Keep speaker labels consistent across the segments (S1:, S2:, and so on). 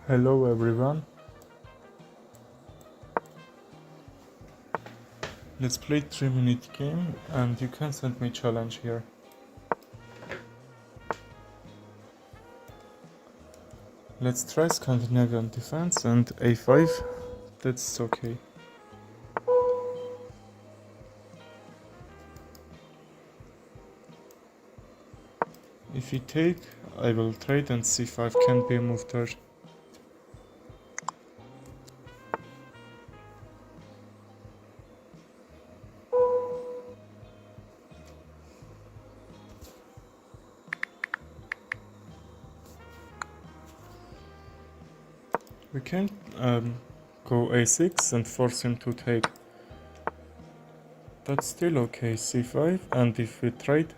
S1: Hello everyone. Let's play 3-minute game and you can send me challenge here. Let's try Scandinavian defense and a5. That's okay. If we take, I will trade and c5 can be moved there. We can go a6 and force him to take. That's still okay, c5, and if we trade,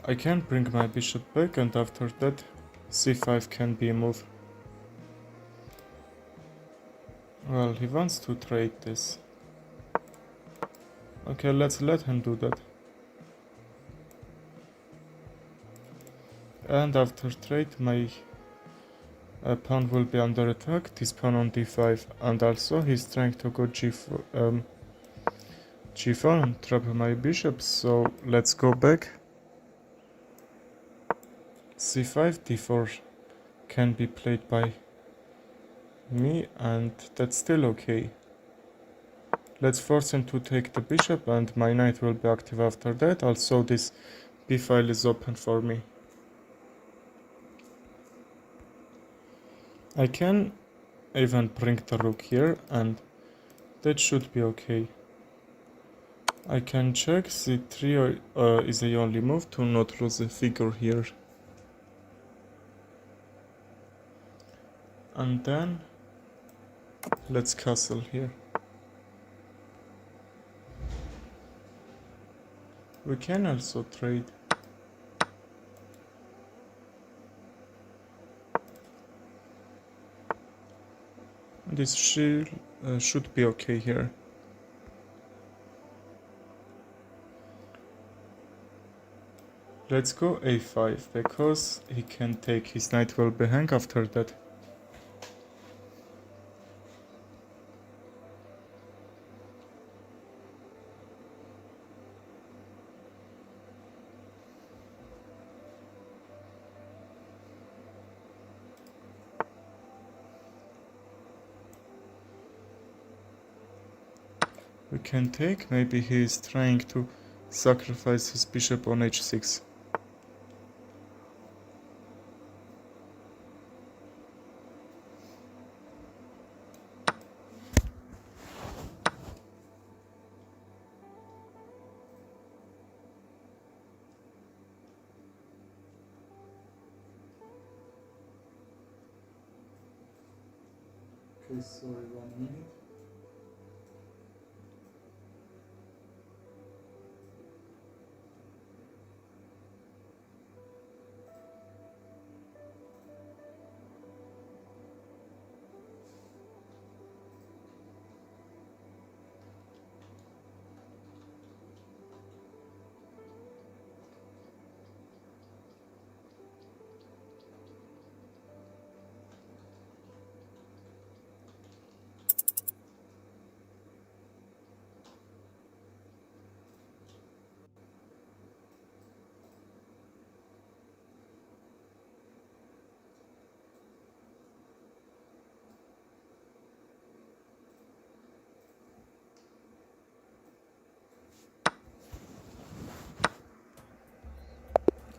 S1: I can bring my bishop back and after that c5 can be moved. Well, he wants to trade this. Okay, let's let him do that. And after trade, my pawn will be under attack, this pawn on d5, and also he's trying to go g4 and trap my bishop, so let's go back. c5, d4 can be played by me, and that's still okay. Let's force him to take the bishop, and my knight will be active after that. Also, this b file is open for me. I can even bring the rook here, and that should be okay. I can check c3 is the only move to not lose a figure here. And then let's castle here. We can also trade. This should be okay here. Let's go a5 because he can take, his knight will be hang after that. We can take, maybe he is trying to sacrifice his bishop on h6. Okay, sorry, 1 minute.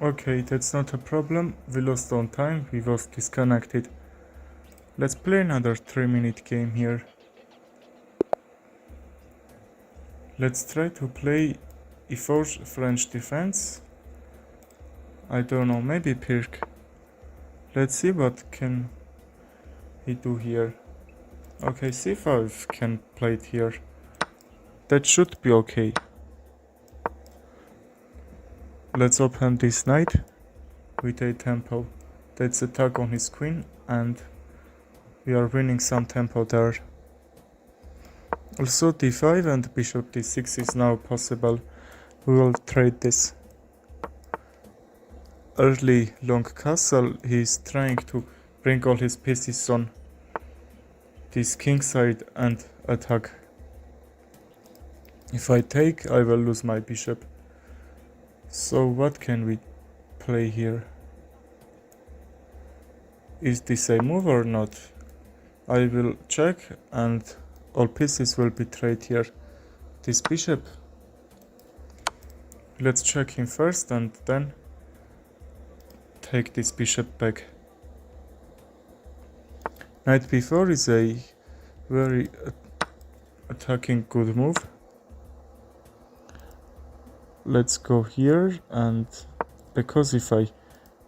S1: Okay, that's not a problem. We lost on time, we was disconnected. Let's play another 3-minute game here. Let's try to play e4 French defense. I don't know, maybe Pirc. Let's see what can he do here. Okay, c5 can play it here. That should be okay. Let's open this knight with a tempo. That's attack on his queen and we are winning some tempo there. Also d5 and bishop d6 is now possible. We will trade this. early long castle, he's trying to bring all his pieces on this king side and attack. If I take, I will lose my bishop. So what can we play here? Is this a move or not? I will check and all pieces will be traded here. This bishop. Let's check him first and then take this bishop back. Knight b4 is a very attacking good move. Let's go here, and because if I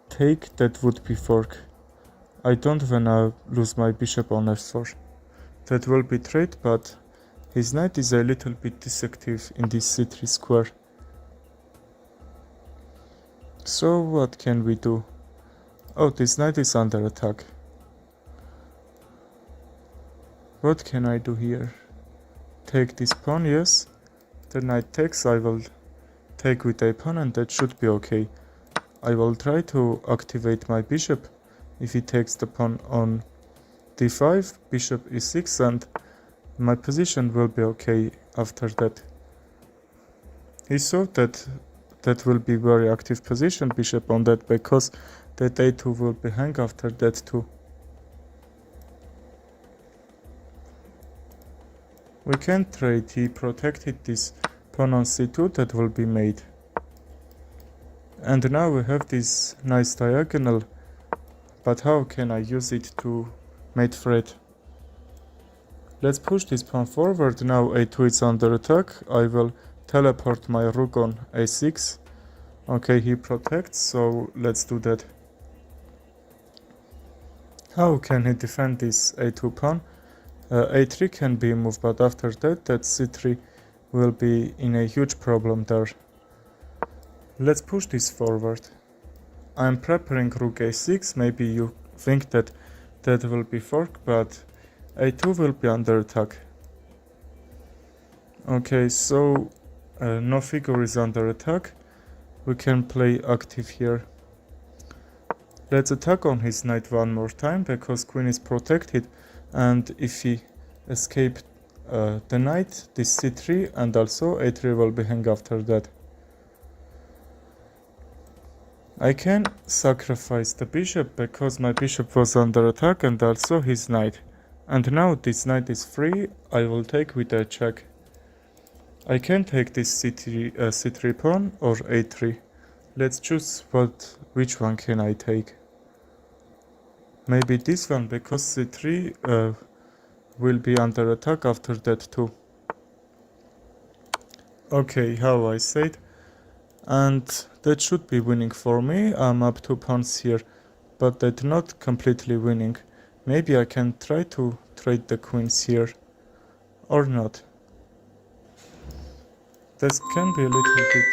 S1: take, that would be fork. I don't wanna lose my bishop on f4. That will be trade, but his knight is a little bit deceptive in this c3 square. So what can we do? Oh, this knight is under attack. What can I do here? Take this pawn, yes. The knight takes, I will take with a pawn, and that should be okay. I will try to activate my bishop. If he takes the pawn on d5, bishop e6, and my position will be okay after that. He saw that that will be very active position, bishop on that, because that a2 will be hang after that too. We can trade. He protected this pawn on c2 that will be made. And now we have this nice diagonal, but how can I use it to mate threat? Let's push this pawn forward. Now a2 is under attack. I will teleport my rook on a6. Okay, he protects, so let's do that. How can he defend this a2 pawn? a3 can be moved, but after that c3 will be in a huge problem there. Let's push this forward. I'm preparing rook a6. Maybe you think that that will be fork, but a2 will be under attack. Okay, so no figure is under attack. We can play active here. Let's attack on his knight one more time, because queen is protected, and if he escaped the knight, this c3, and also a3 will be hang after that. I can sacrifice the bishop because my bishop was under attack, and also his knight. And now this knight is free. I will take with a check. I can take this c3 pawn or a3. Let's choose which one can I take. Maybe this one, because c3 will be under attack after that too. Okay, how I said. And that should be winning for me. I'm up 2 pawns here, but that's not completely winning. Maybe I can try to trade the queens here, or not. This can be a little bit...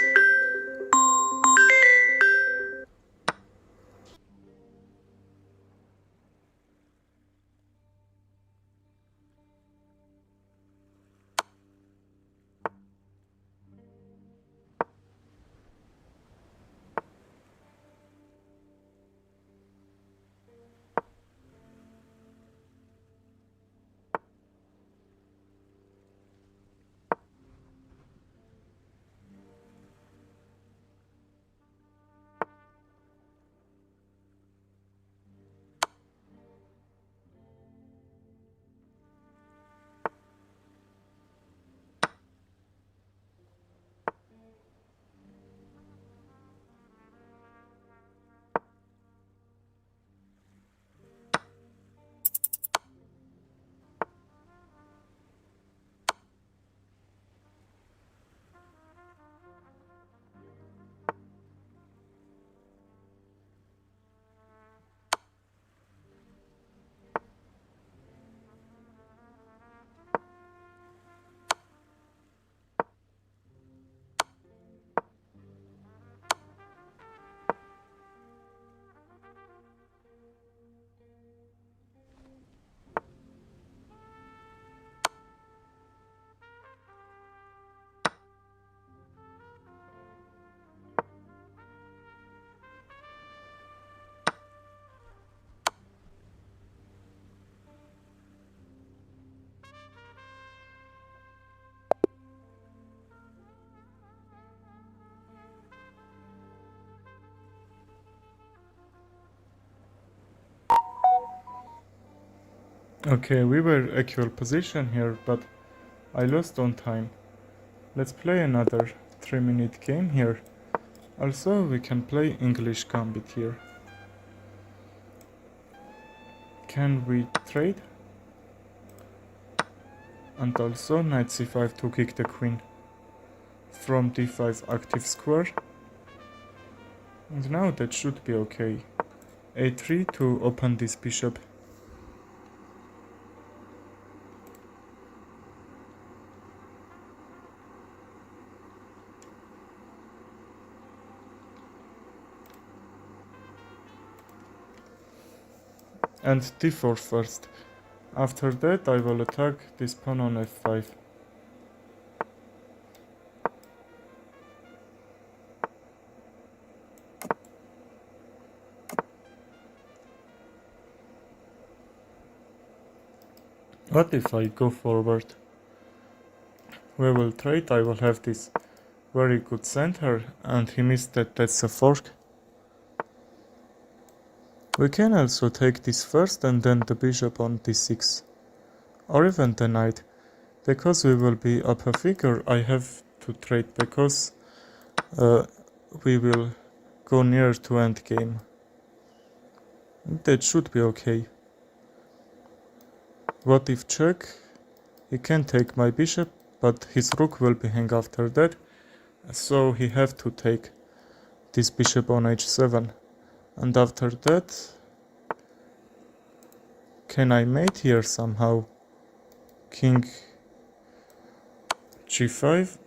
S1: Okay, we were equal position here, but I lost on time. Let's play another 3-minute game here. Also, we can play English Gambit here. Can we trade? And also knight c5 to kick the queen from d5 active square. And now that should be okay. a3 to open this bishop. And d4 first. After that I will attack this pawn on f5. What if I go forward? We will trade, I will have this very good center, and he missed that that's a fork. We can also take this first and then the bishop on d6. Or even the knight. Because we will be up a figure, I have to trade because we will go near to endgame. That should be okay. What if check? He can take my bishop, but his rook will be hang after that. So he have to take this bishop on h7. And after that, can I mate here somehow? King g5.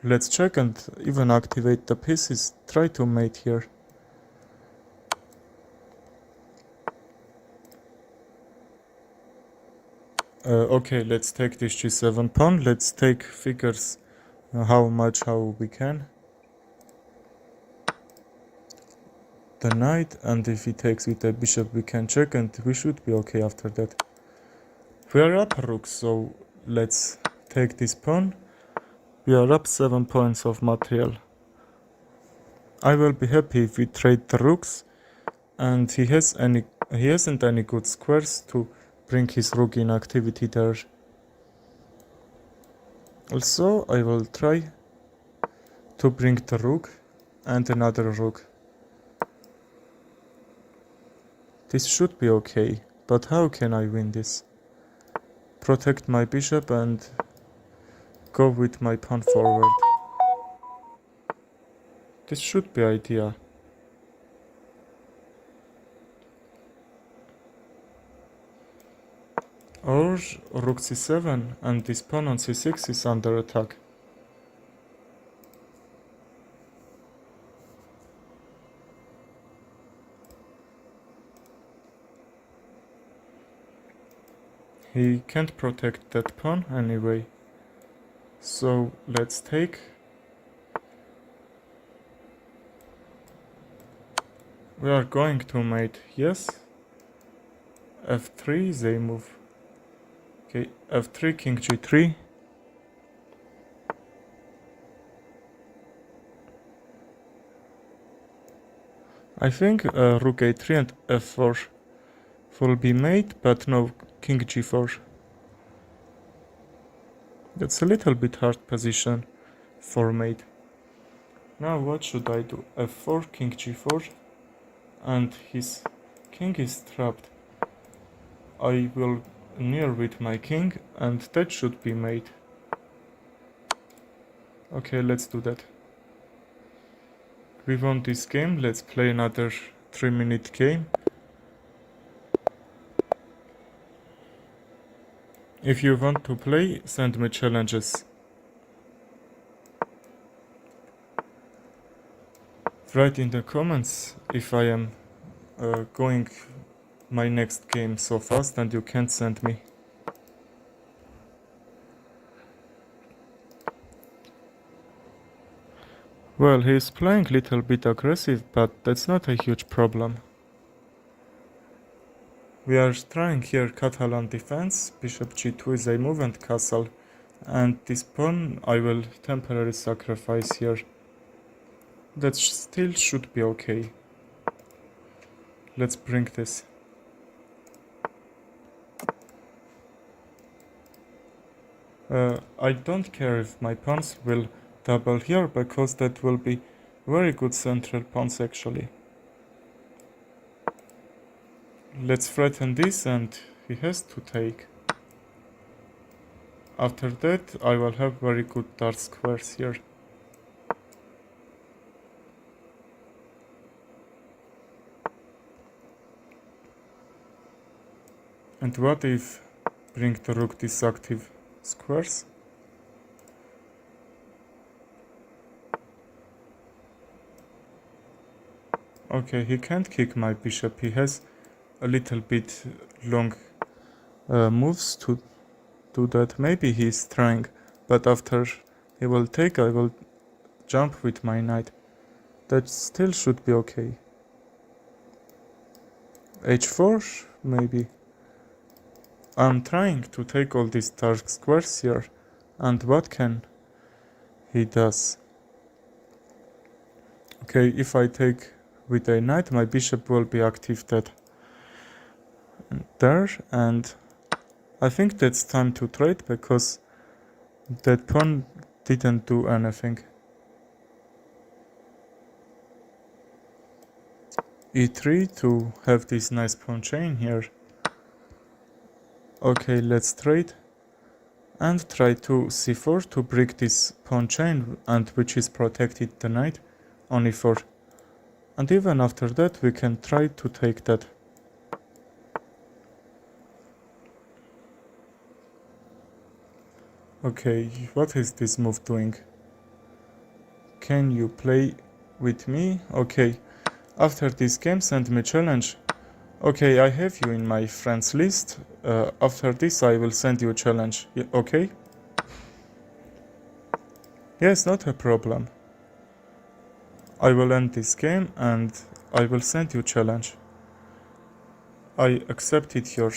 S1: Let's check and even activate the pieces. Try to mate here. Okay, let's take this g7 pawn. Let's take figures how we can. The knight, and if he takes with the bishop we can check, and we should be okay after that. We are up rook, so let's take this pawn. We are up 7 points of material. I will be happy if we trade the rooks, and he hasn't any good squares to bring his rook in activity there. Also, I will try to bring the rook and another rook. This should be okay, but how can I win this? Protect my bishop and go with my pawn forward. This should be idea. Or rook c7 and this pawn on c6 is under attack. He can't protect that pawn anyway. So let's take. We are going to mate, yes. f3, they move. Okay, f3, king g3. I think rook a3 and f4 will be mate, but no, king g4. That's a little bit hard position for mate. Now what should I do? f4, king g4, and his king is trapped. I will near with my king, and that should be mate. Okay, let's do that. We won this game, let's play another 3-minute game. If you want to play, send me challenges. Write in the comments if I am going my next game so fast and you can't send me. Well, he is playing little bit aggressive, but that's not a huge problem. We are trying here Catalan defense, bishop g2 is a move and castle, and this pawn I will temporarily sacrifice here. That still should be okay. Let's bring this. I don't care if my pawns will double here, because that will be very good central pawns actually. Let's threaten this and he has to take. After that I will have very good dark squares here. And what if bring the rook these active squares? Okay, he can't kick my bishop. He has a little bit long moves to do that. Maybe he's trying, but after he will take, I will jump with my knight. That still should be okay. h4, maybe. I'm trying to take all these dark squares here, and what can he does? Okay, if I take with a knight, my bishop will be active there, and I think that's time to trade, because that pawn didn't do anything. e3 to have this nice pawn chain here. Okay, let's trade and try to c4 to break this pawn chain, and which is protected the knight on e4. And even after that we can try to take that. Okay, what is this move doing? Can you play with me? Okay, after this game send me challenge. Okay, I have you in my friends list. After this I will send you a challenge. Okay? Yes, not a problem. I will end this game and I will send you a challenge. I accepted your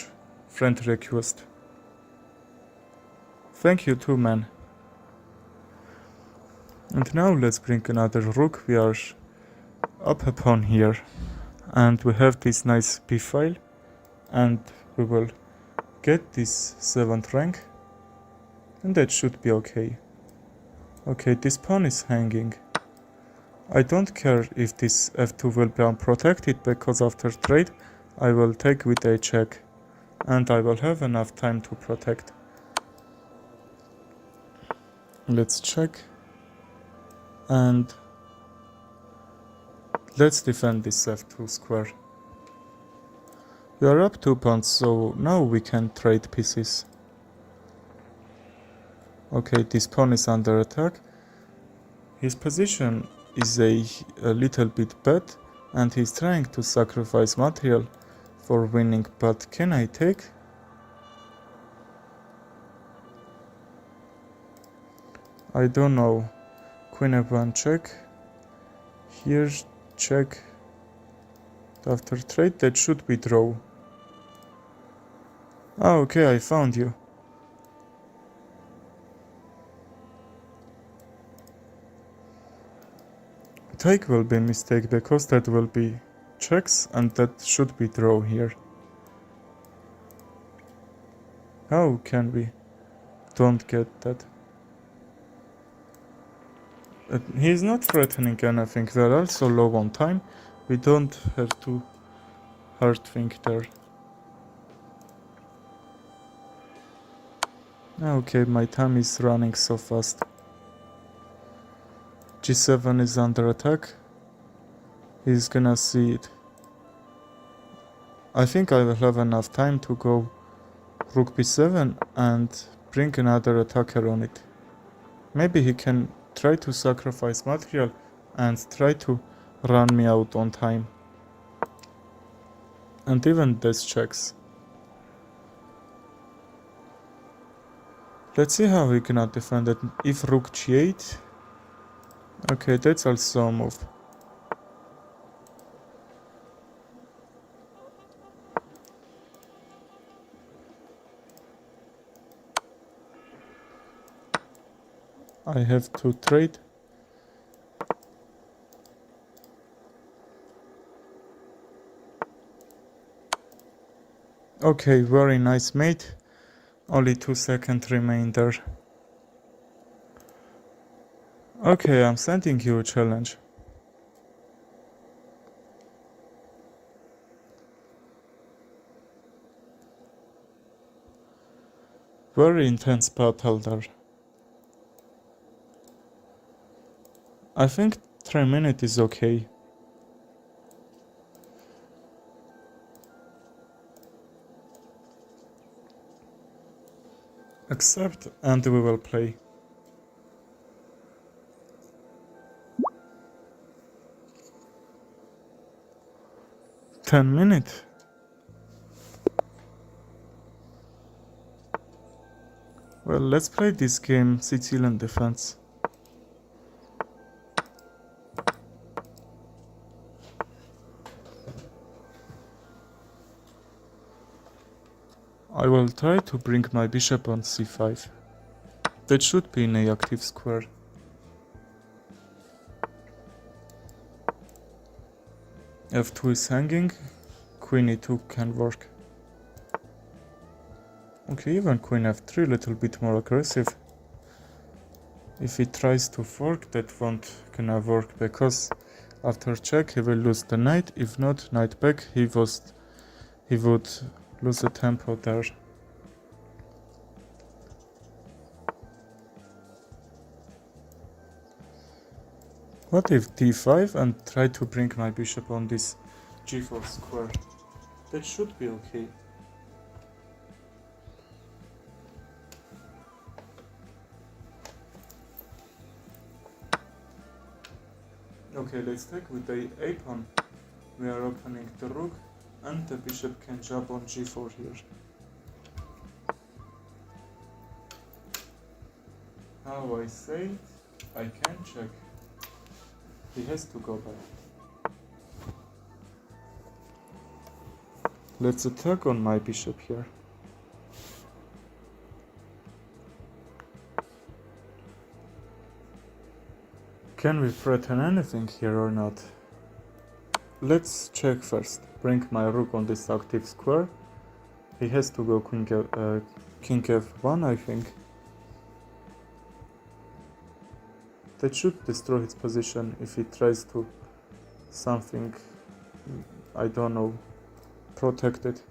S1: friend request. Thank you too, man. And now let's bring another rook. We are up a pawn here. And we have this nice b file. And we will get this 7th rank. And that should be okay. Okay, this pawn is hanging. I don't care if this f2 will be unprotected, because after trade I will take with a check. And I will have enough time to protect. Let's check. And let's defend this f2 square. We are up 2 pawns, so now we can trade pieces. Okay, this pawn is under attack. His position is a little bit bad, and he's trying to sacrifice material for winning, but can I take? I don't know. Queen f1 check. Here check. After trade that should be draw. Ah, okay, I found you. Take will be a mistake, because that will be checks and that should be draw here. How can we don't get that? He is not threatening anything. We are also low on time. We don't have to hard think there. Okay, my time is running so fast. g7 is under attack. He's gonna see it. I think I will have enough time to go rook b7 and bring another attacker on it. Maybe he can try to sacrifice material and try to run me out on time. And even this checks. Let's see how we gonna defend it. If rook g8. Okay, that's also a move. I have to trade. Okay, very nice mate. Only 2 seconds remain there. Okay, I'm sending you a challenge. Very intense battle there. I think 3 minutes is okay. Accept and we will play. $10. Well, let's play this game, Sicilian defense. I will try to bring my bishop on c5. That should be in a active square. f2 is hanging, queen e2 can work. Okay, even queen f3 a little bit more aggressive. If he tries to fork, that won't gonna work, because after check he will lose the knight. If not, knight back, he would lose the tempo there. What if d5 and try to bring my bishop on this g4 square? That should be okay. Okay, let's take with the a pawn. We are opening the rook and the bishop can jump on g4 here. How I say it, I can check. He has to go back. Let's attack on my bishop here. Can we threaten anything here or not? Let's check first. Bring my rook on this active square. He has to go king f1, I think. That should destroy his position if he tries to something, I don't know, protect it.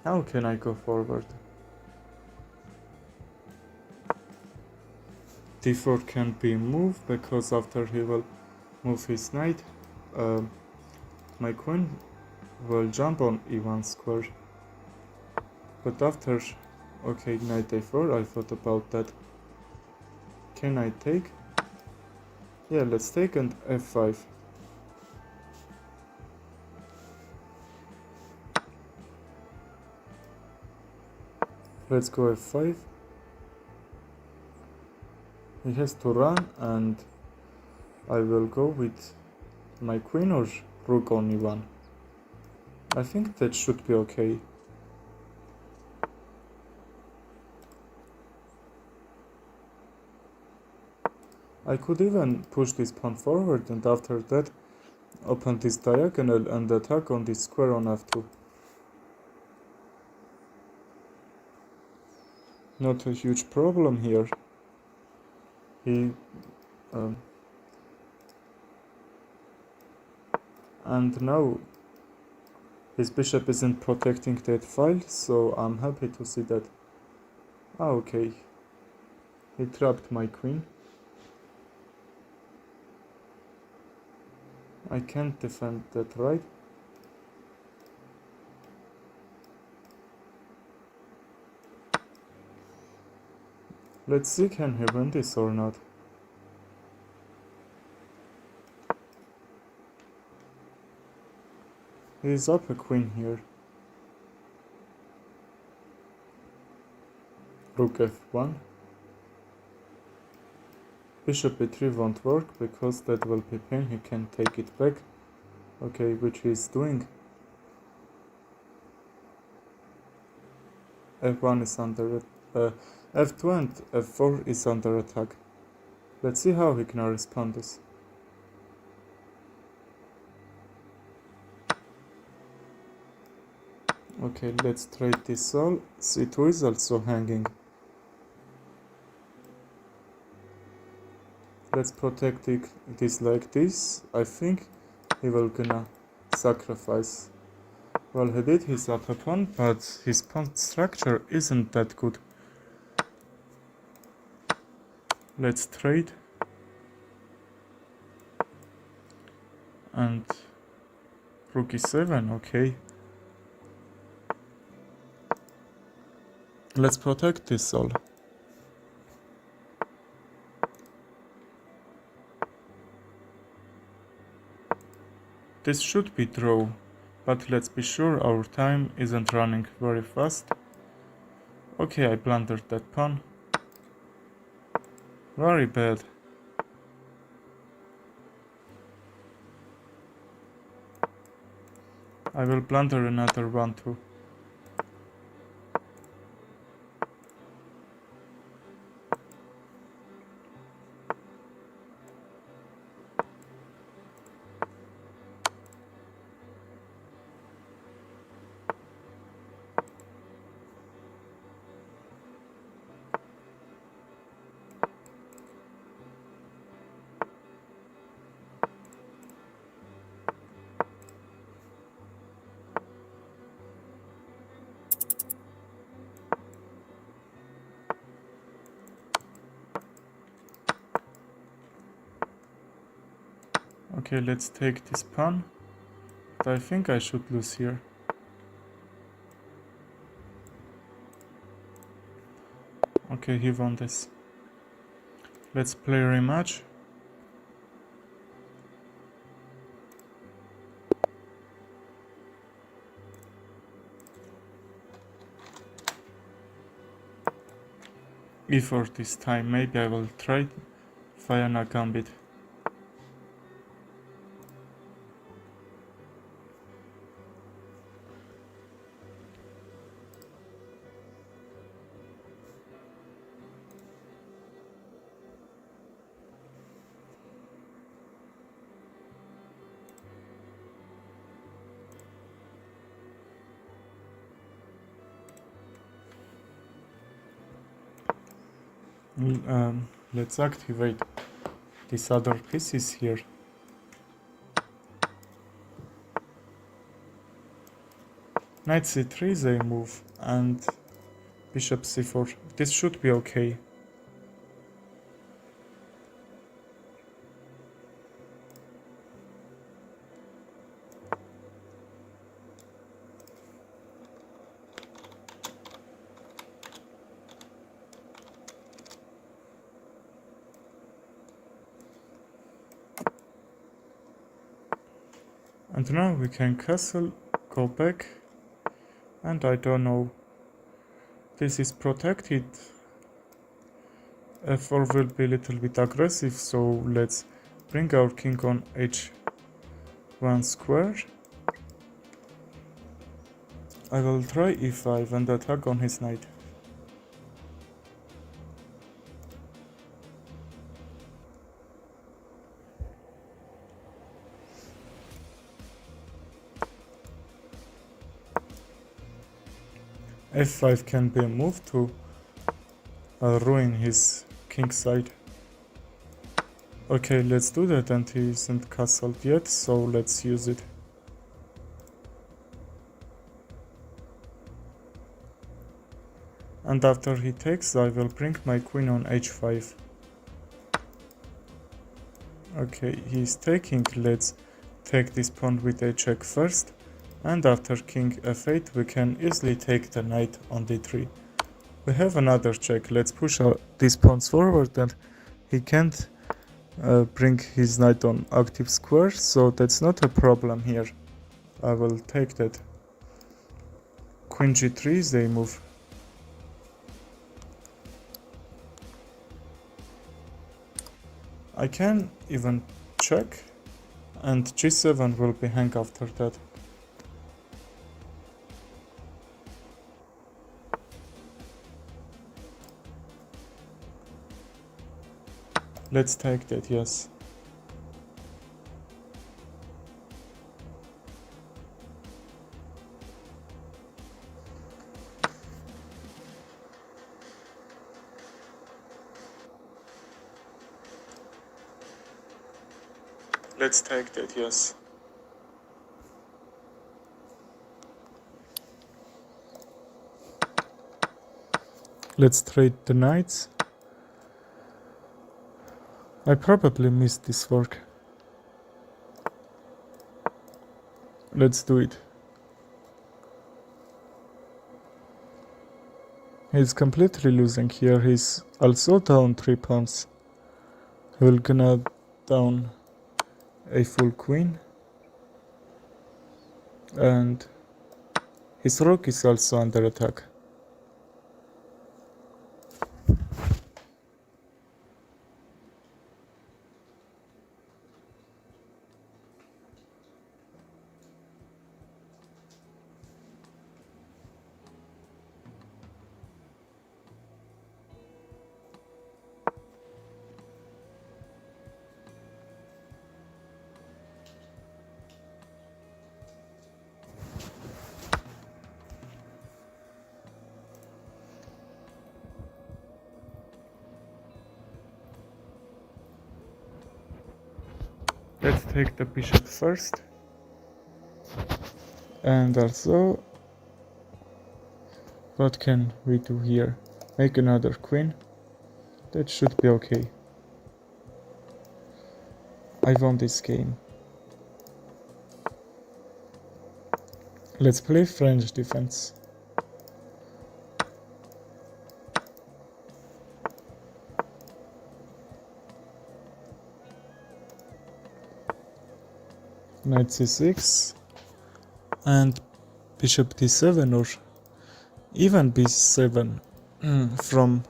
S1: How can I go forward? d4 can't be moved because after he will move his knight, my queen will jump on e1 square. But after, okay, knight a4, I thought about that. Can I take? Yeah, let's take and f5. Let's go f5. He has to run and I will go with my queen or rook on e1. I think that should be okay. I could even push this pawn forward and after that open this diagonal and attack on this square on f2. Not a huge problem here. And now his bishop isn't protecting that file, so I'm happy to see that. Okay, he trapped my queen. I can't defend that, right? Let's see, can he win this or not? He's up a queen here. Rook f1. Bishop e3 won't work because that will be pain, he can take it back. Okay, which he's doing. f1 is under f2 and f4 is under attack. Let's see how he can respond this. Okay, let's trade this all. C2 is also hanging. Let's protect this like this. I think he will gonna sacrifice. Well, he did his upper pawn, but his pawn structure isn't that good. Let's trade. And rook e7, okay. Let's protect this all. This should be draw, but let's be sure our time isn't running very fast. Okay, I blundered that pawn. Very bad. I will blunder another one too. Okay, let's take this pawn. But I think I should lose here. Okay, he won this. Let's play rematch. E4 this time. Maybe I will try Fiona Gambit. Let's activate these other pieces here. Knight c3 they move and bishop c4. This should be okay. And now we can castle, go back, and I don't know. This is protected. f4 will be a little bit aggressive, so let's bring our king on h1 square. I will try e5 and attack on his knight. f5 can be a move to ruin his king side. Okay, let's do that, and he isn't castled yet, so let's use it. And after he takes, I will bring my queen on h5. Okay, he's taking. Let's take this pawn with a check first. And after king f8, we can easily take the knight on d3. We have another check. Let's push these pawns forward, and he can't bring his knight on active square, so that's not a problem here. I will take that. Queen g3, they move. I can even check, and g7 will be hang after that. Let's take that, yes. Let's take that, yes. Let's trade the knights. I probably missed this work. Let's do it. He's completely losing here. He's also down 3 pawns. He will gonna down a full queen. And his rook is also under attack. Let's take the bishop first. And also, what can we do here? Make another queen. That should be okay. I won this game. Let's play French defense. Knight c6 and bishop d7 or even b7 from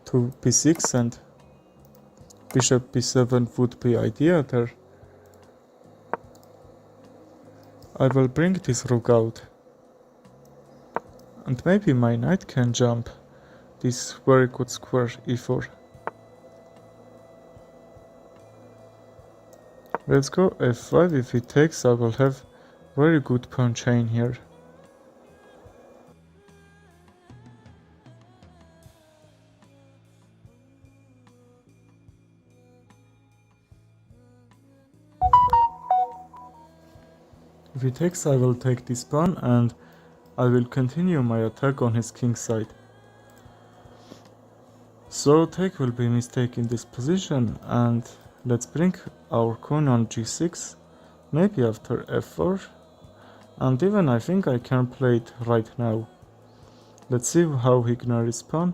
S1: to b6 and bishop b7 would be ideal there. I will bring this rook out and maybe my knight can jump this very good square e4. Let's go f5. If he takes, I will have very good pawn chain here. If he takes, I will take this pawn and I will continue my attack on his king side. So take will be a mistake in this position, and let's bring our queen on g6, maybe after f4, and even I think I can play it right now. Let's see how he gonna respond,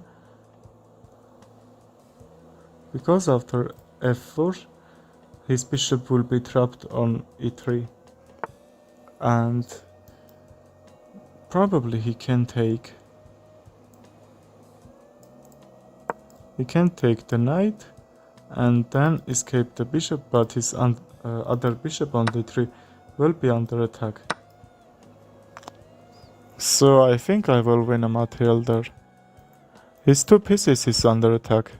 S1: because after f4 his bishop will be trapped on e3, and probably he can take the knight and then escape the bishop, but his other bishop on d3 will be under attack. So I think I will win a material there. His 2 pieces is under attack.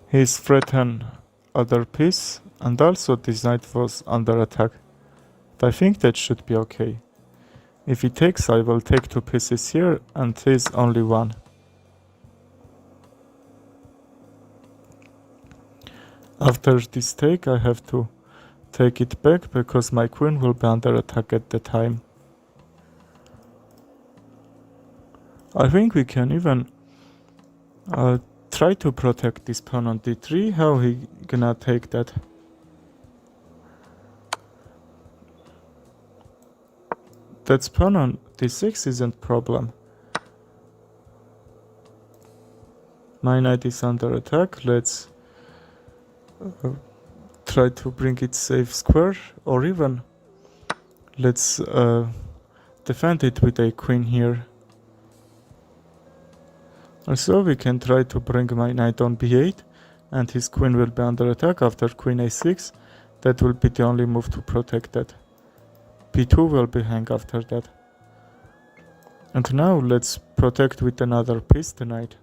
S1: He's threatened other piece, and also this knight was under attack. But I think that should be okay. If he takes, I will take 2 pieces here, and he's only 1. After this take, I have to take it back because my queen will be under attack at the time. I think we can even try to protect this pawn on d3. How he gonna take that? That pawn on d6 isn't problem. My knight is under attack. Let's try to bring it safe square, or even let's defend it with a queen here. Also we can try to bring my knight on b8, and his queen will be under attack after queen a6. That will be the only move to protect that. b2 will be hang after that. And now let's protect with another piece the knight.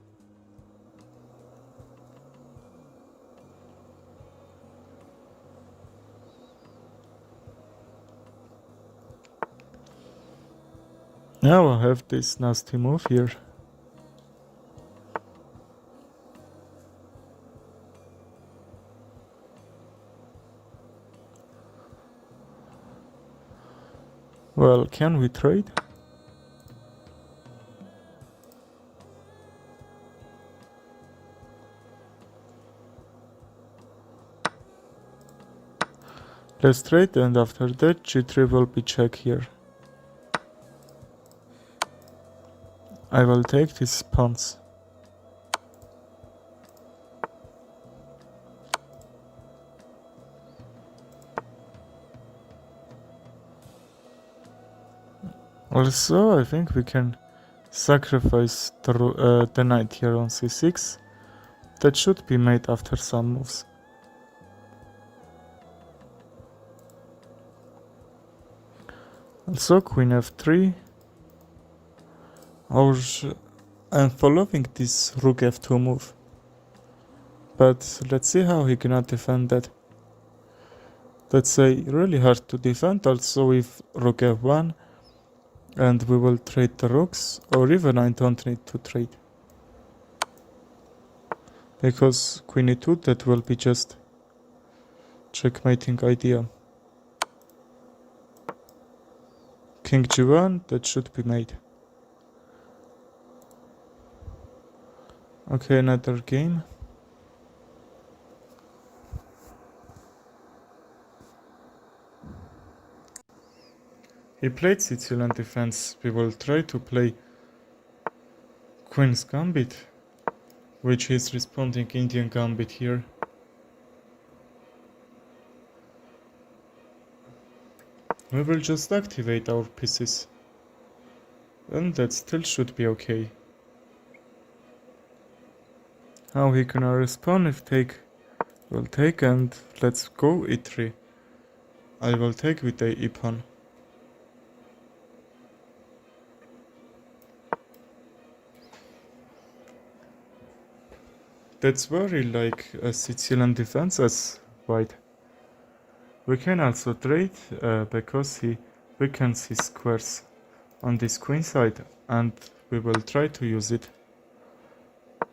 S1: Now I have this nasty move here. Well, can we trade? Let's trade, and after that g3 will be check here. I will take these pawns. Also, I think we can sacrifice the knight here on c6. That should be made after some moves. Also, queen f3. I'm following this rook f2 move. But let's see how he cannot defend that. That's really hard to defend also with rook f1. And we will trade the rooks, or even I don't need to trade. Because queen e2, that will be just checkmating idea. King g1, that should be made. Okay, another game. He played Sicilian defense. We will try to play Queen's Gambit, which is responding Indian Gambit here. We will just activate our pieces. And that still should be okay. How he gonna respond if take? We'll take, and let's go e3. I will take with a e-pawn. That's very like a Sicilian defense as white. We can also trade because he weakens his squares on this queen side, and we will try to use it.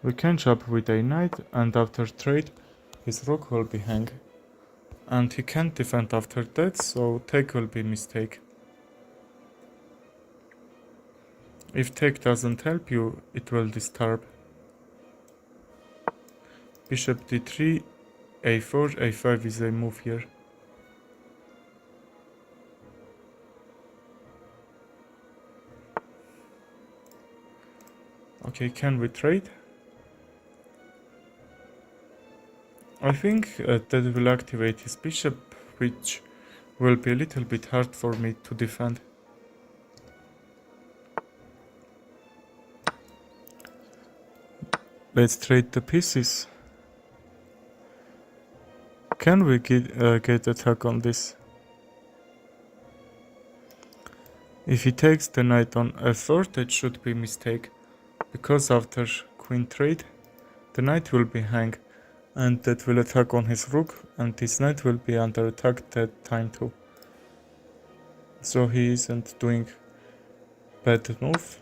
S1: We can jump with a knight, and after trade his rook will be hang. And he can't defend after that, so take will be mistake. If take doesn't help you, it will disturb. Bishop d3, a4, a5 is a move here. Okay, can we trade? I think that will activate his bishop, which will be a little bit hard for me to defend. Let's trade the pieces. Can we get attack on this? If he takes the knight on f4, that should be mistake. Because after queen trade, the knight will be hang. And that will attack on his rook, and this knight will be under attack that time too. So he isn't doing bad move,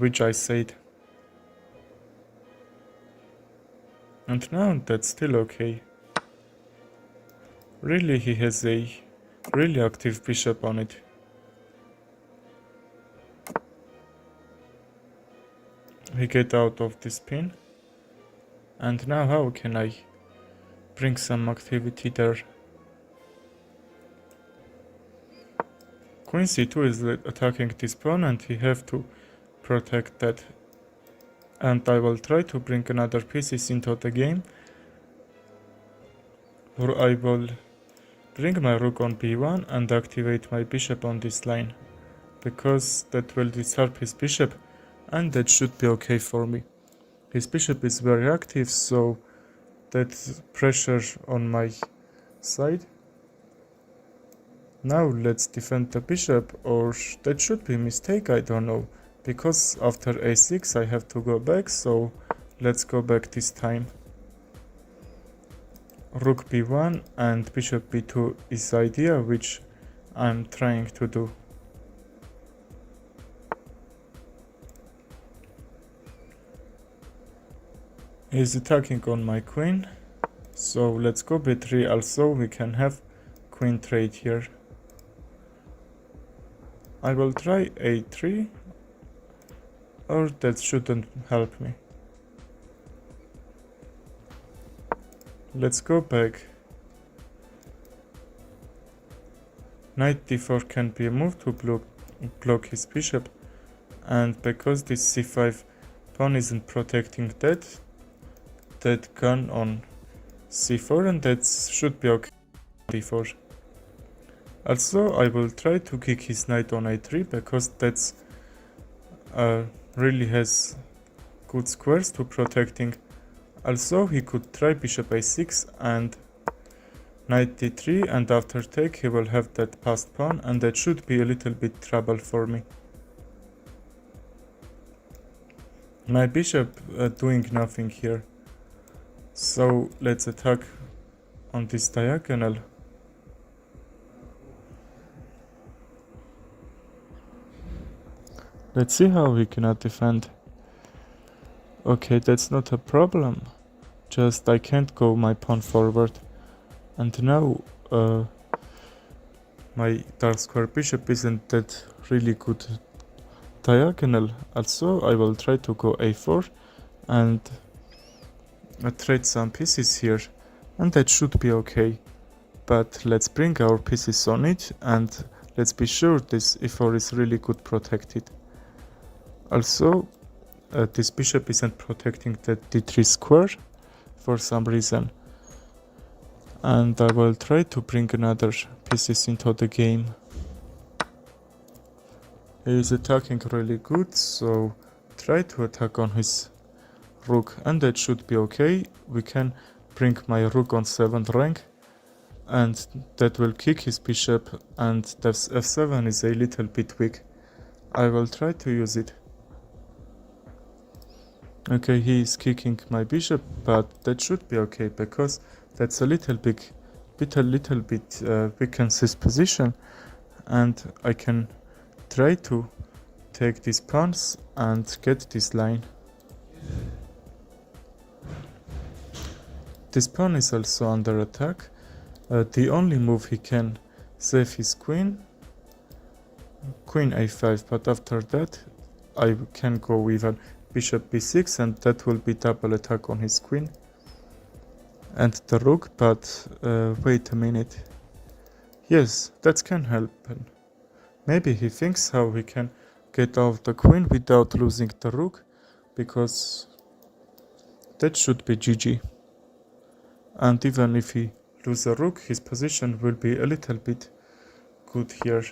S1: which I said. And now that's still okay. Really, he has a really active bishop on it. We get out of this pin. And now how can I bring some activity there? Queen c2 is attacking this pawn, and we have to protect that. And I will try to bring another pieces into the game. Or I will bring my rook on b1 and activate my bishop on this line. Because that will disturb his bishop, and that should be okay for me. His bishop is very active, so that's pressure on my side. Now let's defend the bishop, or that should be a mistake, I don't know. Because after a6 I have to go back, so let's go back this time. Rook b1 and bishop b2 is the idea which I'm trying to do. He's attacking on my queen, so let's go b3. Also we can have queen trade here. I will try a3, or that shouldn't help me. Let's go back. Knight d4 can be moved to block his bishop, and because this c5 pawn isn't protecting that gone on c4, and that should be okay. d4. Also, I will try to kick his knight on a3 because that's really has good squares to protecting. Also, he could try bishop a6 and knight d3, and after take he will have that passed pawn, and that should be a little bit trouble for me. My bishop doing nothing here. So let's attack on this diagonal. Let's see how we cannot defend. Okay, that's not a problem. Just I can't go my pawn forward. And now my dark square bishop isn't that really good diagonal. Also, I will try to go a4 and trade some pieces here, and that should be okay. But let's bring our pieces on it, and let's be sure this e4 is really good protected. Also, this bishop isn't protecting the d3 square for some reason, and I will try to bring another pieces into the game. He is attacking really good, so try to attack on his rook, and that should be okay. We can bring my rook on 7th rank, and that will kick his bishop, and the f7 is a little bit weak. I will try to use it. Okay, he is kicking my bishop, but that should be okay because that's a little bit weakens his position, and I can try to take these pawns and get this line. This pawn is also under attack. The only move he can save his queen a5, but after that I can go with a bishop b6, and that will be double attack on his queen and the rook. But wait a minute. Yes, that can happen. Maybe he thinks how he can get off the queen without losing the rook, because that should be GG. And even if he loses a rook, his position will be a little bit good here.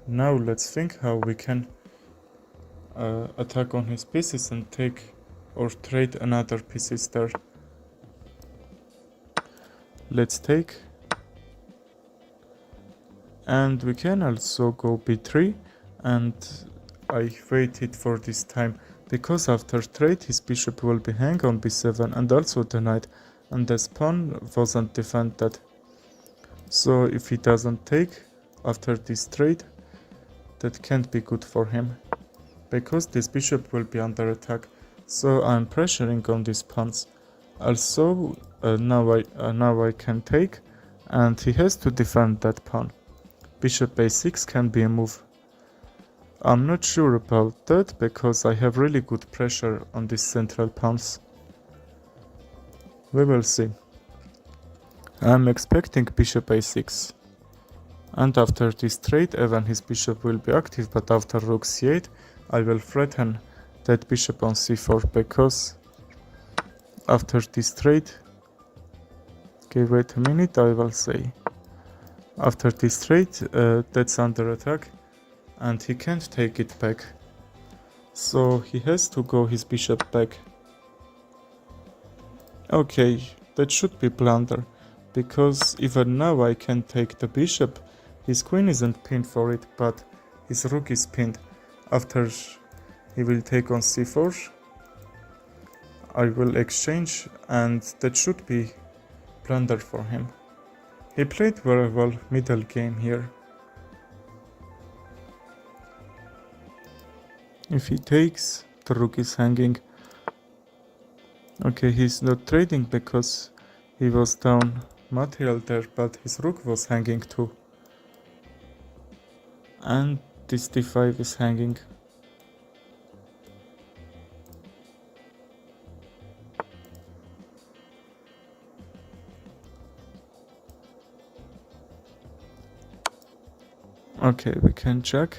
S1: Now let's think how we can attack on his pieces and take or trade another pieces there. Let's take, and we can also go b3, and I waited for this time because after trade his bishop will be hang on b7 and also the knight, and the pawn wasn't defended. So if he doesn't take after this trade, that can't be good for him, because this bishop will be under attack. So I'm pressuring on these pawns. Also now I can take, and he has to defend that pawn. Bishop a6 can be a move. I'm not sure about that because I have really good pressure on these central pawns. We will see. I'm expecting bishop a6. And after this trade, even his bishop will be active, but after rook c8, I will threaten that bishop on c4, because after this trade, okay, wait a minute, I will say, after this trade, that's under attack, and he can't take it back. So he has to go his bishop back. Okay, that should be blunder, because even now I can take the bishop. His queen isn't pinned for it, but his rook is pinned. After he will take on c4, I will exchange, and that should be blunder for him. He played very well middle game here. If he takes, the rook is hanging. Okay, he's not trading because he was down material there, but his rook was hanging too. and this d5 is hanging. Okay, we can check.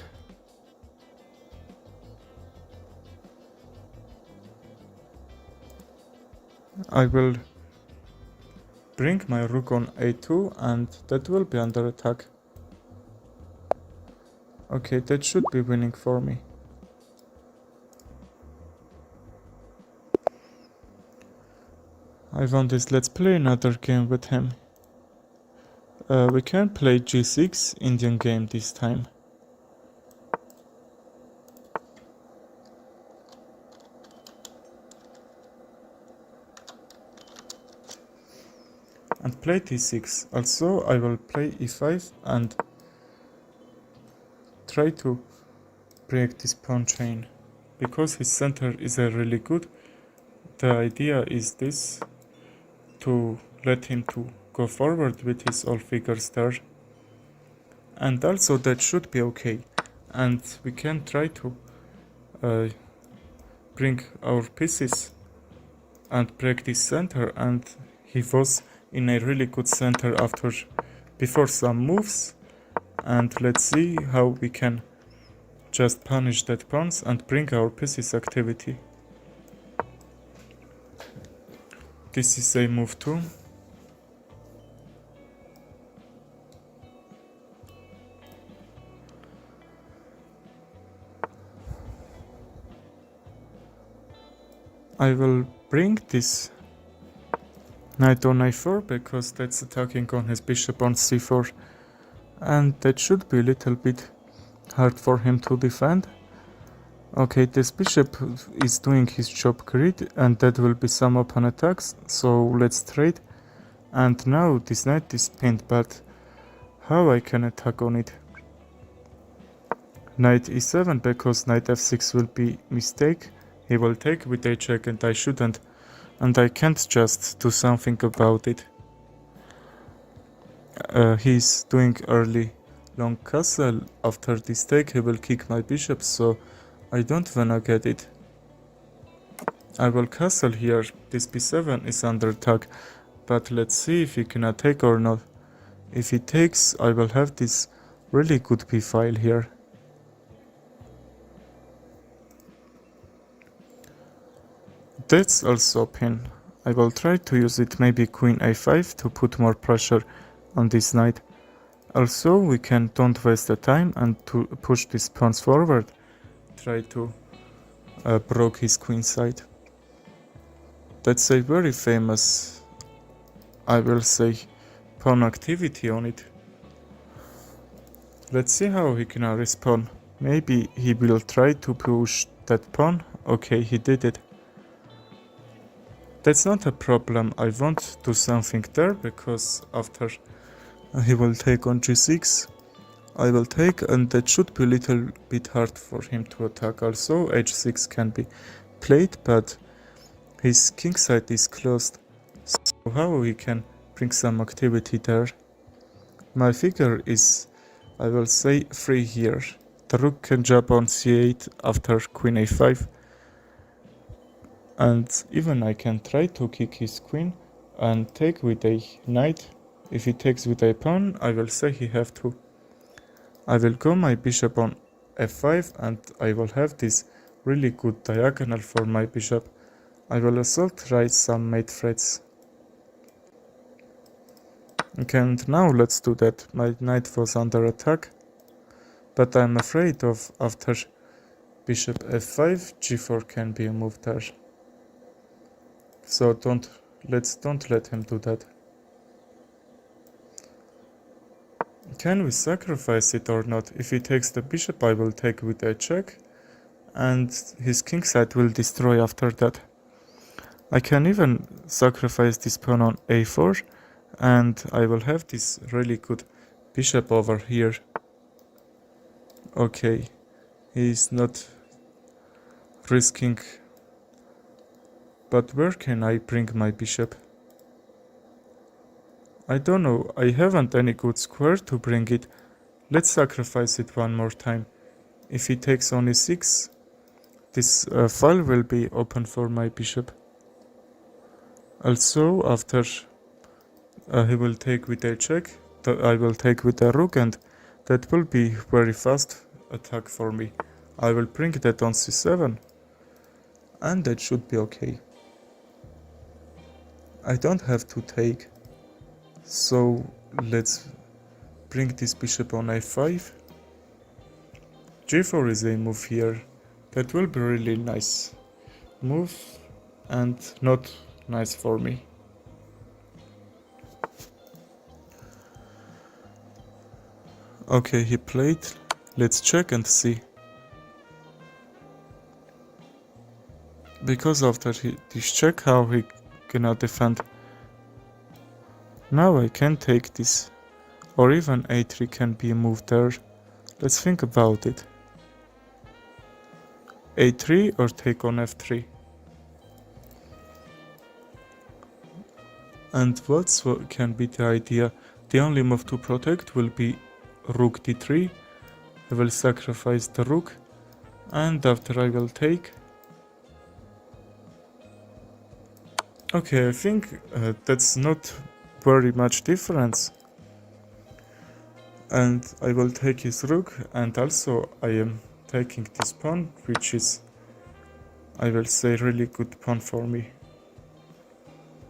S1: I will bring my rook on a2 and that will be under attack. Okay, that should be winning for me. I want this. Let's play another game with him. We can play g6 Indian game this time. And play d6. Also, I will play e5 and try to break this pawn chain. Because his center is really good, the idea is this, to let him to go forward with his all figures there. And also that should be okay. And we can try to bring our pieces and break this center, and he was in a really good center before some moves. And let's see how we can just punish that pawns and bring our pieces activity. This is a move too. I will bring this knight on a4 because that's attacking on his bishop on c4, and that should be a little bit hard for him to defend. Okay, this bishop is doing his job great, and that will be some open attacks, so let's trade. And now this knight is pinned, but how I can attack on it? Knight e7, because knight f6 will be mistake. He will take with a check and I shouldn't, and I can't just do something about it. He's doing early long castle. After this take he will kick my bishop, so I don't wanna get it. I will castle here. This b7 is under attack, but let's see if he can take or not. If he takes, I will have this really good b file here. That's also a pin. I will try to use it, maybe queen a5 to put more pressure on this knight. Also, we can don't waste the time and to push these pawns forward. Try to broke his queen side. That's a very famous, I will say, pawn activity on it. Let's see how he can respond. Maybe he will try to push that pawn. Okay, he did it. That's not a problem. I won't do something there because after he will take on g6, I will take, and that should be a little bit hard for him to attack. Also h6 can be played, but his king side is closed, so how he can bring some activity there? My figure is, I will say, free here. The rook can jump on c8 after queen a5, and even I can try to kick his queen and take with a knight. If he takes with a pawn, I will say he have to. I will go my bishop on f5 and I will have this really good diagonal for my bishop. I will also try some mate threats. Okay, and now let's do that. My knight was under attack, but I'm afraid of after bishop f5, g4 can be a move there. So don't let him do that. Can we sacrifice it or not? If he takes the bishop, I will take with a check, and his king side will destroy after that. I can even sacrifice this pawn on a4, and I will have this really good bishop over here. Okay, he's not risking. But where can I bring my bishop? I don't know, I haven't any good square to bring it. Let's sacrifice it one more time. If he takes on e6, this file will be open for my bishop. Also, after he will take with a check, I will take with a rook, and that will be very fast attack for me. I will bring that on c7, and that should be okay. I don't have to take, so let's bring this bishop on a5. g4 is a move here. That will be really nice move and not nice for me. Okay, he played. Let's check and see. Because after this check, how he cannot defend. Now I can take this, or even a3 can be moved there. Let's think about it. a3 or take on f3. And what can be the idea? The only move to protect will be rook d3. I will sacrifice the rook, and after I will take. Okay, I think that's not very much difference. And I will take his rook, and also I am taking this pawn, which is, I will say, really good pawn for me.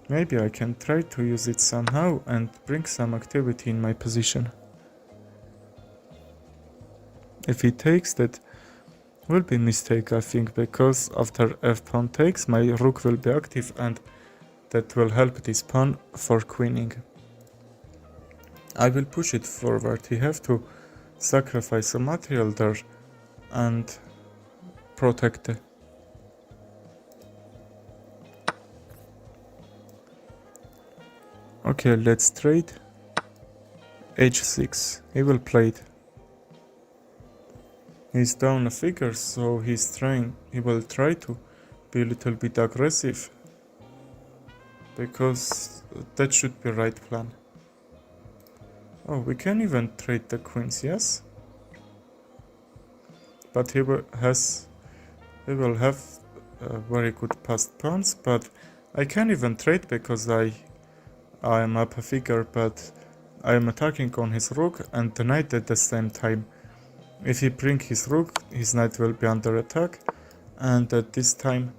S1: Maybe I can try to use it somehow and bring some activity in my position. If he takes, that will be a mistake, I think, because after f-pawn takes, my rook will be active, and that will help this pawn for queening. I will push it forward. He have to sacrifice some material there and protect it. Okay, let's trade. h6. He will play it. He's down a figure, so he will try to be a little bit aggressive, because that should be right plan. Oh, we can even trade the queens, yes? But he will have very good passed pawns, but I can't even trade because I am up a figure, but I am attacking on his rook and the knight at the same time. If he brings his rook, his knight will be under attack, and at this time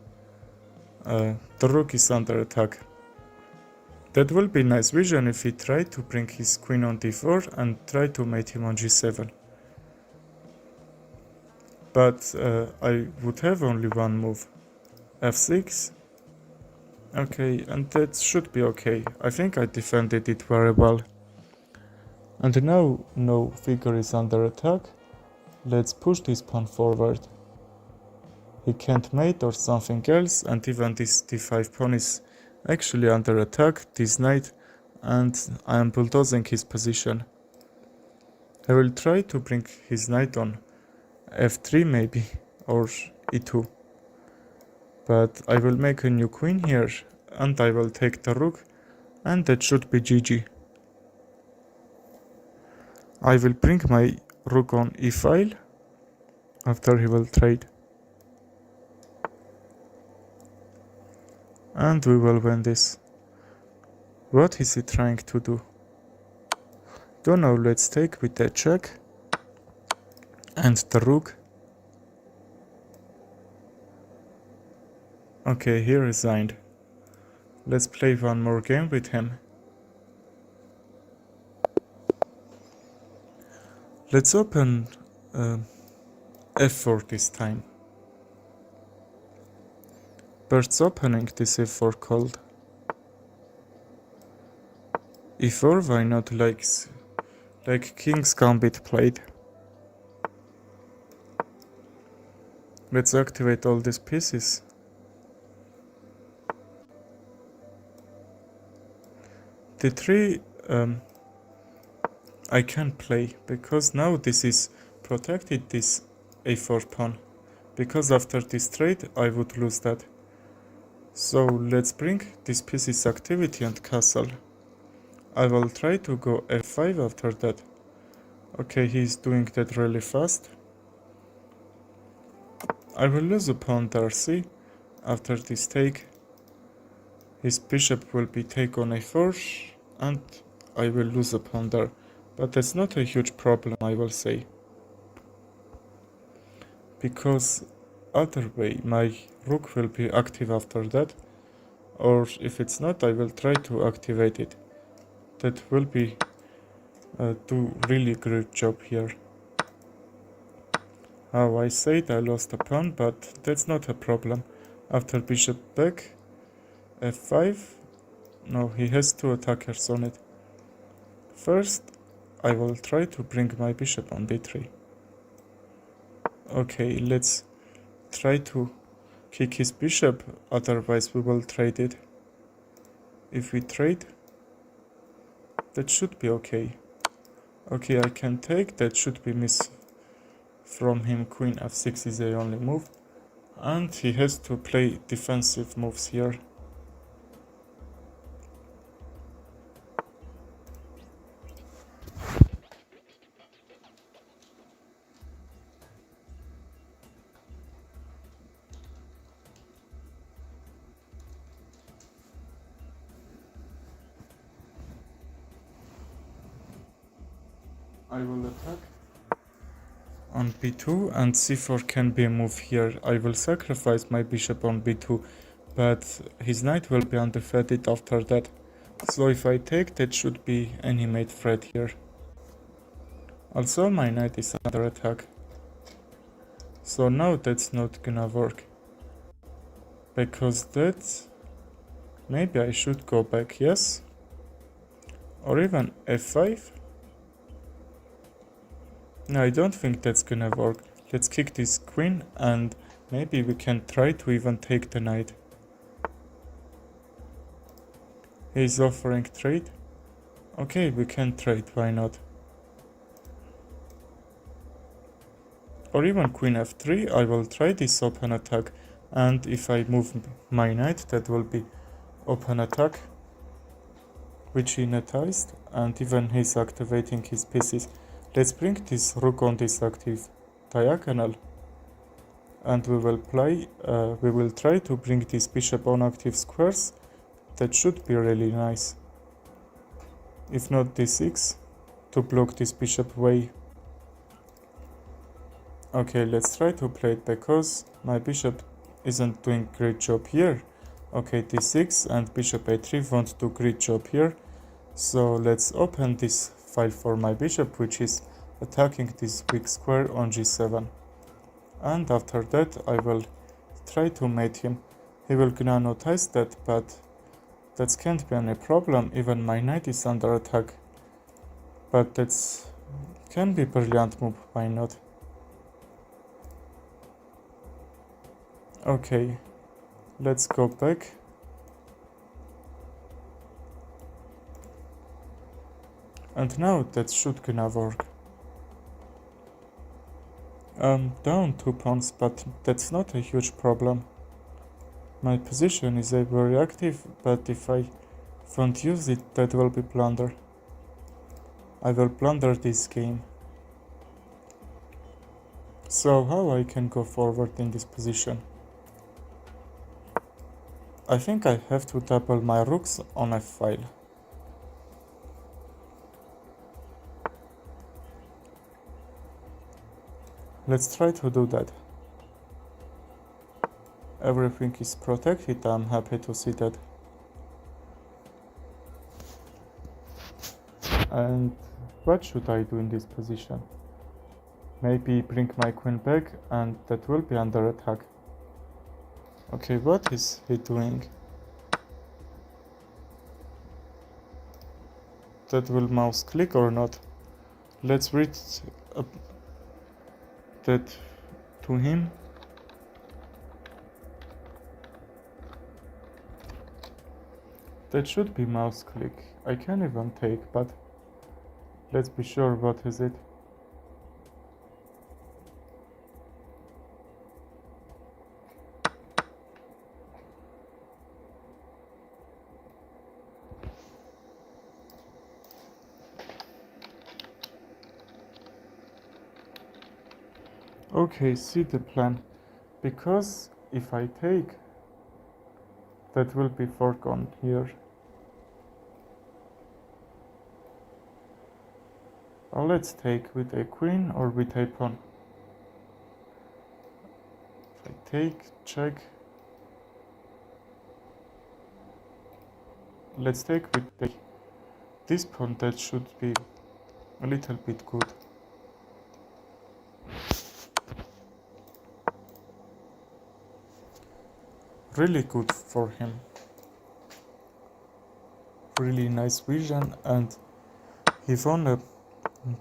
S1: the rook is under attack. That will be nice vision if he tried to bring his queen on d4 and try to mate him on g7. But I would have only one move. f6. Okay, and that should be okay. I think I defended it very well. And now no figure is under attack. Let's push this pawn forward. He can't mate or something else, and even this d5 pawn is actually under attack, this knight, and I am bulldozing his position. I will try to bring his knight on f3 maybe, or e2. But I will make a new queen here, and I will take the rook, and that should be GG. I will bring my rook on e-file, after he will trade. And we will win this. What is he trying to do? Don't know, let's take with the check. And the rook. Okay, he resigned. Let's play one more game with him. Let's open f4 this time. Bird's opening this f4 called. e4, why not, like King's Gambit played. Let's activate all these pieces. d3 I can't play, because now this is protected, this a4 pawn, because after this trade I would lose that. So let's bring this piece's activity and castle. I will try to go f5 after that. Okay, he's doing that really fast. I will lose a pawn there, see? After this take, his bishop will be taken on a4, and I will lose a pawn there. But that's not a huge problem, I will say. Because other way, my rook will be active after that. Or if it's not, I will try to activate it. That will be do really great job here. How I said, I lost a pawn, but that's not a problem. After bishop back, f5. No, he has two attackers on it. First, I will try to bring my bishop on b3. Okay, let's try to kick his bishop, otherwise we will trade it. If we trade, that should be okay. Okay, I can take, that should be miss from him. Queen f6 is the only move, and he has to play defensive moves here. I will attack on b2, and c4 can be a move here. I will sacrifice my bishop on b2, but his knight will be undefended after that. So if I take, that should be any mate threat here. Also my knight is under attack. So now that's not gonna work. Because that... maybe I should go back, yes? Or even f5? No, I don't think that's gonna work. Let's kick this queen, and maybe we can try to even take the knight. He's offering trade. Okay, we can trade, why not? Or even queen f3, I will try this open attack, and if I move my knight, that will be open attack, which he netized, and even he's activating his pieces. Let's bring this rook on this active diagonal, and we will try to bring this bishop on active squares. That should be really nice. If not d6, to block this bishop way. Okay, let's try to play it because my bishop isn't doing great job here. Okay, d6 and bishop a3 won't do great job here. So let's open this file for my bishop, which is attacking this weak square on g7. And after that I will try to mate him. He will gonna notice that, but that can't be any problem. Even my knight is under attack. But that's can be brilliant move, why not? Okay, let's go back. And now that should gonna work. Down 2 pawns, but that's not a huge problem. My position is very active, but if I won't use it, that will be blunder. I will blunder this game. So how I can go forward in this position? I think I have to double my rooks on a file. Let's try to do that. Everything is protected, I'm happy to see that. And what should I do in this position? Maybe bring my queen back, and that will be under attack. Okay, what is he doing? That will mouse click or not? Let's read that to him. That should be mouse click. I can even take, but let's be sure what is it. Okay, see the plan. Because if I take, that will be fork on here. Or let's take with a queen or with a pawn. If I take, check. Let's take with this pawn, that should be a little bit good. Really good for him. Really nice vision, and he won a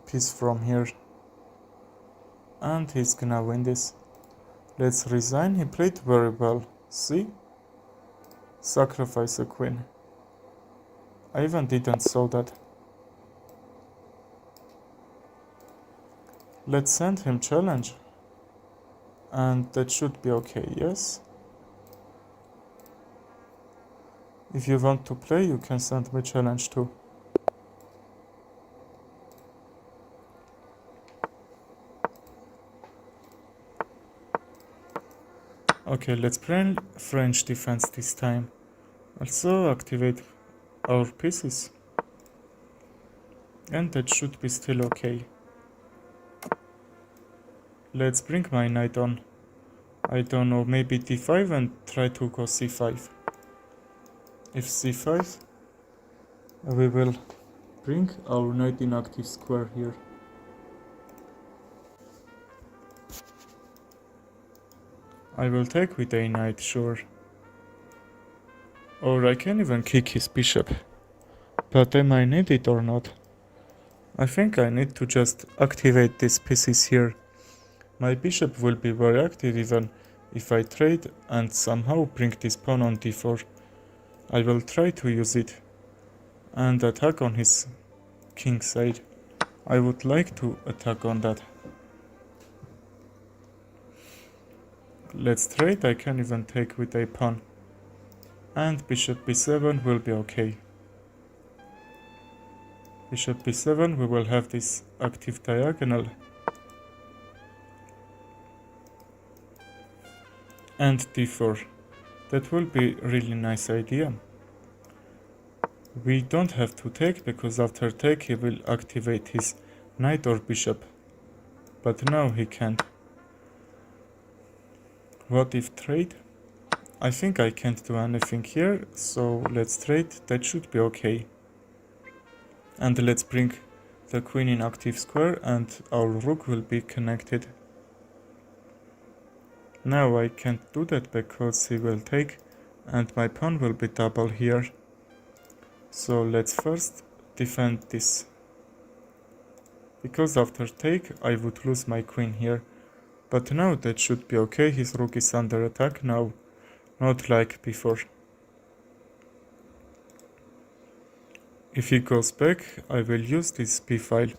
S1: piece from here. And he's gonna win this. Let's resign. He played very well. See? Sacrifice a queen. I even didn't saw that. Let's send him challenge. And that should be okay, yes? If you want to play, you can send me challenge too. Okay, let's play French defense this time. Also activate our pieces. And that should be still okay. Let's bring my knight on. I don't know, maybe d5 and try to go c5. If c5, we will bring our knight in active square here. I will take with a knight, sure. Or I can even kick his bishop. But am I need it or not? I think I need to just activate these pieces here. My bishop will be very active even if I trade and somehow bring this pawn on d4. I will try to use it and attack on his king side. I would like to attack on that. Let's trade. I can even take with a pawn. And bishop b7 will be okay. Bishop b7, we will have this active diagonal. And d4. That will be really nice idea. We don't have to take, because after take he will activate his knight or bishop. But now he can't. What if trade? I think I can't do anything here, so let's trade. That should be okay. And let's bring the queen in active square and our rook will be connected. Now I can't do that because he will take and my pawn will be double here. So let's first defend this. Because after take I would lose my queen here. But now that should be okay. His rook is under attack now, not like before. If he goes back, I will use this b file.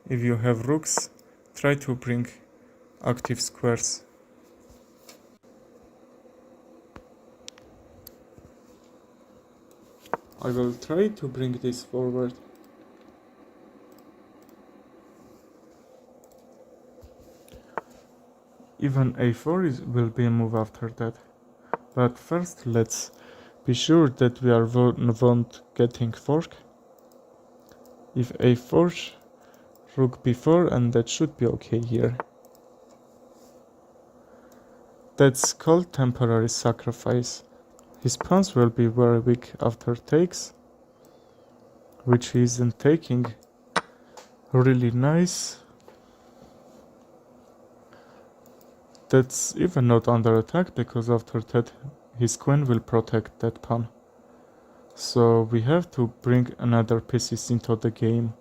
S1: If you have rooks, try to bring active squares. I will try to bring this forward. Even a4 will be a move after that. But first let's be sure that we are won't getting fork. If a4, rook b4, and that should be okay here. That's called temporary sacrifice. His pawns will be very weak after takes, which he isn't taking. Really nice. That's even not under attack, because after that his queen will protect that pawn. So we have to bring another pieces into the game.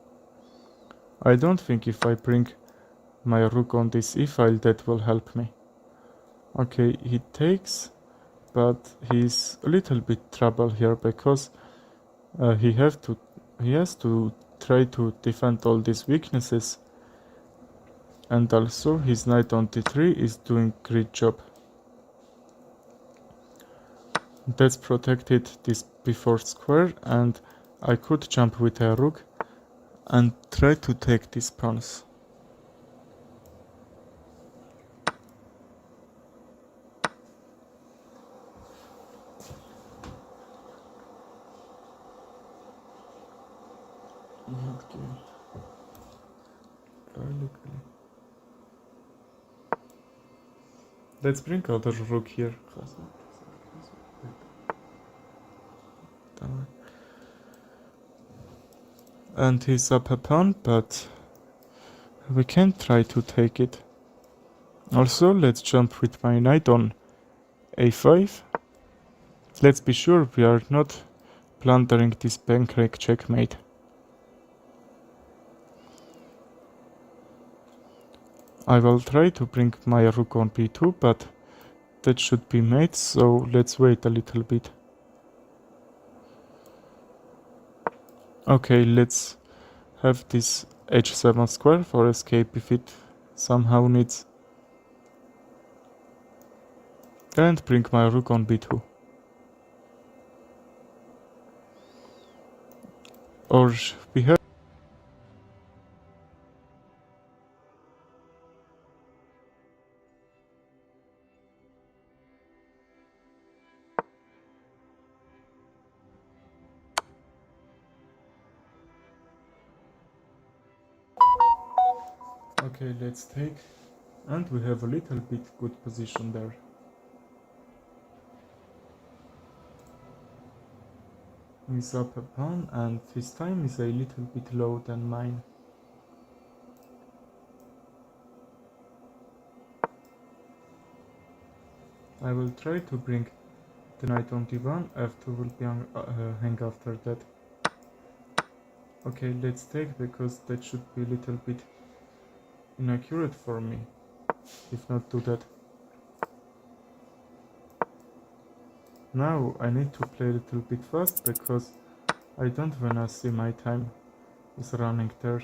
S1: I don't think if I bring my rook on this e-file that will help me. Okay, he takes, but he's a little bit trouble here because he has to try to defend all these weaknesses. And also his knight on d3 is doing great job. That's protected this b4 square, and I could jump with a rook and try to take these pawns. Okay. Garlic. Let's bring out the rook here. And he's up a pawn, but we can try to take it. Also, let's jump with my knight on a5. Let's be sure we are not plundering this pancake checkmate. I will try to bring my rook on b2, but that should be mate, so let's wait a little bit. Okay, let's have this h7 square for escape if it somehow needs. And bring my rook on b2. Or we have... Okay, let's take... And we have a little bit good position there. He's up a pawn and his time is a little bit low than mine. I will try to bring the knight on d1, f2 will be hang after that. Okay, let's take because that should be a little bit inaccurate for me, if not do that. Now I need to play a little bit fast because I don't wanna see my time is running there.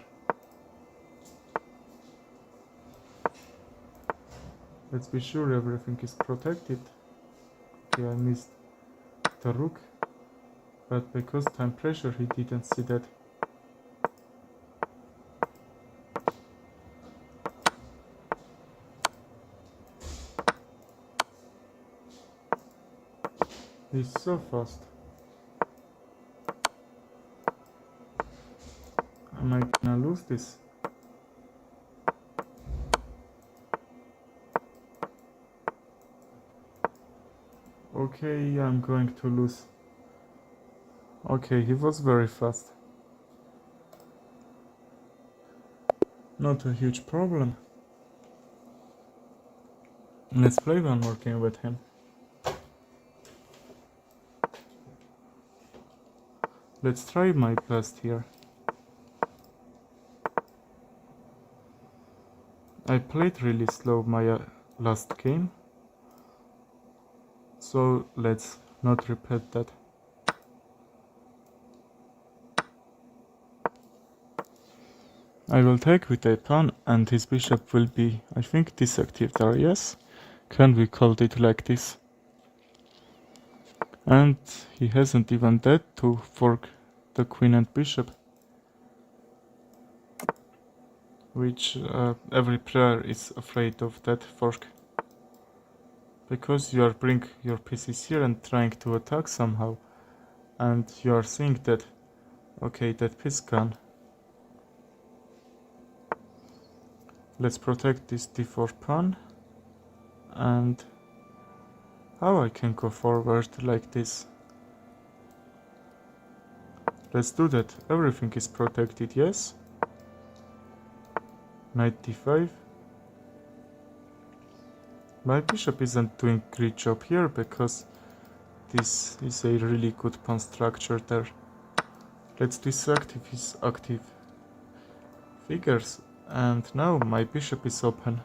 S1: Let's be sure everything is protected. Okay, I missed the rook, but because time pressure he didn't see that. He's so fast. Am I gonna lose this? Okay, I'm going to lose. Okay, he was very fast. Not a huge problem. Let's play one more game with him. Let's try my best here. I played really slow my last game, so let's not repeat that. I will take with a pawn and his bishop will be, I think, disactive there, yes? Can we call it like this? And he hasn't even dared to fork the queen and bishop, which every player is afraid of that fork. Because you are bringing your pieces here and trying to attack somehow, and you are seeing that, okay, that piece gone. Let's protect this d4 pawn, and how I can go forward like this. Let's do that. Everything is protected, yes? Knight d5. My bishop isn't doing great job here because this is a really good pawn structure there. Let's disactive his active figures, and now my bishop is open.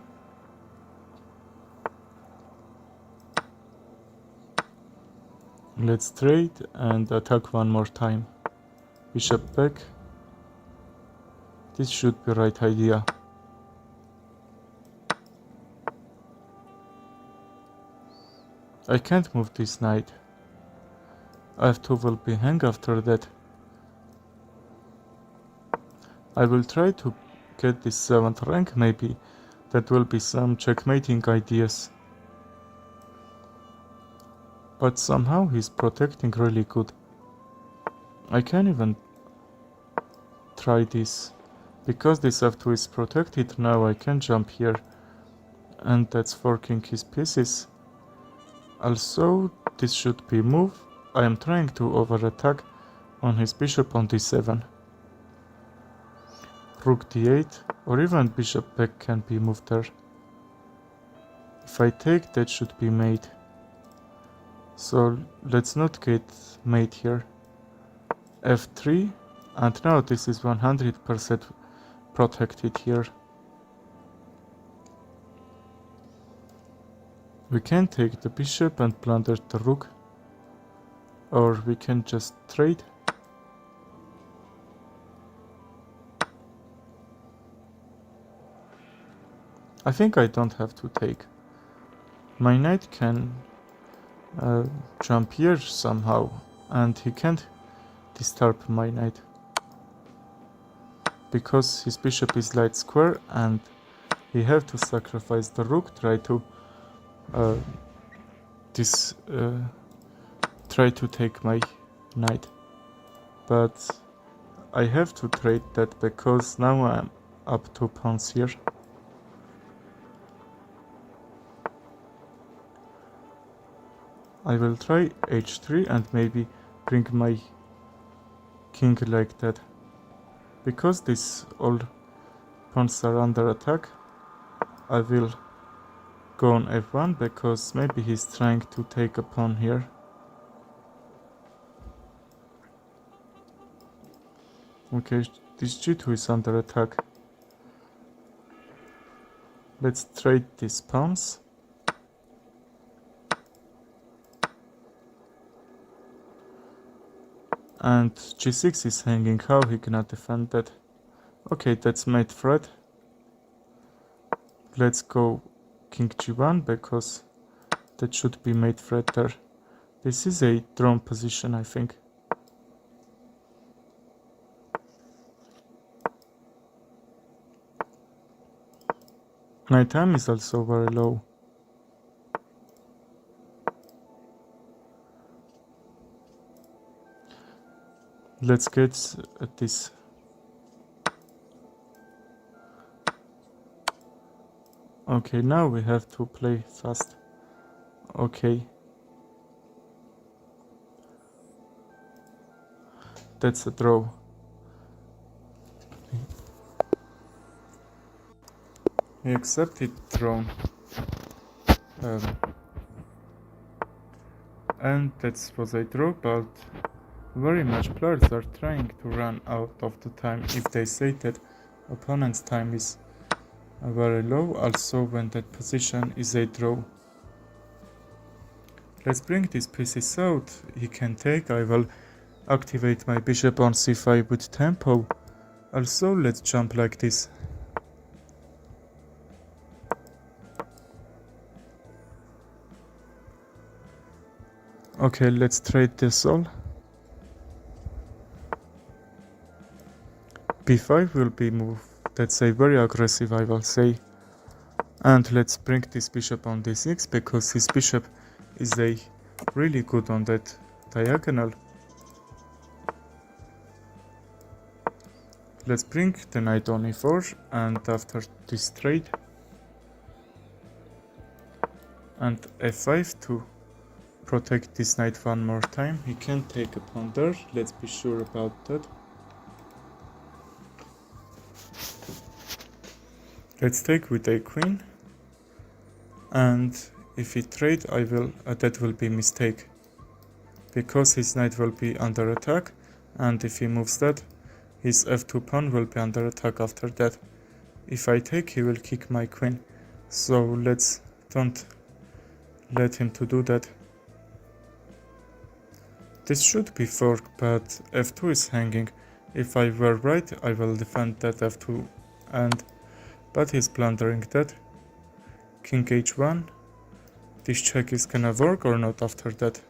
S1: Let's trade and attack one more time. Bishop back. This should be right idea. I can't move this knight. f2 will be hang after that. I will try to get this 7th rank, maybe that will be some checkmating ideas. But somehow he's protecting really good. I can't even try this. Because this f2 is protected, now I can jump here. And that's forking his pieces. Also, this should be move. I am trying to over-attack on his bishop on d7. Rook d8, or even bishop back can be moved there. If I take, that should be mate. So let's not get mate here. f3, and now this is 100% protected here. We can take the bishop and plunder the rook, or we can just trade. I think I don't have to take. My knight can jump here somehow, and he can't disturb my knight because his bishop is light square, and he have to sacrifice the rook, try to take my knight. But I have to trade that because now I'm up 2 pawns here. I will try h3 and maybe bring my king like that. Because these all pawns are under attack, I will go on f1 because maybe he's trying to take a pawn here. Okay, this g2 is under attack. Let's trade these pawns. And g6 is hanging. How he cannot defend that? Okay, that's mate threat. Let's go king g1 because that should be mate threat there. This is a drawn position, I think. My time is also very low. Let's get at this. Okay, now we have to play fast. Okay. That's a draw. He accepted drawn. And that was a draw, but very much players are trying to run out of the time if they say that opponent's time is very low, also when that position is a draw. Let's bring these pieces out. He can take. I will activate my bishop on c5 with tempo. Also, let's jump like this. Okay, let's trade this all. b5 will be moved. That's a very aggressive, I will say. And let's bring this bishop on d6 because his bishop is a really good on that diagonal. Let's bring the knight on e4 and after this trade and f5 to protect this knight one more time. He can take a pawn there. Let's be sure about that. Let's take with a queen, and if he trade, I will that will be mistake because his knight will be under attack, and if he moves that, his f2 pawn will be under attack after that. If I take, he will kick my queen, so let's don't let him to do that. This should be fork, but f2 is hanging. If I were right, I will defend that f2, but he's plundering that. King h1. This check is gonna work or not after that.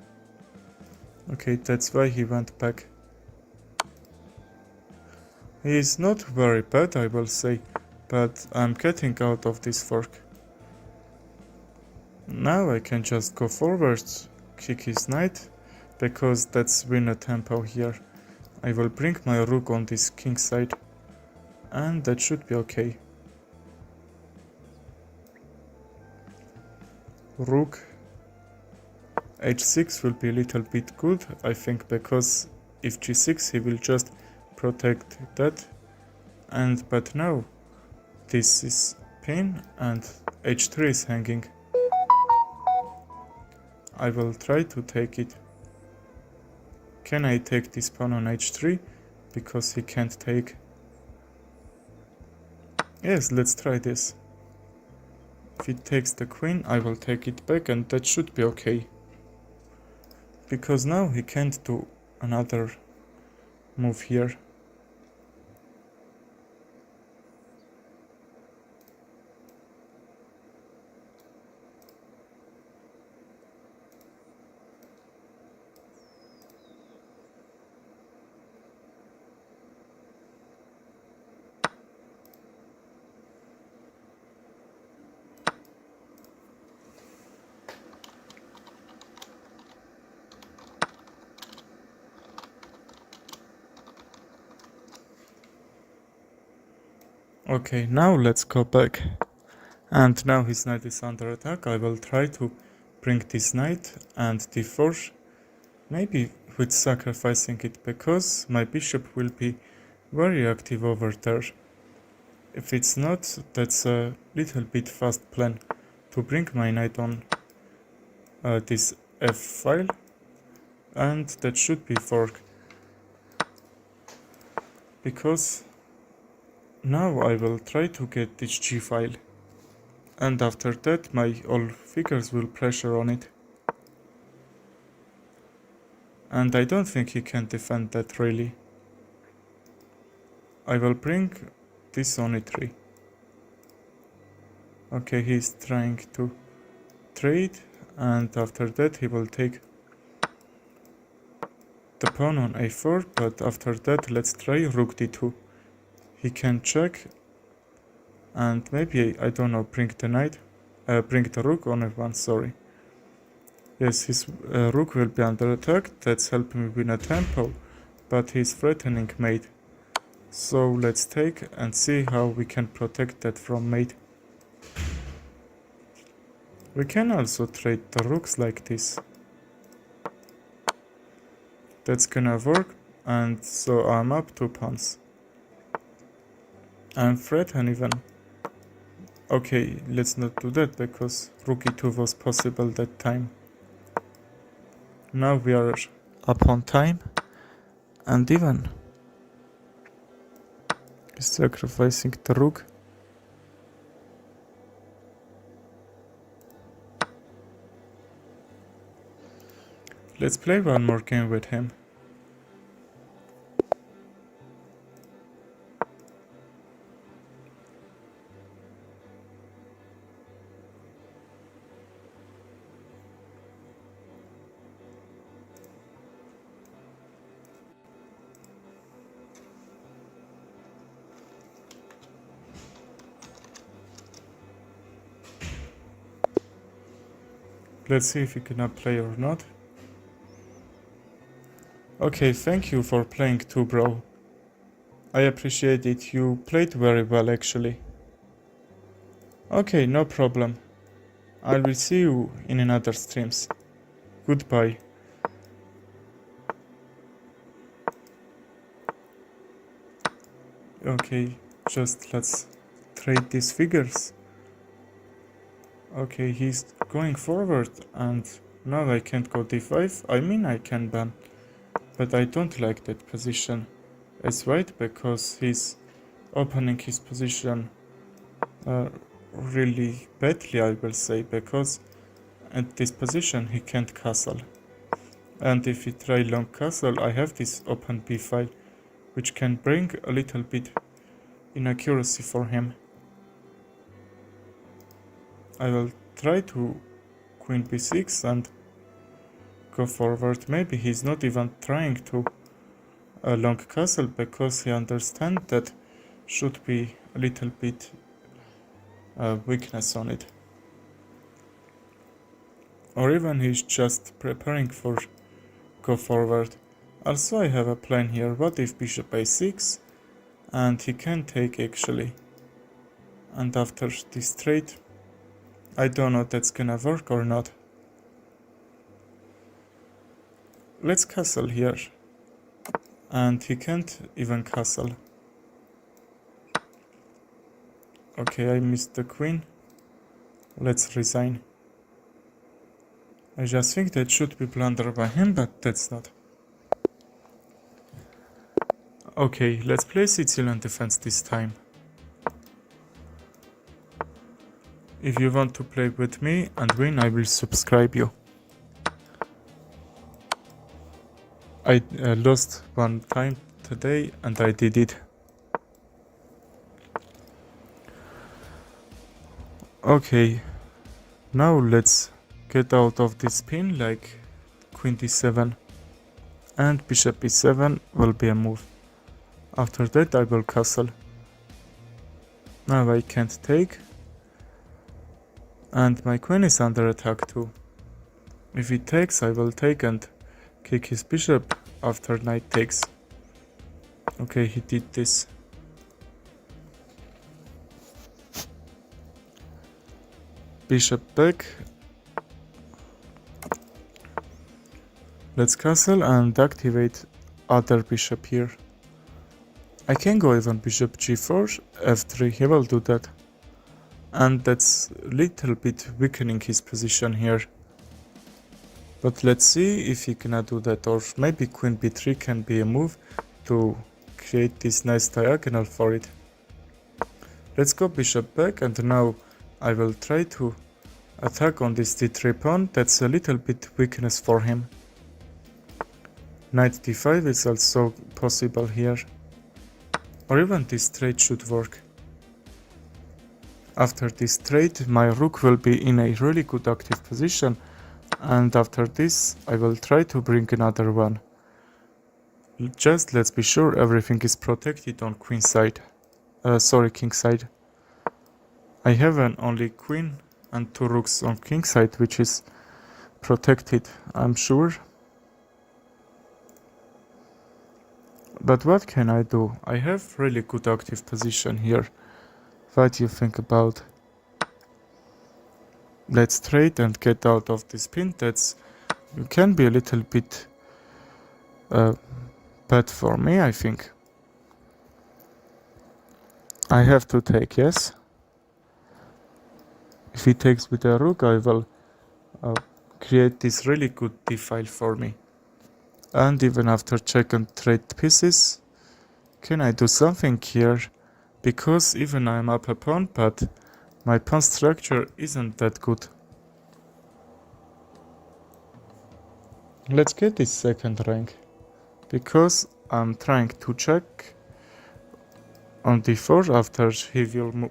S1: Okay, that's why he went back. He is not very bad, I will say, but I'm getting out of this fork. Now I can just go forwards, kick his knight, because that's winner tempo here. I will bring my rook on this king side. and that should be okay. Rook h6 will be a little bit good, I think, because if g6 he will just protect that, but now this is pin and h3 is hanging. I will try to take it. Can I take this pawn on h3? Because he can't take. Yes, let's try this. If it takes the queen, I will take it back, and that should be okay. Because now he can't do another move here. Okay, now let's go back. And now his knight is under attack. I will try to bring this knight and d4, maybe with sacrificing it, because my bishop will be very active over there. If it's not, that's a little bit fast plan to bring my knight on this f file, and that should be fork. Because now I will try to get this g file, and after that my all figures will pressure on it. And I don't think he can defend that really. I will bring this on e3. Okay, he's trying to trade, and after that he will take the pawn on a4, but after that let's try rook d2. He can check, and maybe, I don't know, bring the knight, bring the rook on f1, sorry. Yes, his rook will be under attack, that's helping me win a tempo, but he's threatening mate. So let's take and see how we can protect that from mate. We can also trade the rooks like this. That's gonna work, and so I'm up 2 pawns. I'm threatened even. Okay, let's not do that because rook e2 was possible that time. Now we are up on time, and even sacrificing the rook. Let's play one more game with him. Let's see if he can play or not. Okay, thank you for playing too, bro. I appreciate it, you played very well actually. Okay, no problem. I will see you in another streams. Goodbye. Okay, just let's trade these figures. Okay, he's going forward, and now I can't go d5. I mean I can ban, but I don't like that position as white, because he's opening his position really badly, I will say, because at this position he can't castle. And if he try long castle, I have this open b file, which can bring a little bit inaccuracy for him. I will try to queen b6 and go forward. Maybe he's not even trying to a long castle, because he understands that should be a little bit weakness on it. Or even he's just preparing for go forward. Also I have a plan here. What if bishop a6 and he can take actually. And after this trade, I don't know if that's gonna work or not. Let's castle here. And he can't even castle. Okay, I missed the queen. Let's resign. I just think that should be blunder by him, but that's not. Okay, let's play Sicilian defense this time. If you want to play with me and win, I will subscribe you. I lost one time today and I did it. Okay, now let's get out of this pin like queen d7 and bishop e7 will be a move. After that I will castle. Now I can't take. And my queen is under attack too. If he takes, I will take and kick his bishop after knight takes. Okay, he did this. Bishop back. Let's castle and activate other bishop here. I can go even bishop g4, f3, he will do that. And that's a little bit weakening his position here. But let's see if he cannot do that, or maybe queen b3 can be a move to create this nice diagonal for it. Let's go bishop back, and now I will try to attack on this d3 pawn. That's a little bit weakness for him. Knight d5 is also possible here. Or even this trade should work. After this trade, my rook will be in a really good active position, and after this I will try to bring another one. Just let's be sure everything is protected on queen side. King side. I have an only queen and 2 rooks on king side, which is protected, I'm sure. But what can I do? I have really good active position here. What do you think about? Let's trade and get out of this pin. That's can be a little bit bad for me, I think. I have to take, yes. If he takes with a rook, I will create this really good d file for me. And even after check and trade pieces, can I do something here? Because even I'm up a pawn, but my pawn structure isn't that good. Let's get this second rank. Because I'm trying to check on d4 after he will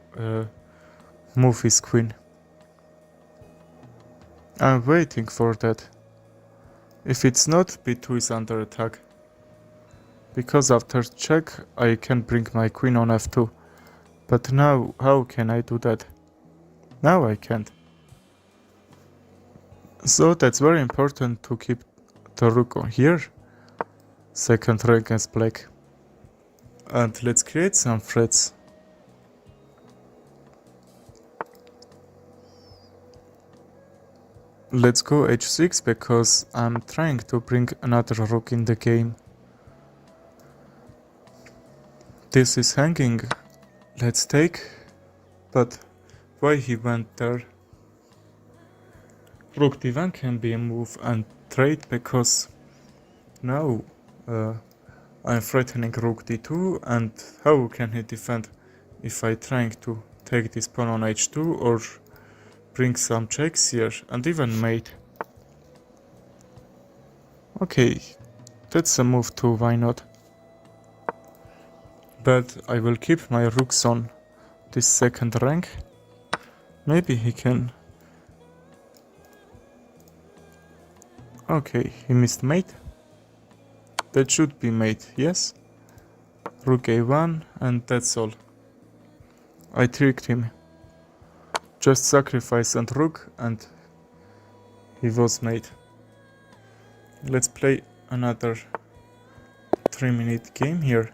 S1: move his queen. I'm waiting for that. If it's not, b2 is under attack. Because after check I can bring my queen on f2. But now, how can I do that? Now I can't. So that's very important to keep the rook on here. Second rank as black. And let's create some threats. Let's go h6 because I'm trying to bring another rook in the game. This is hanging. Let's take. But why he went there? Rook d1 can be a move and trade because now I'm threatening rook d2, and how can he defend if I trying to take this pawn on h2 or bring some checks here and even mate. Okay, that's a move too, why not? But I will keep my rooks on this second rank. Maybe he can. Okay, he missed mate. That should be mate, yes. Rook a1 and that's all. I tricked him. Just sacrifice and rook and he was mate. Let's play another 3-minute game here.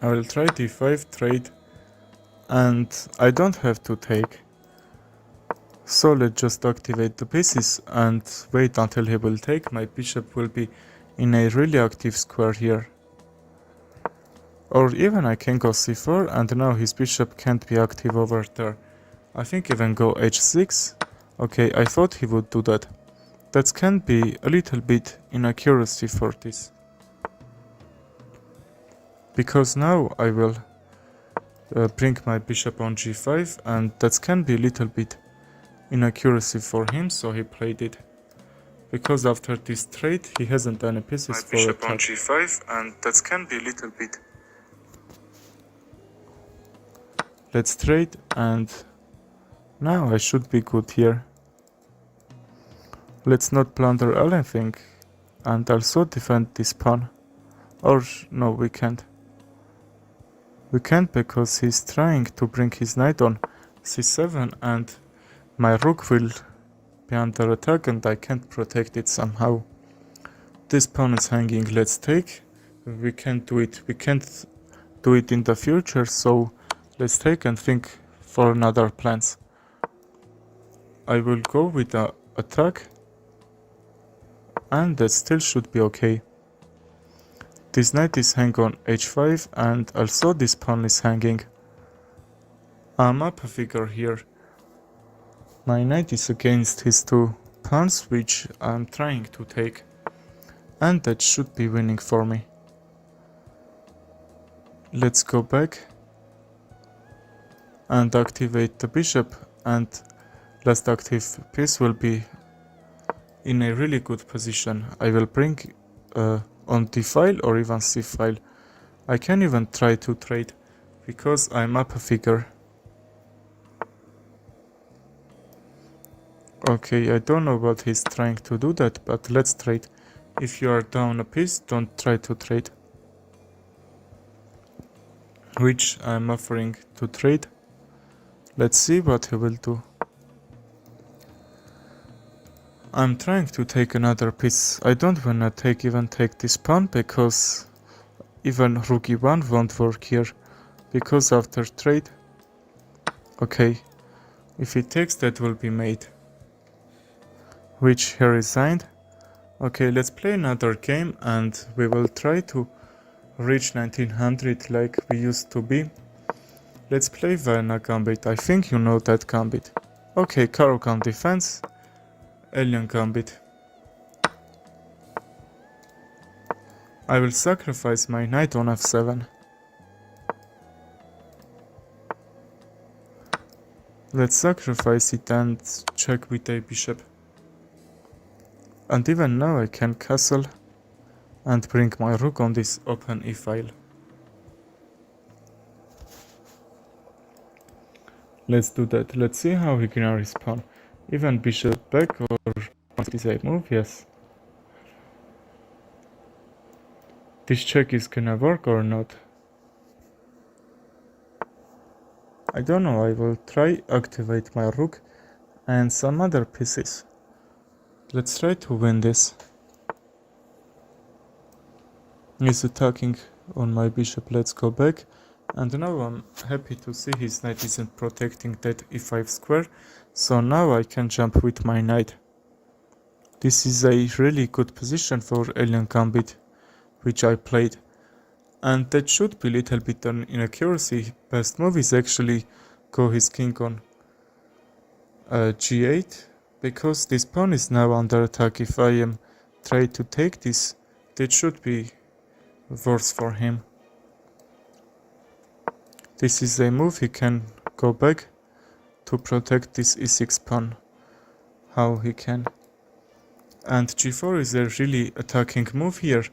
S1: I will try d5 trade, and I don't have to take. So let's just activate the pieces and wait until he will take. My bishop will be in a really active square here. Or even I can go c4 and now his bishop can't be active over there. I think even go h6. Okay, I thought he would do that. That can be a little bit inaccuracy for this. Because now I will bring my bishop on g5 and that can be a little bit inaccuracy for him, so he played it. Because after this trade he hasn't any pieces my for bishop attack. On g5 and that can be a little bit. Let's trade and now I should be good here. Let's not plunder anything and also defend this pawn. Or no, we can't. We can't because he's trying to bring his knight on c7 and my rook will be under attack and I can't protect it somehow. This pawn is hanging, let's take. We can't do it. We can't do it in the future, so let's take and think for another plans. I will go with the attack and that still should be okay. This knight is hanging on h5 and also this pawn is hanging. I'm up a figure here. My knight is against his two pawns which I'm trying to take. And that should be winning for me. Let's go back and activate the bishop, and last active piece will be in a really good position. I will bring on d file or even c file. I can even try to trade because I'm up a figure. Okay, I don't know what he's trying to do that, but let's trade. If you are down a piece, don't try to trade. Which I'm offering to trade. Let's see what he will do. I'm trying to take another piece. I don't wanna even take this pawn because even rook e1 won't work here. Because after trade, okay, if he takes that will be mate. Which he resigned. Okay, let's play another game and we will try to reach 1900 like we used to be. Let's play Vienna Gambit. I think you know that gambit. Okay, Caro-Kann defense. Alien Gambit. I will sacrifice my knight on f7. Let's sacrifice it and check with a bishop. And even now I can castle and bring my rook on this open e-file. Let's do that. Let's see how he can respond. Even bishop back or is a move, yes. This check is gonna work or not. I don't know, I will try activate my rook and some other pieces. Let's try to win this. He's attacking on my bishop, let's go back. And now I'm happy to see his knight isn't protecting that e5 square. So now I can jump with my knight. This is a really good position for Alien Gambit, which I played. And that should be a little bit an inaccuracy. Best move is actually go his king on g8. Because this pawn is now under attack. If I am trying to take this, that should be worse for him. This is a move he can go back to protect this e6 pawn. How he can. And g4 is a really attacking move here.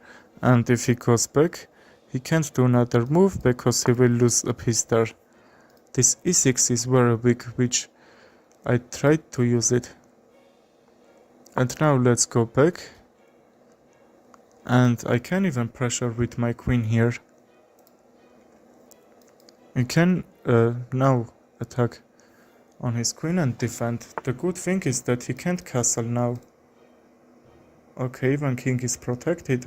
S1: And if he goes back, he can't do another move because he will lose a piece there. This e6 is very weak, which I tried to use it. And now let's go back. And I can even pressure with my queen here. I can now attack on his queen and defend. The good thing is that he can't castle now. Okay, even king is protected.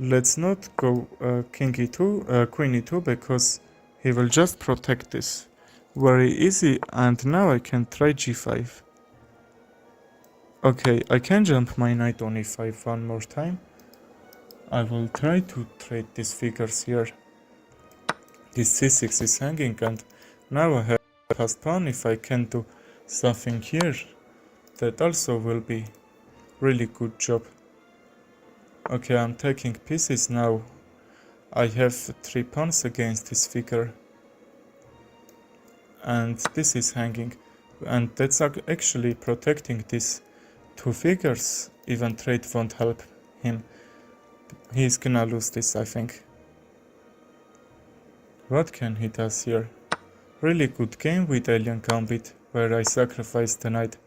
S1: Let's not go king e2, queen e2, because he will just protect this. Very easy, and now I can try g5. Okay, I can jump my knight on e5 one more time. I will try to trade these figures here. This c6 is hanging, and now I have passed pawn. If I can do something here, that also will be really good job. Okay, I'm taking pieces now. I have 3 pawns against this figure. And this is hanging. And that's actually protecting these 2 figures. Even trade won't help him. He's gonna lose this, I think. What can he does here? Really good game with Alien Gambit, where I sacrificed the knight.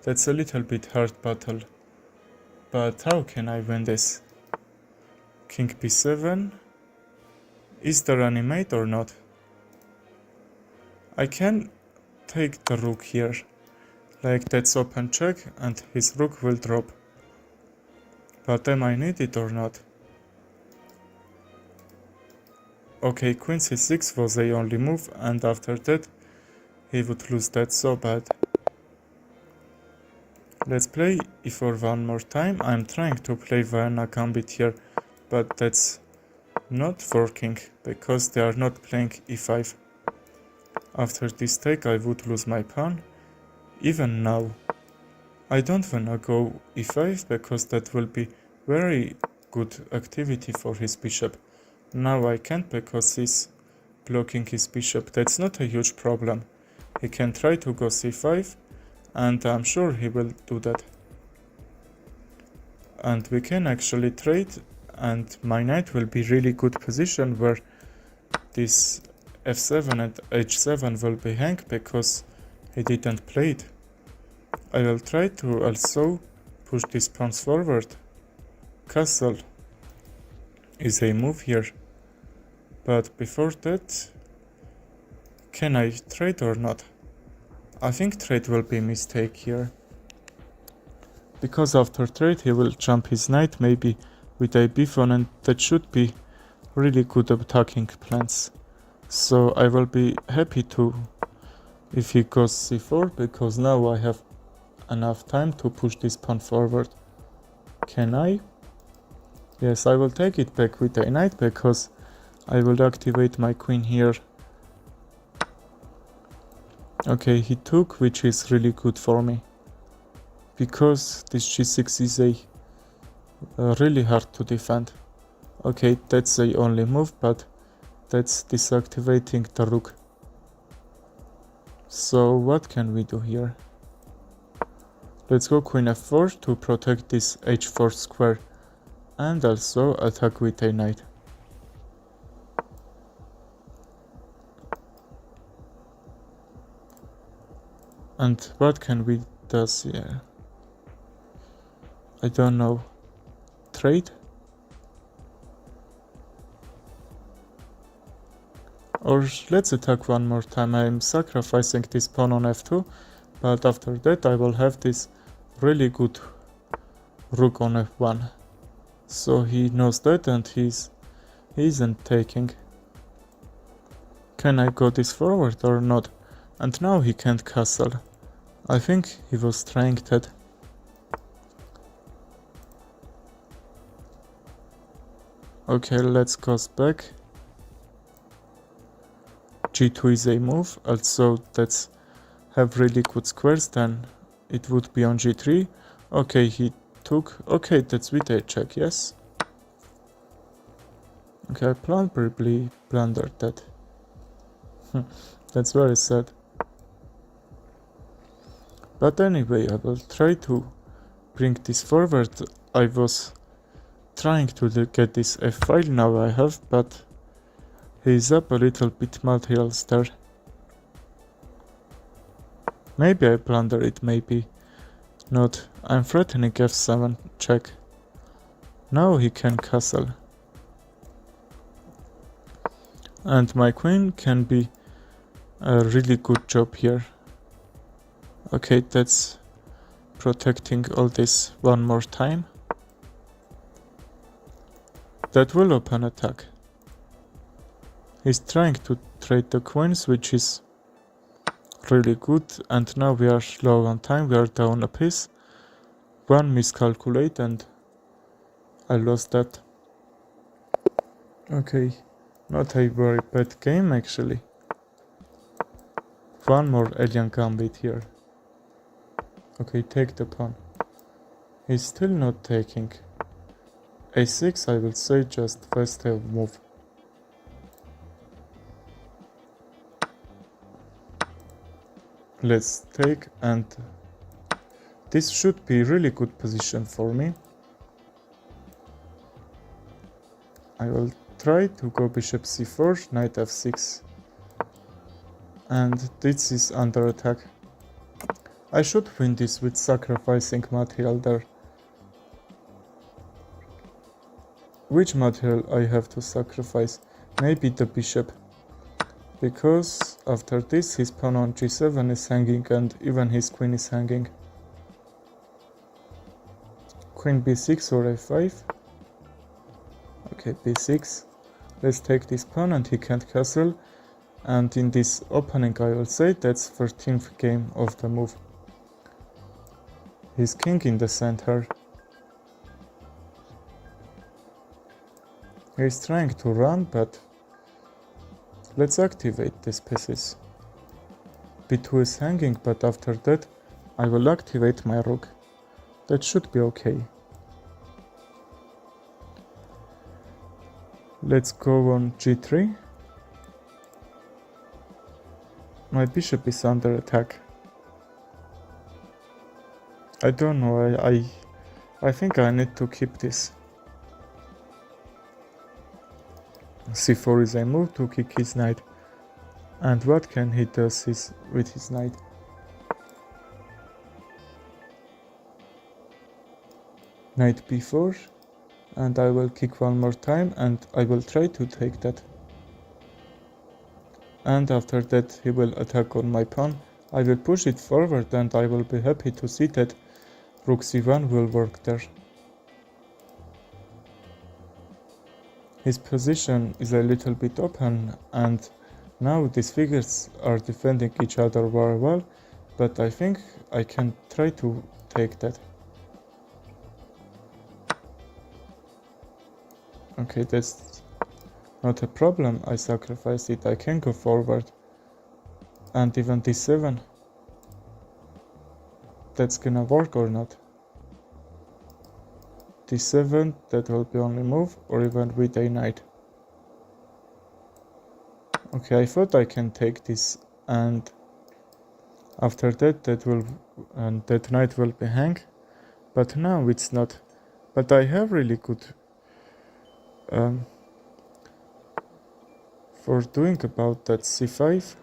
S1: That's a little bit hard battle. But how can I win this? King b7. Is there any mate or not? I can take the rook here. Like that's open check and his rook will drop. But am I need it or not? Okay, queen c6 was the only move, and after that he would lose that so bad. Let's play e4 one more time. I'm trying to play Vienna Gambit here, but that's not working because they are not playing e5. After this take I would lose my pawn. Even now I don't wanna go e5 because that will be very good activity for his bishop. Now I can't because he's blocking his bishop. That's not a huge problem. He can try to go c5 and I'm sure he will do that. And we can actually trade, and my knight will be really good position where this f7 and h7 will be hang because he didn't play it. I will try to also push these pawns forward. Castle is a move here. But before that, can I trade or not? I think trade will be a mistake here. Because after trade he will jump his knight maybe with a b4, and that should be really good attacking plans. So I will be happy to if he goes c4, because now I have enough time to push this pawn forward. Can I? Yes, I will take it back with a knight because I will activate my queen here. Okay, he took, which is really good for me. Because this g6 is a really hard to defend. Okay, that's the only move, but that's deactivating the rook. So what can we do here? Let's go queen f4 to protect this h4 square and also attack with a knight. And what can we do here? I don't know. Trade? Or let's attack one more time. I'm sacrificing this pawn on f2, but after that I will have this really good rook on f1. So he knows that and he isn't taking. Can I go this forward or not? And now he can't castle. I think he was trying that. Okay, let's go back. g2 is a move, also let's have really good squares, then it would be on g3. Okay, he took. Okay, that's with a check, yes. Okay, I probably blundered that. That's very sad. But anyway, I will try to bring this forward. I was trying to get this f file now I have, but he's up a little bit materials there. Maybe I blunder it, maybe not. I'm threatening f7 check. Now he can castle. And my queen can be a really good job here. Okay, that's protecting all this one more time. That will open attack. He's trying to trade the queens, which is really good, and now we are low on time, we are down a piece. One miscalculate and I lost that. Okay, not a very bad game actually. One more alien gambit here. Okay, take the pawn. He's still not taking. A6, I will say just first have move. Let's take, and this should be really good position for me. I will try to go bishop c4, knight f6. And this is under attack. I should win this with sacrificing material there. Which material I have to sacrifice? Maybe the bishop. Because after this his pawn on g7 is hanging and even his queen is hanging. Queen b6 or a5. Okay, b6. Let's take this pawn and he can't castle. And in this opening I will say that's 13th game of the move. His king in the center. He's trying to run, but let's activate these pieces. b2 is hanging, but after that I will activate my rook. That should be okay. Let's go on g3. My bishop is under attack. I don't know, I think I need to keep this. c4 is a move to kick his knight. And what can he do with his knight? Knight b4, and I will kick one more time and I will try to take that. And after that he will attack on my pawn. I will push it forward and I will be happy to see that rook c1 will work there. His position is a little bit open and now these figures are defending each other very well, but I think I can try to take that. Okay, that's not a problem, I sacrificed it, I can go forward. And even d7. That's gonna work or not? d7, that will be only move, or even with a knight. Okay, I thought I can take this, and after that that knight will be hang, but now it's not. But I have really good for doing about that c5.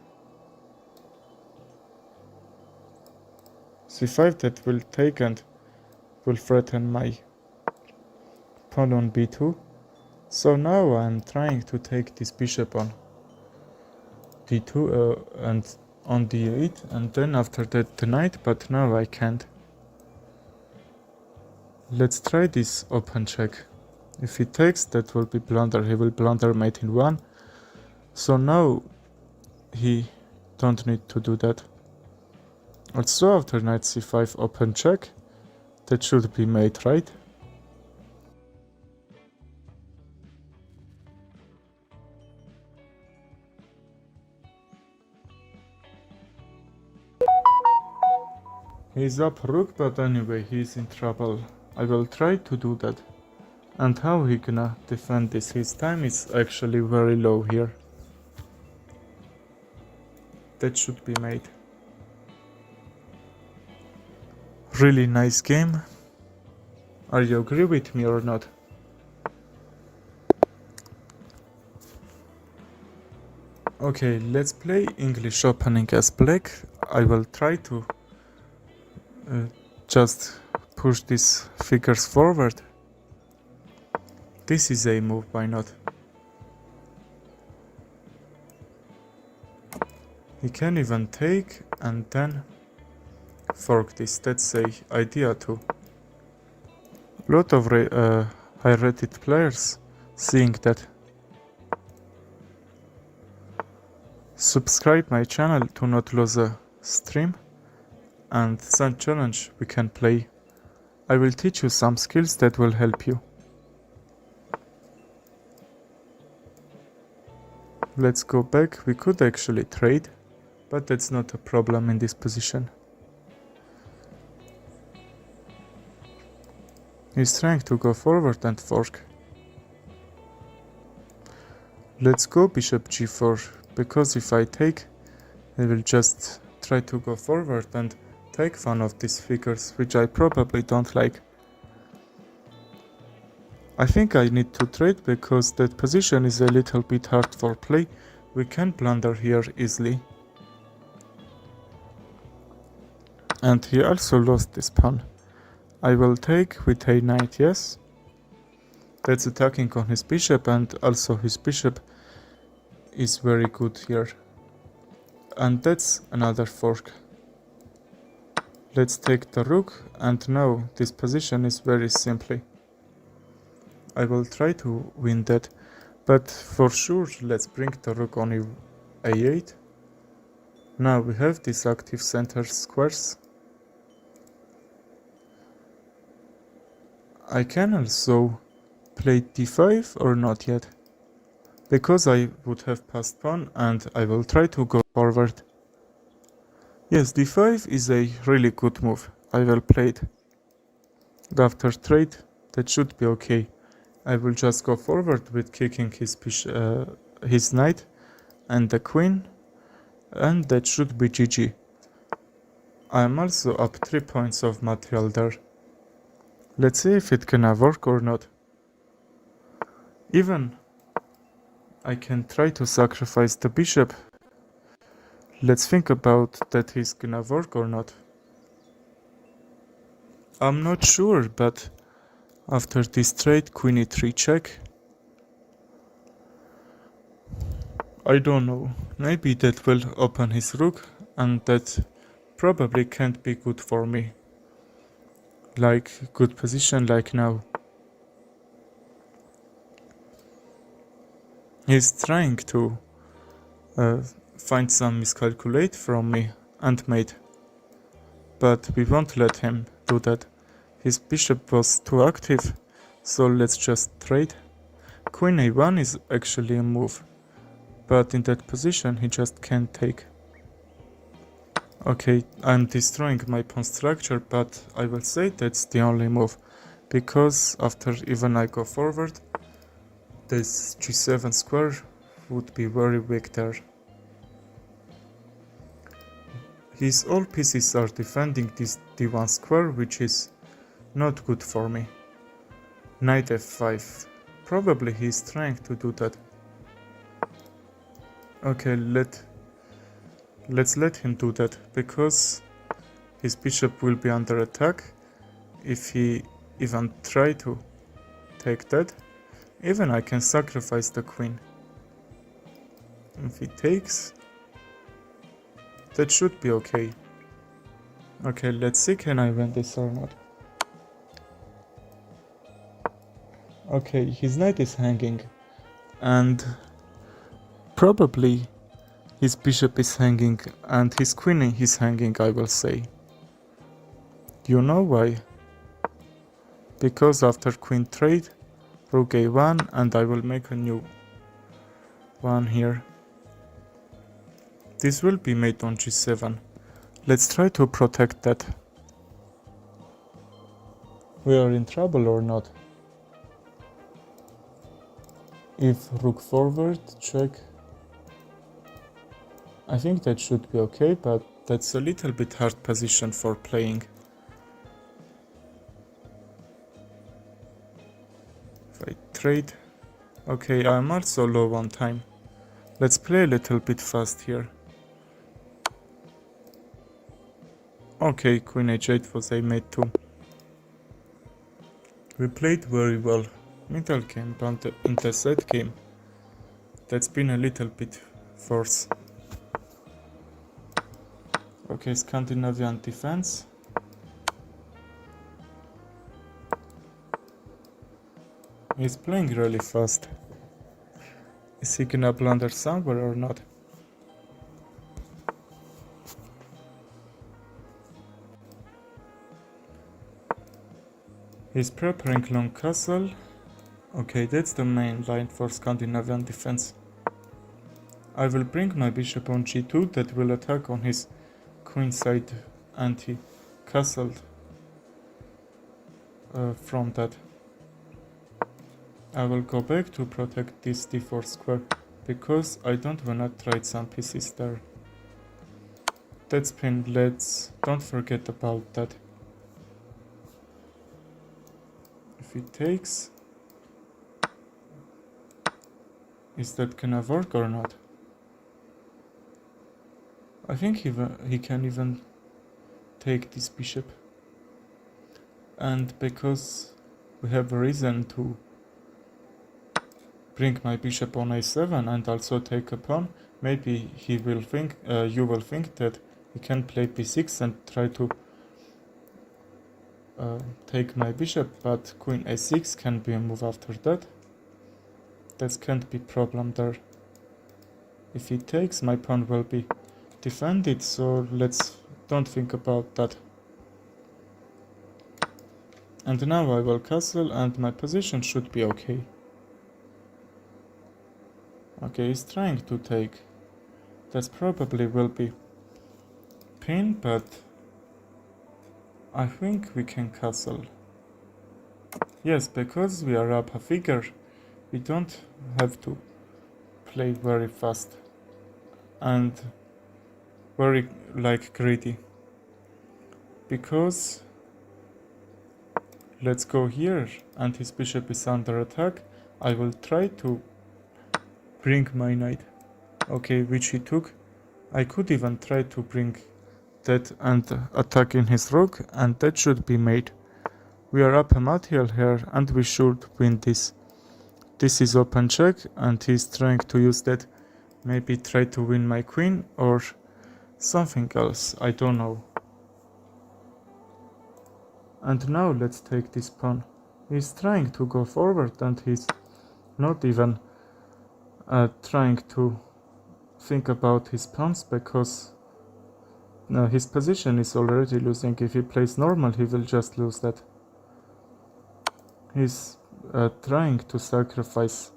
S1: c5 that will take and will threaten my pawn on b2. So now I'm trying to take this bishop on d2 and on d8, and then after that the knight, but now I can't. Let's try this open check. If he takes, that will be blunder, he will blunder mate in 1. So now he don't need to do that. Also after knight c5 open check, that should be mate, right? He's up rook, but anyway, he's in trouble. I will try to do that. And how he gonna defend this? His time is actually very low here. That should be made. Really nice game. Are you agree with me or not? Okay, let's play English opening as black. I will try to just push these figures forward. This is a move, why not? He can even take and then fork this. That's a idea too. A lot of high rated players seeing that. Subscribe my channel to not lose a stream and some challenge we can play. I will teach you some skills that will help you. Let's go back. We could actually trade, but that's not a problem in this position. He's trying to go forward and fork. Let's go bishop g4, because if I take, he will just try to go forward and take one of these figures, which I probably don't like. I think I need to trade because that position is a little bit hard for play. We can blunder here easily. And he also lost this pawn. I will take with a knight, yes. That's attacking on his bishop, and also his bishop is very good here. And that's another fork. Let's take the rook, and now this position is very simply. I will try to win that, but for sure let's bring the rook on a8. Now we have these active center squares. I can also play d5 or not yet, because I would have passed pawn and I will try to go forward. Yes, d5 is a really good move. I will play it. After trade, that should be okay. I will just go forward with kicking his knight and the queen, and that should be GG. I am also up 3 points of material there. Let's see if it gonna work or not. Even I can try to sacrifice the bishop. Let's think about that he's gonna work or not. I'm not sure, but after this trade, queen e3 check. I don't know. Maybe that will open his rook, and that probably can't be good for me. Like good position like now. He's trying to find some miscalculate from me and mate, but we won't let him do that. His bishop was too active, so let's just trade. Queen a1 is actually a move, but in that position he just can't take. Okay, I'm destroying my pawn structure, but I will say that's the only move, because after even I go forward, this g7 square would be very weak there. His all pieces are defending this d1 square, which is not good for me. Knight f5. Probably he's trying to do that. Okay, let's let him do that, because his bishop will be under attack if he even try to take that. Even I can sacrifice the queen. If he takes, that should be okay. Okay, let's see, can I win this or not? Okay, his knight is hanging, and probably his bishop is hanging, and his queen is hanging, I will say. You know why? Because after queen trade, rook a1, and I will make a new one here. This will be made on g7. Let's try to protect that. We are in trouble or not? If rook forward, check. I think that should be okay, but that's a little bit hard position for playing. If I trade. Okay, I'm also low on time. Let's play a little bit fast here. Okay, queen h8 was a mate too. We played very well. Middle game, but in the set game, that's been a little bit force. Okay, Scandinavian defense. He's playing really fast. Is he gonna blunder somewhere or not? He's preparing long castle. Okay, that's the main line for Scandinavian defense. I will bring my bishop on g2 that will attack on his queenside anti-castle from that. I will go back to protect this d4 square because I don't wanna trade some pieces there. That's pin, don't forget about that. If he takes, is that gonna work or not? I think he can even take this bishop. And because we have a reason to bring my bishop on a7 and also take a pawn, maybe he will think, you will think that he can play b6 and try to take my bishop, but queen a6 can be a move after that. That can't be problem there. If he takes, my pawn will be defended, so don't think about that. And now I will castle and my position should be okay. Okay, he's trying to take. That probably will be pin, but I think we can castle. Yes, because we are up a figure, we don't have to play very fast and very greedy. Because let's go here and his bishop is under attack. I will try to bring my knight. Okay, which he took. I could even try to bring that and attack in his rook, and that should be made. We are up a material here and we should win this. This is open check and he's trying to use that. Maybe try to win my queen or something else, I don't know. And now let's take this pawn. He's trying to go forward and he's not even trying to think about his pawns because his position is already losing. If he plays normal, he will just lose that. He's trying to sacrifice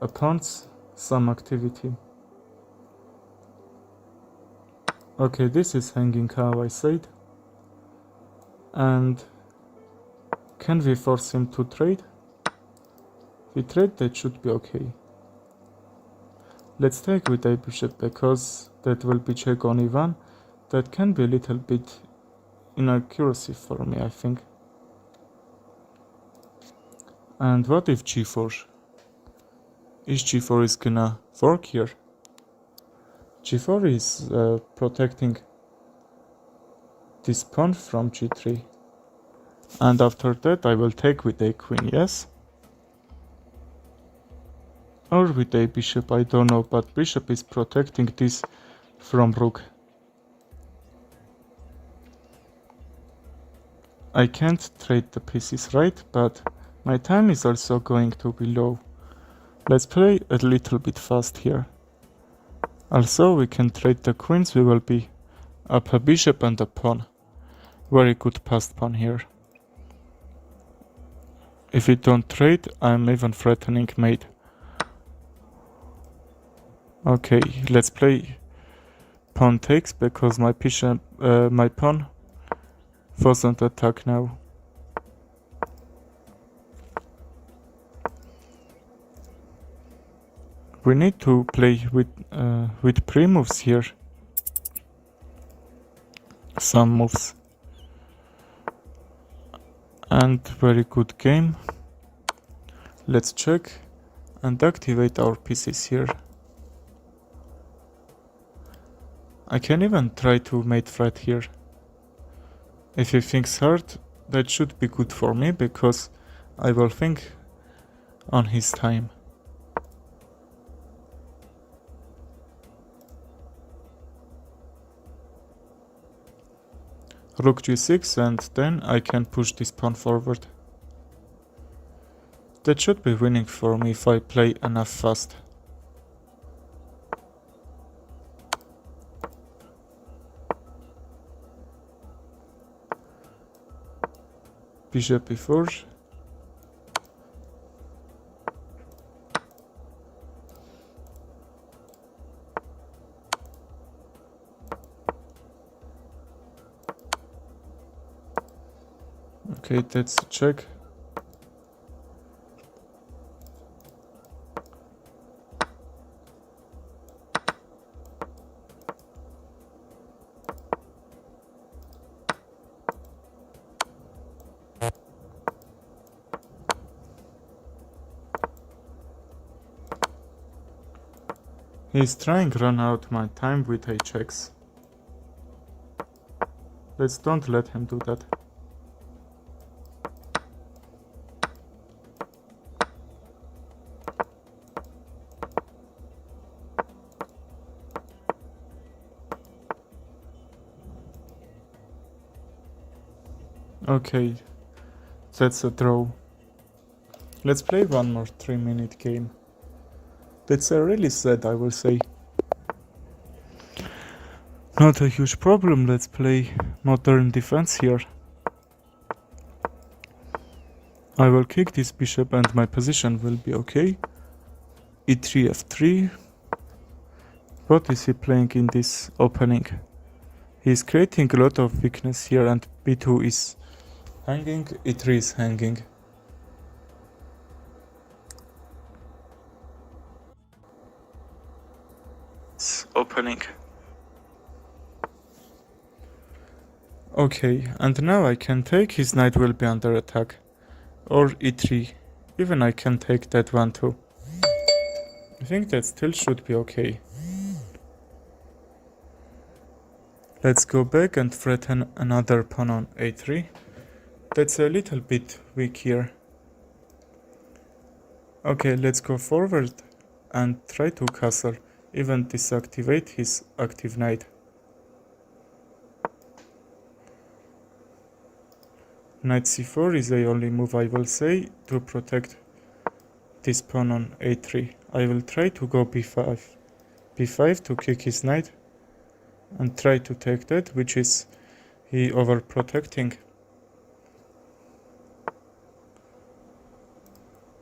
S1: a pawns, some activity. Okay, this is hanging how I said. And can we force him to trade? If we trade, that should be okay. Let's take with a bishop because that will be check on e1. That can be a little bit inaccuracy for me, I think. And what if g4? Is g4 is gonna work here? g4 is protecting this pawn from g3. And after that I will take with a queen, yes? Or with a bishop, I don't know, but bishop is protecting this from rook. I can't trade the pieces, right? But my time is also going to be low. Let's play a little bit fast here. Also, we can trade the queens, we will be up a bishop and a pawn. Very good passed pawn here. If we don't trade, I'm even threatening mate. Okay, let's play pawn takes because my bishop, my pawn wasn't attack now. We need to play with pre-moves here. Some moves. And very good game. Let's check and activate our pieces here. I can even try to mate threat here. If he thinks hard, that should be good for me because I will think on his time. Rook g6 and then I can push this pawn forward. That should be winning for me if I play enough fast. Bishop e4. Okay, that's a check. He's trying to run out my time with h-checks. Let's don't let him do that. Okay, that's a draw. Let's play one more 3-minute game. That's a really sad, I will say. Not a huge problem, let's play modern defense here. I will kick this bishop and my position will be okay. e3, f3. What is he playing in this opening? He is creating a lot of weakness here and b2 is hanging, e3 is hanging. It's opening. Okay, and now I can take, his knight will be under attack. Or e3. Even I can take that one too. I think that still should be okay. Let's go back and threaten another pawn on a3. That's a little bit weak here. Okay, let's go forward and try to castle, even deactivate his active knight. Knight c4 is the only move I will say to protect this pawn on a3. I will try to go b5. b5 to kick his knight and try to take that, which is he overprotecting.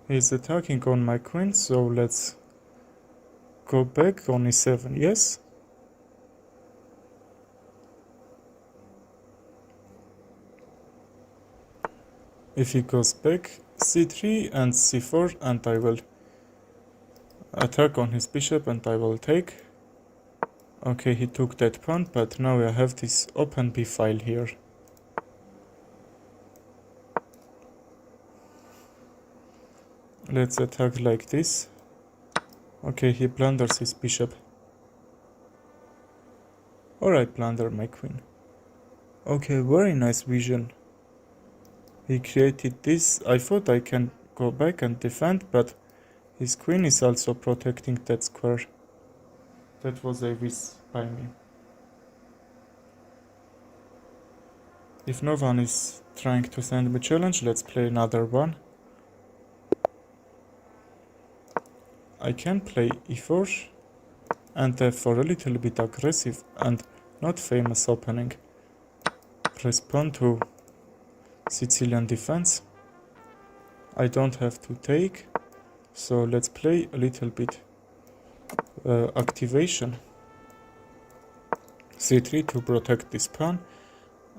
S1: He's attacking on my queen, so let's go back on e7, yes? If he goes back, c3 and c4, and I will attack on his bishop and I will take. Okay, he took that pawn, but now I have this open b file here. Let's attack like this. Okay, he blunders his bishop. Or I blunder my queen. Okay, very nice vision. He created this. I thought I can go back and defend, but his queen is also protecting that square. That was a miss by me. If no one is trying to send me challenge, let's play another one. I can play e4 and f4, a little bit aggressive and not famous opening. Respond to Sicilian defense. I don't have to take, so let's play a little bit activation. c3 to protect this pawn,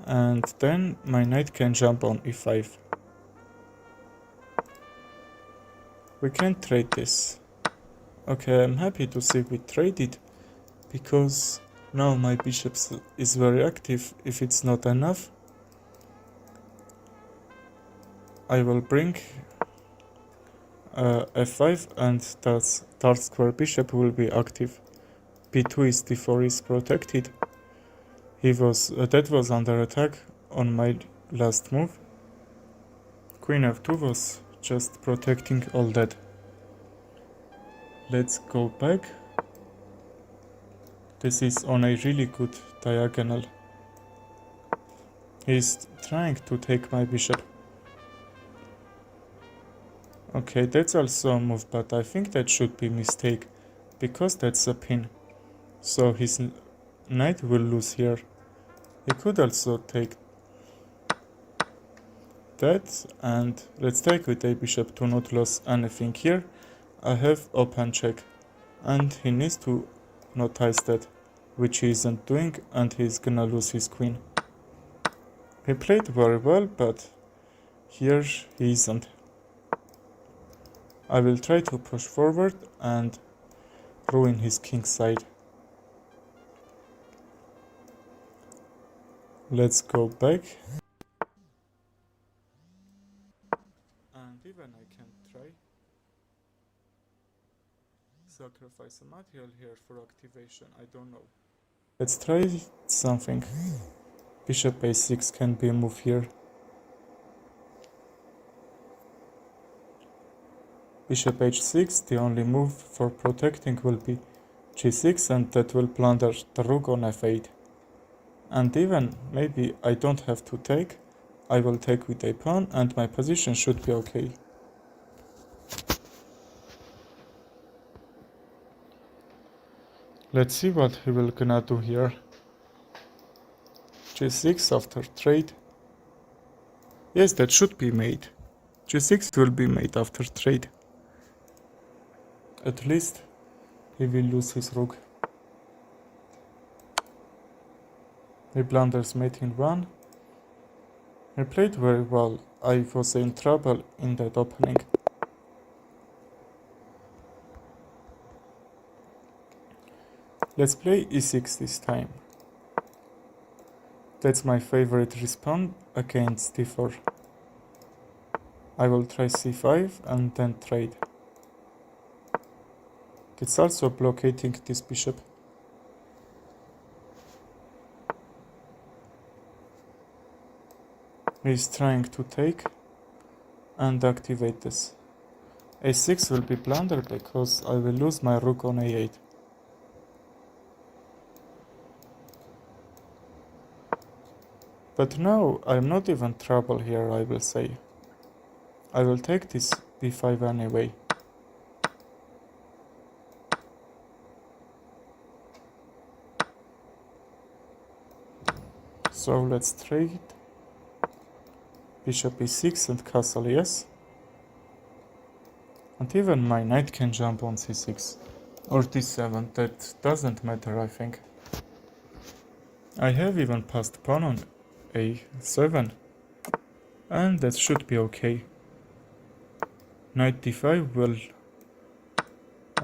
S1: and then my knight can jump on e5. We can trade this. Okay, I'm happy to see we traded, because now my bishop is very active. If it's not enough, I will bring f5 and that dark square bishop will be active. b2 is d4 is protected. That was under attack on my last move. Queen f2 was just protecting all that. Let's go back. This is on a really good diagonal. He's trying to take my bishop. Okay, that's also a move, but I think that should be a mistake, because that's a pin. So his knight will lose here. He could also take that, and let's take with a bishop to not lose anything here. I have open check, and he needs to notice that, which he isn't doing, and he's gonna lose his queen. He played very well, but here he isn't. I will try to push forward and ruin his king side. Let's go back. And even I can try sacrifice a material here for activation, I don't know. Let's try something. Bishop a6 can be a move here. Bishop h6, the only move for protecting will be g6, and that will plunder the rook on f8. And even maybe I don't have to take, I will take with a pawn and my position should be okay. Let's see what he will gonna do here. g6 after trade. Yes, that should be made. g6 will be made after trade. At least he will lose his rook. He blunders mate in 1. He played very well. I was in trouble in that opening. Let's play e6 this time. That's my favorite respawn against d4. I will try c5 and then trade. It's also blockading this bishop. He's trying to take and activate this. a6 will be blunder because I will lose my rook on a8. But now I'm not even trouble here, I will say. I will take this b5 anyway. So let's trade. Bishop e6 and castle yes. And even my knight can jump on c6 or d7, that doesn't matter I think. I have even passed pawn on a7 and that should be okay. Knight d5 will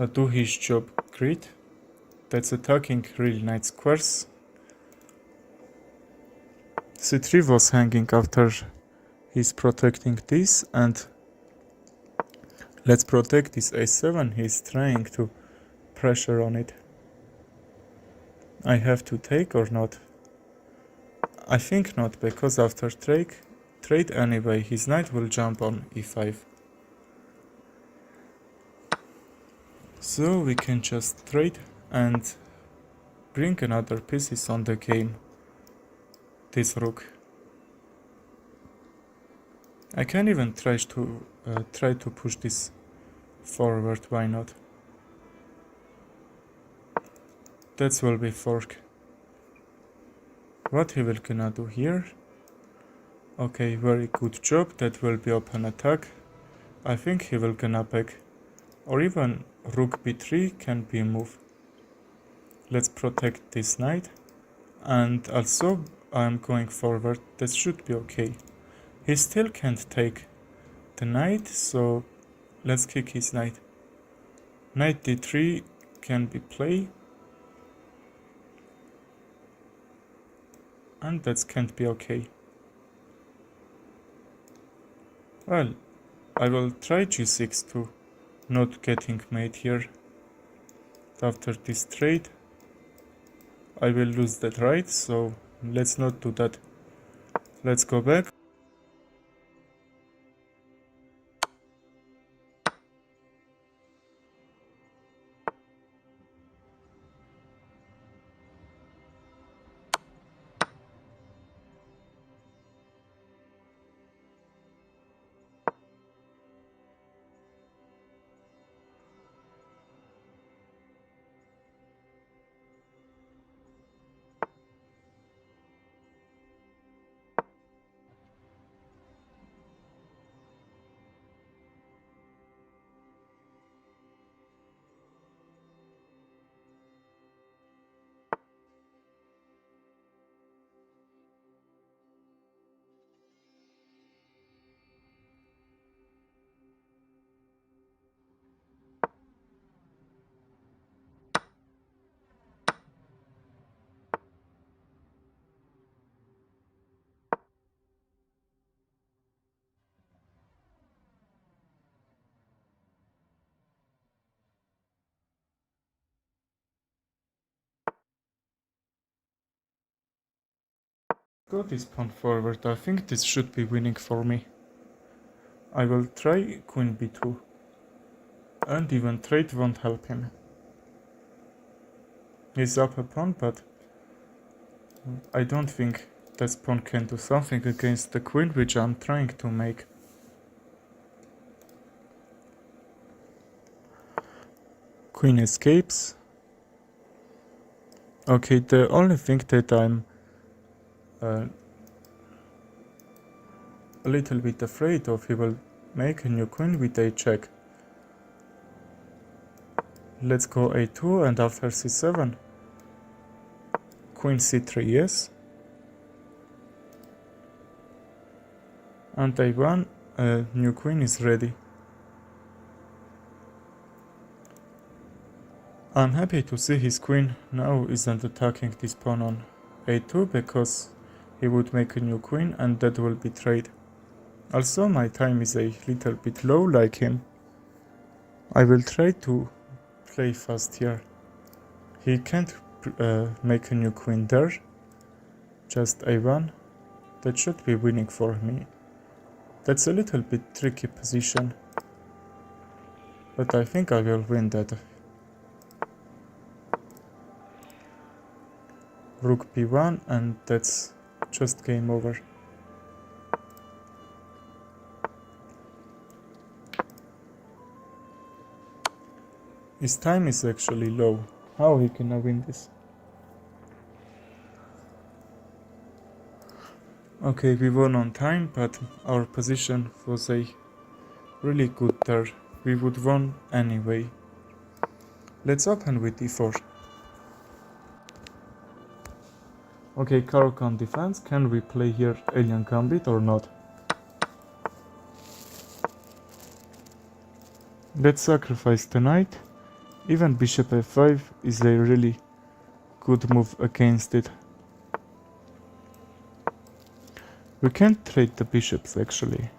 S1: do his job great. That's attacking real knight squares. c3 was hanging after he's protecting this, and let's protect this a7. He's trying to pressure on it. I have to take or not? I think not, because after trade anyway, his knight will jump on e5. So we can just trade and bring another pieces on the game. This rook. I can even try to push this forward, why not? That will be fork. What he will gonna do here? Okay, very good job, that will be open attack. I think he will gonna back. Or even rook b3 can be a move. Let's protect this knight. And also I'm going forward, that should be okay. He still can't take the knight, so let's kick his knight. Knight d3 can be played. And that can't be okay. Well, I will try g6 too, not getting mate here. After this trade, I will lose that right, so let's not do that. Let's go back. go this pawn forward. I think this should be winning for me. I will try queen b2. And even trade won't help him. He's up a pawn, but I don't think this pawn can do something against the queen which I'm trying to make. Queen escapes. Okay, the only thing that I'm a little bit afraid of, he will make a new queen with a check. Let's go a2 and after c7. Queen c3, yes. And a1, a new queen is ready. I'm happy to see his queen now isn't attacking this pawn on a2 because he would make a new queen and that will be trade. Also my time is a little bit low like him. I will try to play fast here. He can't make a new queen there. Just a1. That should be winning for me. That's a little bit tricky position. But I think I will win that. Rook b1 and that's just game over. His time is actually low. How he can win this? Okay, we won on time, but our position was a really good there. We would won anyway. Let's open with d4. Okay, Caro-Kann defense. Can we play here Alien Gambit or not? Let's sacrifice the knight. Even bishop f5 is a really good move against it. We can't trade the bishops actually.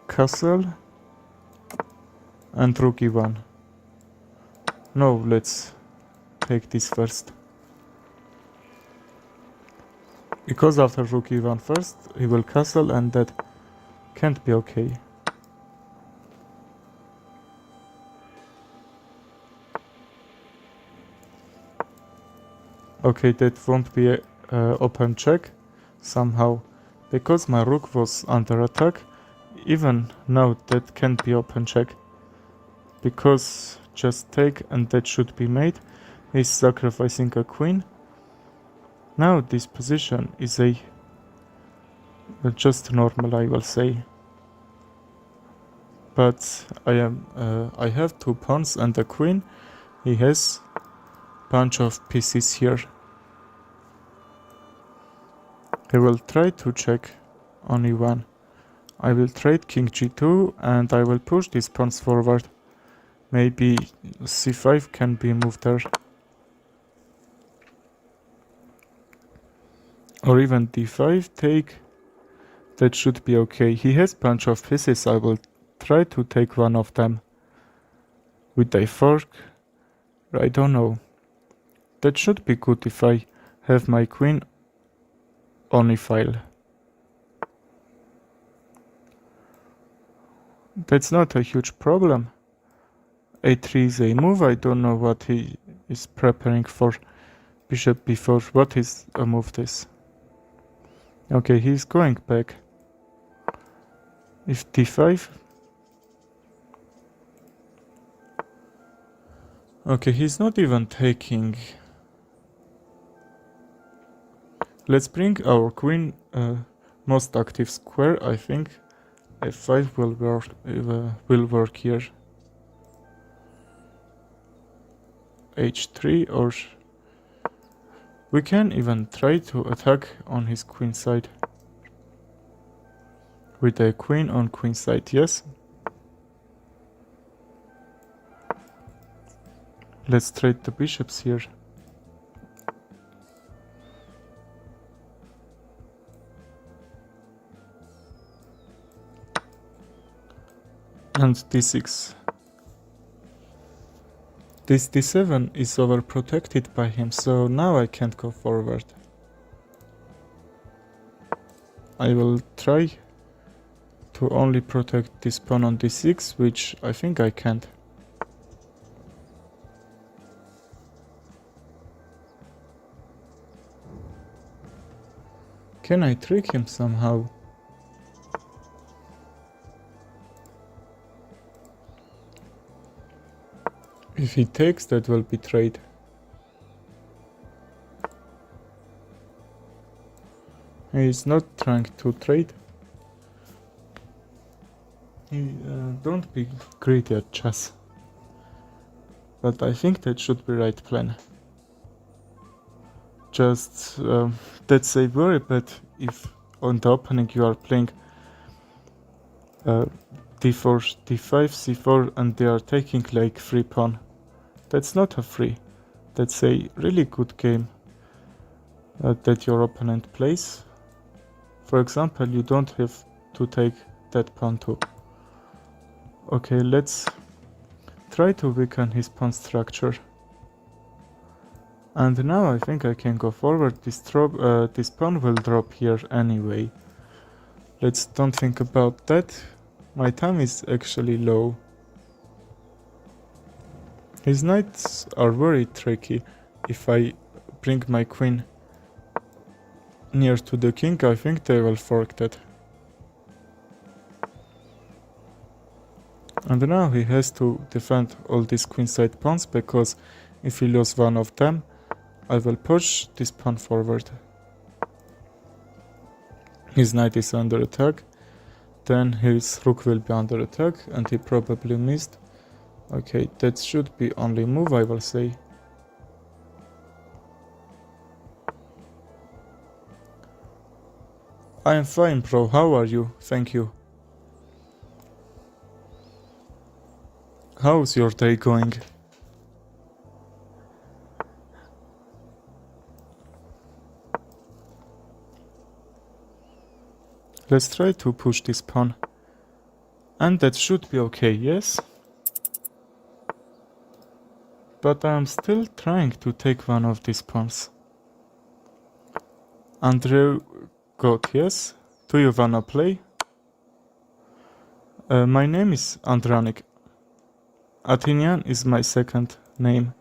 S1: Castle and rook e1. No, let's take this first. Because after rook e1 first, he will castle and that can't be okay. Okay, that won't be a open check somehow. Because my rook was under attack, even now that can't be open check. Because just take and that should be mate. He's sacrificing a queen. Now this position is a just normal, I will say. But I have two pawns and a queen. He has bunch of pieces here. I will try to check on e1. I will trade king g2 and I will push these pawns forward. Maybe c5 can be moved there. Or even d5 take. That should be okay. He has bunch of pieces. I will try to take one of them. With a fork. I don't know. That should be good if I have my queen on e-file. That's not a huge problem. a3 is a move. I don't know what he is preparing for. Bishop b4. What is a move this? Okay, he's going back. If d5. Okay, he's not even taking. Let's bring our queen most active square. I think f5 will work here. h3 or we can even try to attack on his queen side. With a queen on queen side, yes. Let's trade the bishops here. And d6. This d7 is overprotected by him, so now I can't go forward. I will try to only protect this pawn on d6, which I think I can't. Can I trick him somehow? If he takes, that will be trade. He is not trying to trade. Don't be greedy at chess. But I think that should be right plan. Just that's a very bad if on the opening you are playing d4, d5, c4 and they are taking like free pawn. That's not a free. That's a really good game that your opponent plays. For example, you don't have to take that pawn too. Okay, let's try to weaken his pawn structure. And now I think I can go forward. This pawn will drop here anyway. Don't think about that. My time is actually low. His knights are very tricky. If I bring my queen near to the king, I think they will fork that. And now he has to defend all these queenside pawns, because if he loses one of them, I will push this pawn forward. His knight is under attack, then his rook will be under attack, and he probably missed. Okay, that should be only move, I will say. I am fine, bro. How are you? Thank you. How's your day going? Let's try to push this pawn. And that should be okay, yes? But I'm still trying to take one of these pawns. Andrew got, yes? Do you wanna play? My name is Andranik. Athenian is my second name.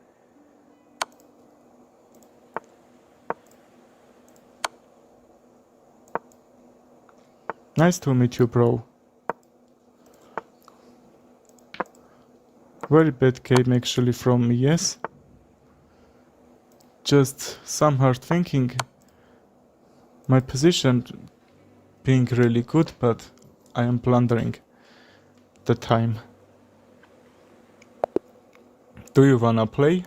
S1: Nice to meet you, bro. Very bad game actually from me, yes? Just some hard thinking. My position being really good, but I am blundering the time. Do you wanna play?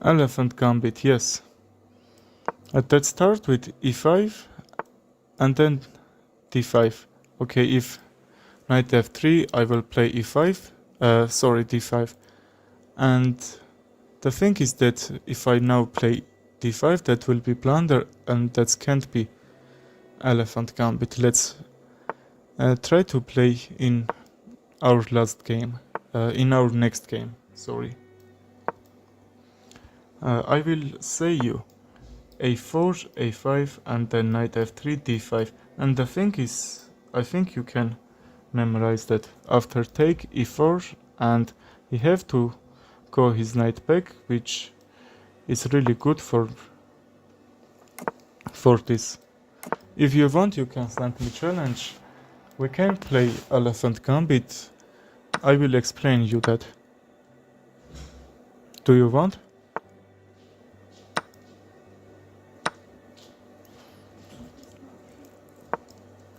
S1: Elephant Gambit, yes. Let's start with e5 and then d5. Okay, if knight f3, I will play e5, d5. And the thing is that if I now play d5, that will be blunder, and that can't be Elephant Gambit. Let's try to play in our last game, in our next game, sorry. I will say you a4, a5 and then knight f3, d5. And the thing is, I think you can memorize that. After take e4 and you have to go his knight back, which is really good for this. If you want, you can send me challenge. We can play Elephant Gambit. I will explain you that. Do you want?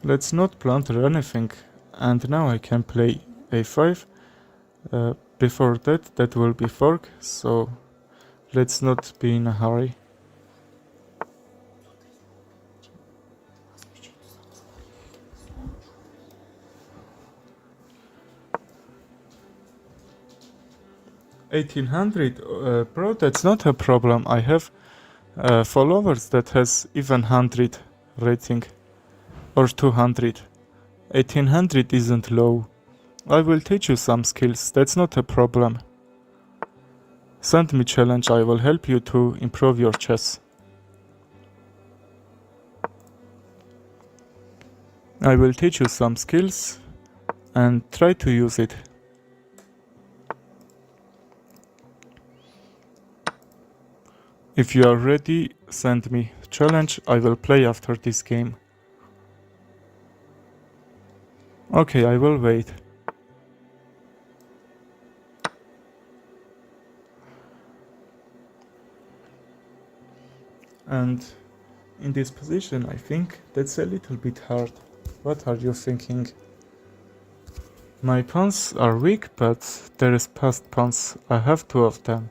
S1: Let's not blunder anything. And now I can play a5. Before that will be fork, so let's not be in a hurry. $1800, bro, that's not a problem. I have followers that has even 100 rating or 200. 1800 isn't low. I will teach you some skills, that's not a problem. Send me challenge, I will help you to improve your chess. I will teach you some skills and try to use it. If you are ready, send me challenge, I will play after this game. Okay, I will wait. And in this position, I think that's a little bit hard. What are you thinking? My pawns are weak, but there is passed pawns. I have two of them.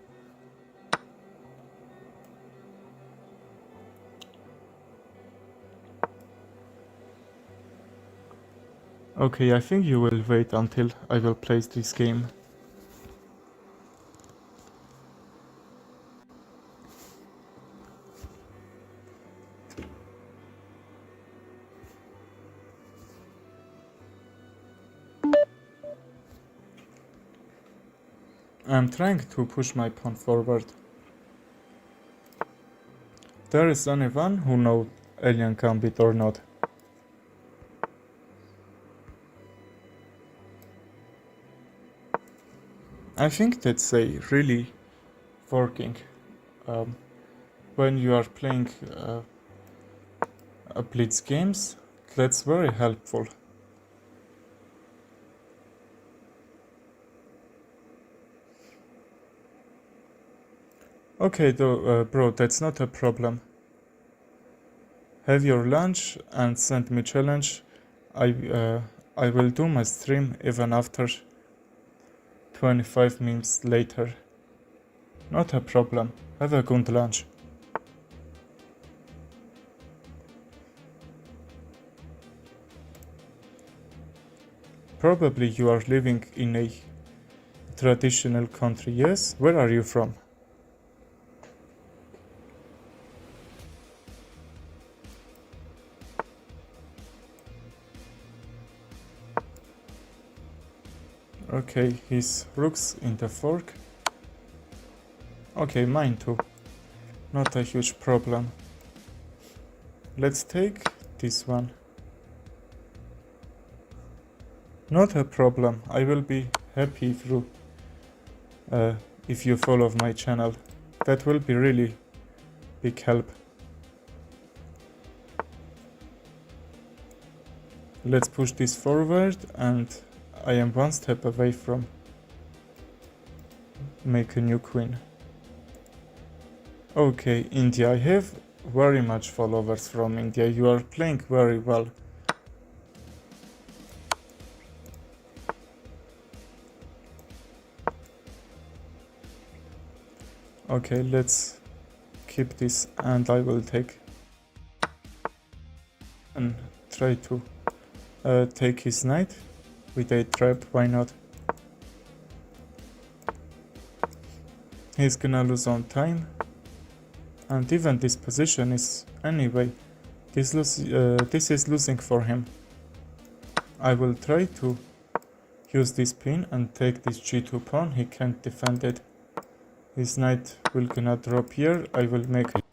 S1: Okay, I think you will wait until I will play this game. I'm trying to push my pawn forward. There is anyone who knows Alien Gambit or not. I think that's a really working when you are playing blitz games. That's very helpful. Okay, though, bro, that's not a problem. Have your lunch and send me challenge. I will do my stream even after 25 minutes later. Not a problem. Have a good lunch. Probably you are living in a traditional country, yes? Where are you from? Okay, his rook's in the fork. Okay, mine too. Not a huge problem. Let's take this one. Not a problem. I will be happy if you follow my channel. That will be really big help. Let's push this forward, and I am one step away from make a new queen. Okay, India. I have very much followers from India. You are playing very well. Okay, let's keep this, and I will take and try to take his knight with a trap. Why not? He's gonna lose on time, and even this position is anyway. This is losing for him. I will try to use this pin and take this g2 pawn. He can't defend it. His knight will gonna drop here. I will make it.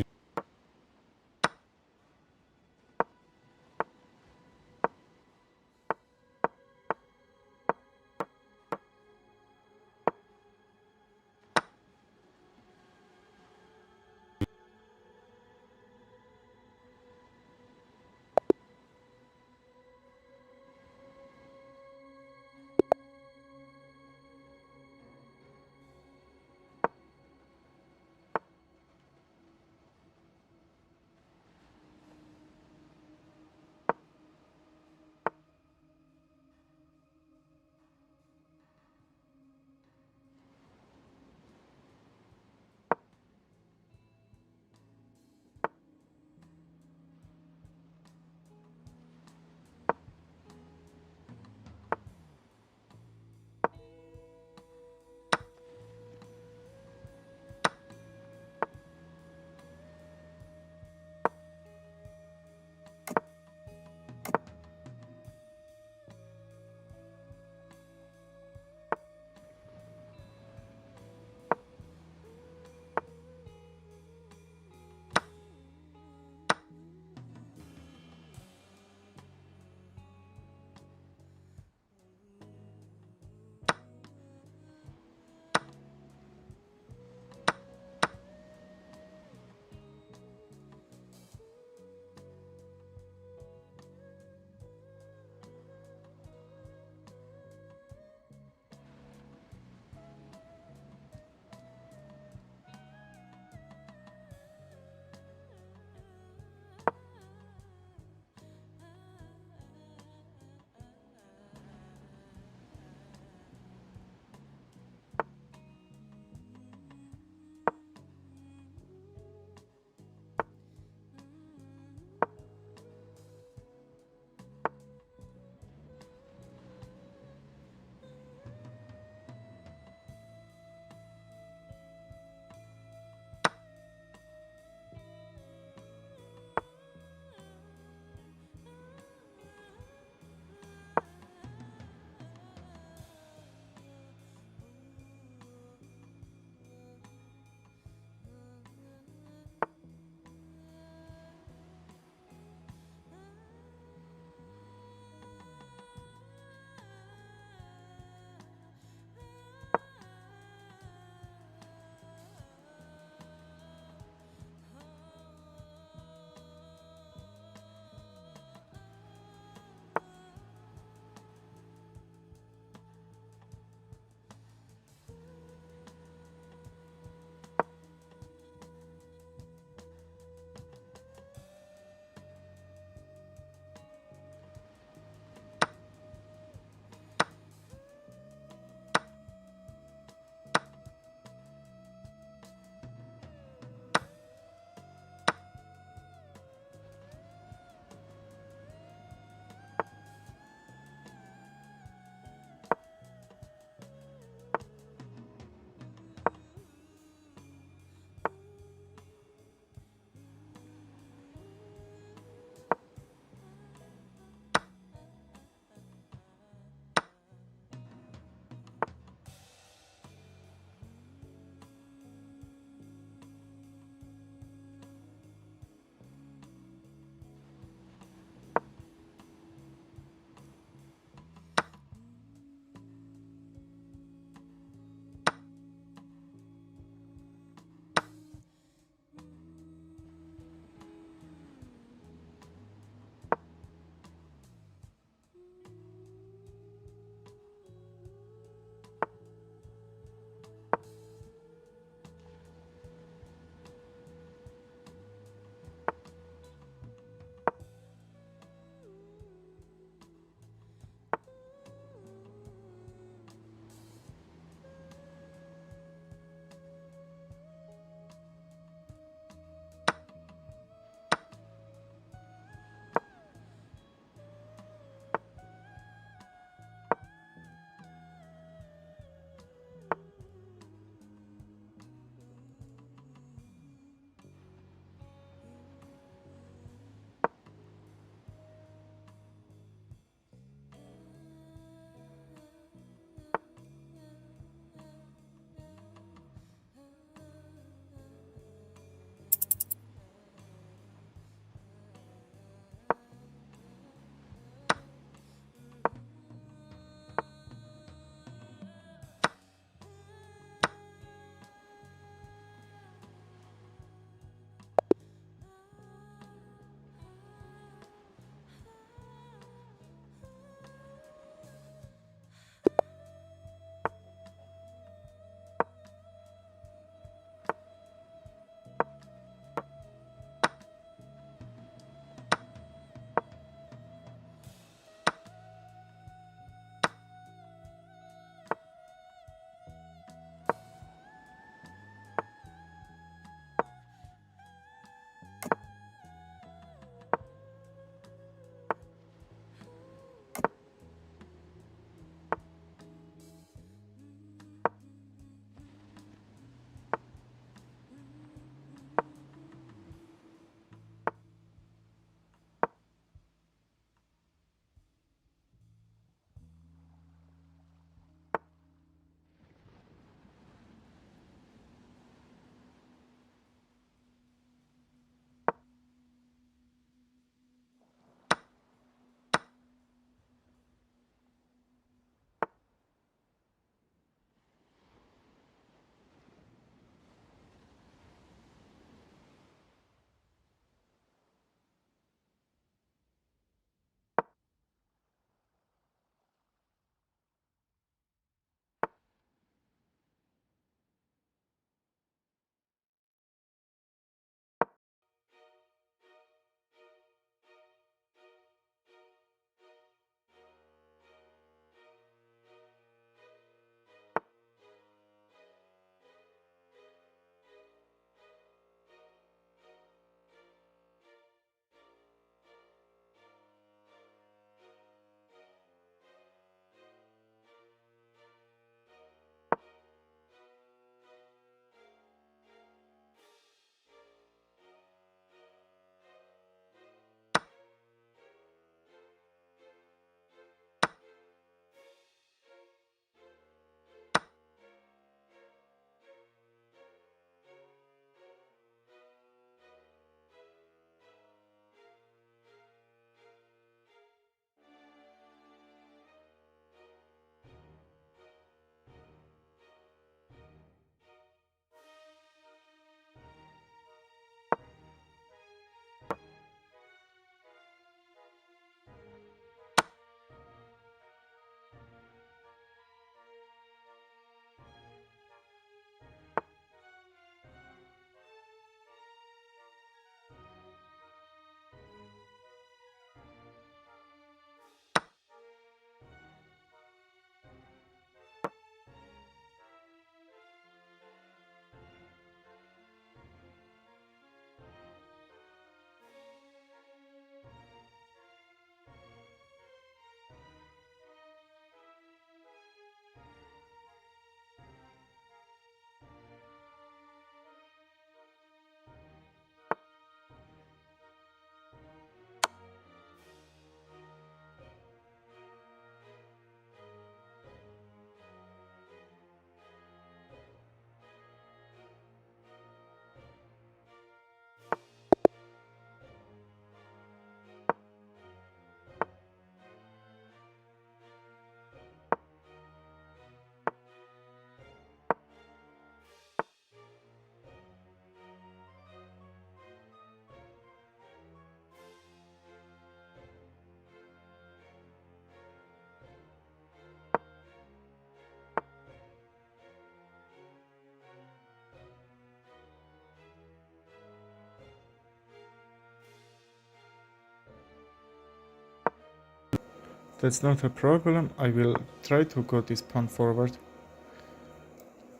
S1: That's not a problem. I will try to go this pawn forward.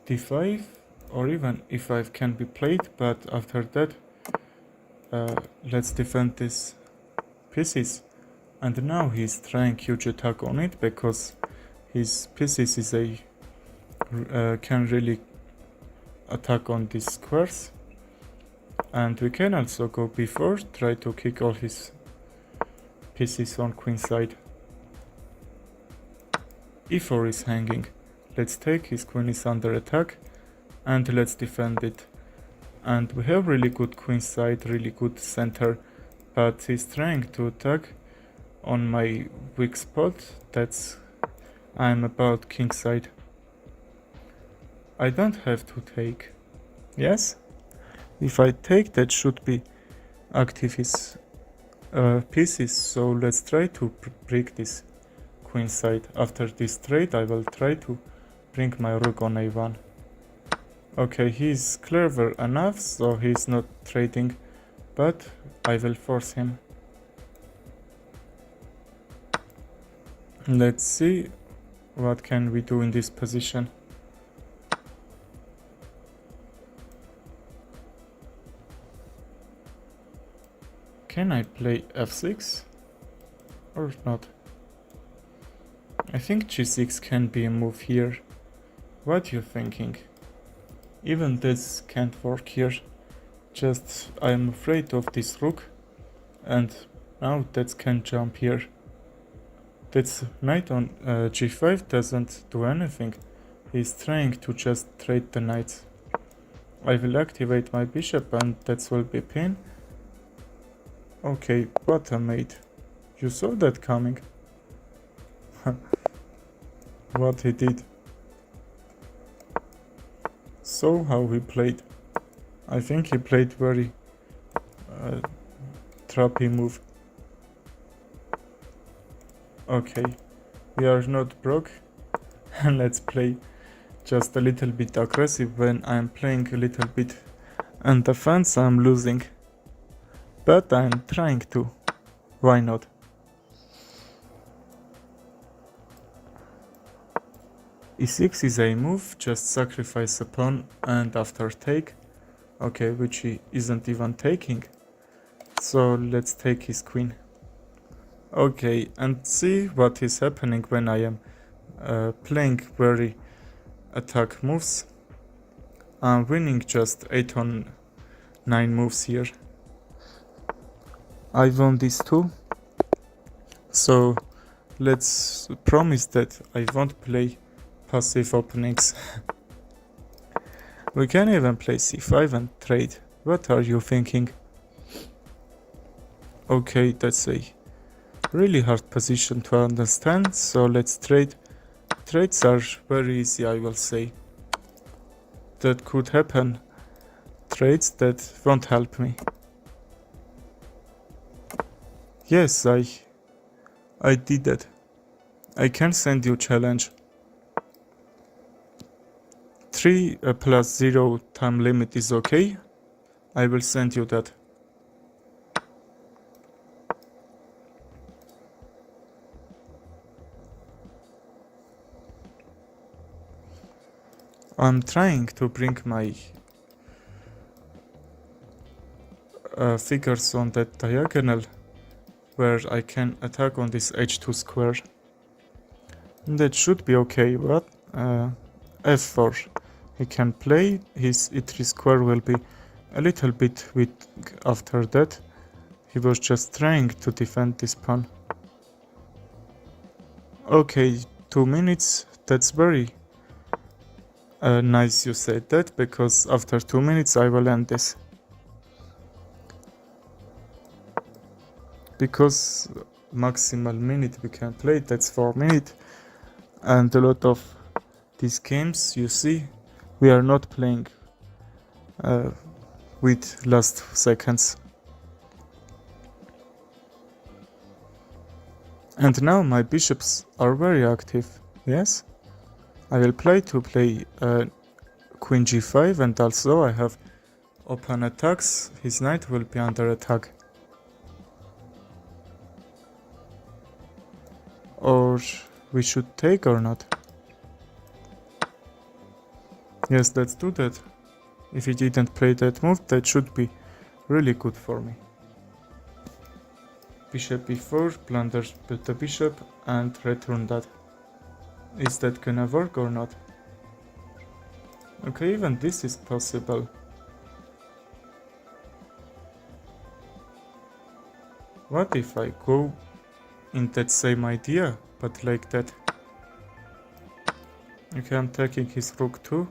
S1: d5 or even e5 can be played, but after that let's defend these pieces. And now he's trying huge attack on it because his pieces is can really attack on these squares. And we can also go b4, try to kick all his pieces on queen side. e4 is hanging. Let's take, his queen is under attack, and let's defend it. And we have really good queen side, really good center, but he's trying to attack on my weak spot. That's I'm about king side. I don't have to take. Yes? If I take, that should be active his pieces, so let's try to break this queen side. After this trade I will try to bring my rook on a1. Okay, he's clever enough, so he's not trading, but I will force him. Let's see what can we do in this position. Can I play f6 or not? I think g6 can be a move here. What you thinking? Even this can't work here. Just I'm afraid of this rook, and now that can jump here. That's knight on g5 doesn't do anything. He's trying to just trade the knights. I will activate my bishop and that will be pin. Okay, what a mate. You saw that coming. What he did. So how he played. I think he played very trappy move. Okay, we are not broke. And let's play just a little bit aggressive. When I'm playing a little bit on defense, I'm losing. But I'm trying to. Why not? e6 is a move, just sacrifice a pawn and after take. Okay, which he isn't even taking. So let's take his queen. Okay, and see what is happening when I am playing very attack moves. I'm winning just 8 on 9 moves here. I won these two, so let's promise that I won't play passive openings. We can even play c5 and trade. What are you thinking? Okay, that's a really hard position to understand, so let's trade. Trades are very easy, I will say. That could happen. Trades that won't help me. Yes, I did that. I can send you challenge. 3 plus 0 time limit is okay. I will send you that. I'm trying to bring my figures on that diagonal where I can attack on this h2 square. That should be okay, but f4. He can play, his e3 square will be a little bit weak after that. He was just trying to defend this pawn. Okay, 2 minutes, that's very nice you said that, because after 2 minutes I will end this. Because maximal minute we can play, that's 4 minutes, and a lot of these games, you see, we are not playing with last seconds. And now my bishops are very active, yes? I will play queen g5, and also I have open attacks, his knight will be under attack. or we should take or not? Yes, let's do that. If he didn't play that move, that should be really good for me. Bishop e4, plunder the bishop and return that. Is that gonna work or not? Okay, even this is possible. What if I go in that same idea, but like that? Okay, I'm taking his rook too.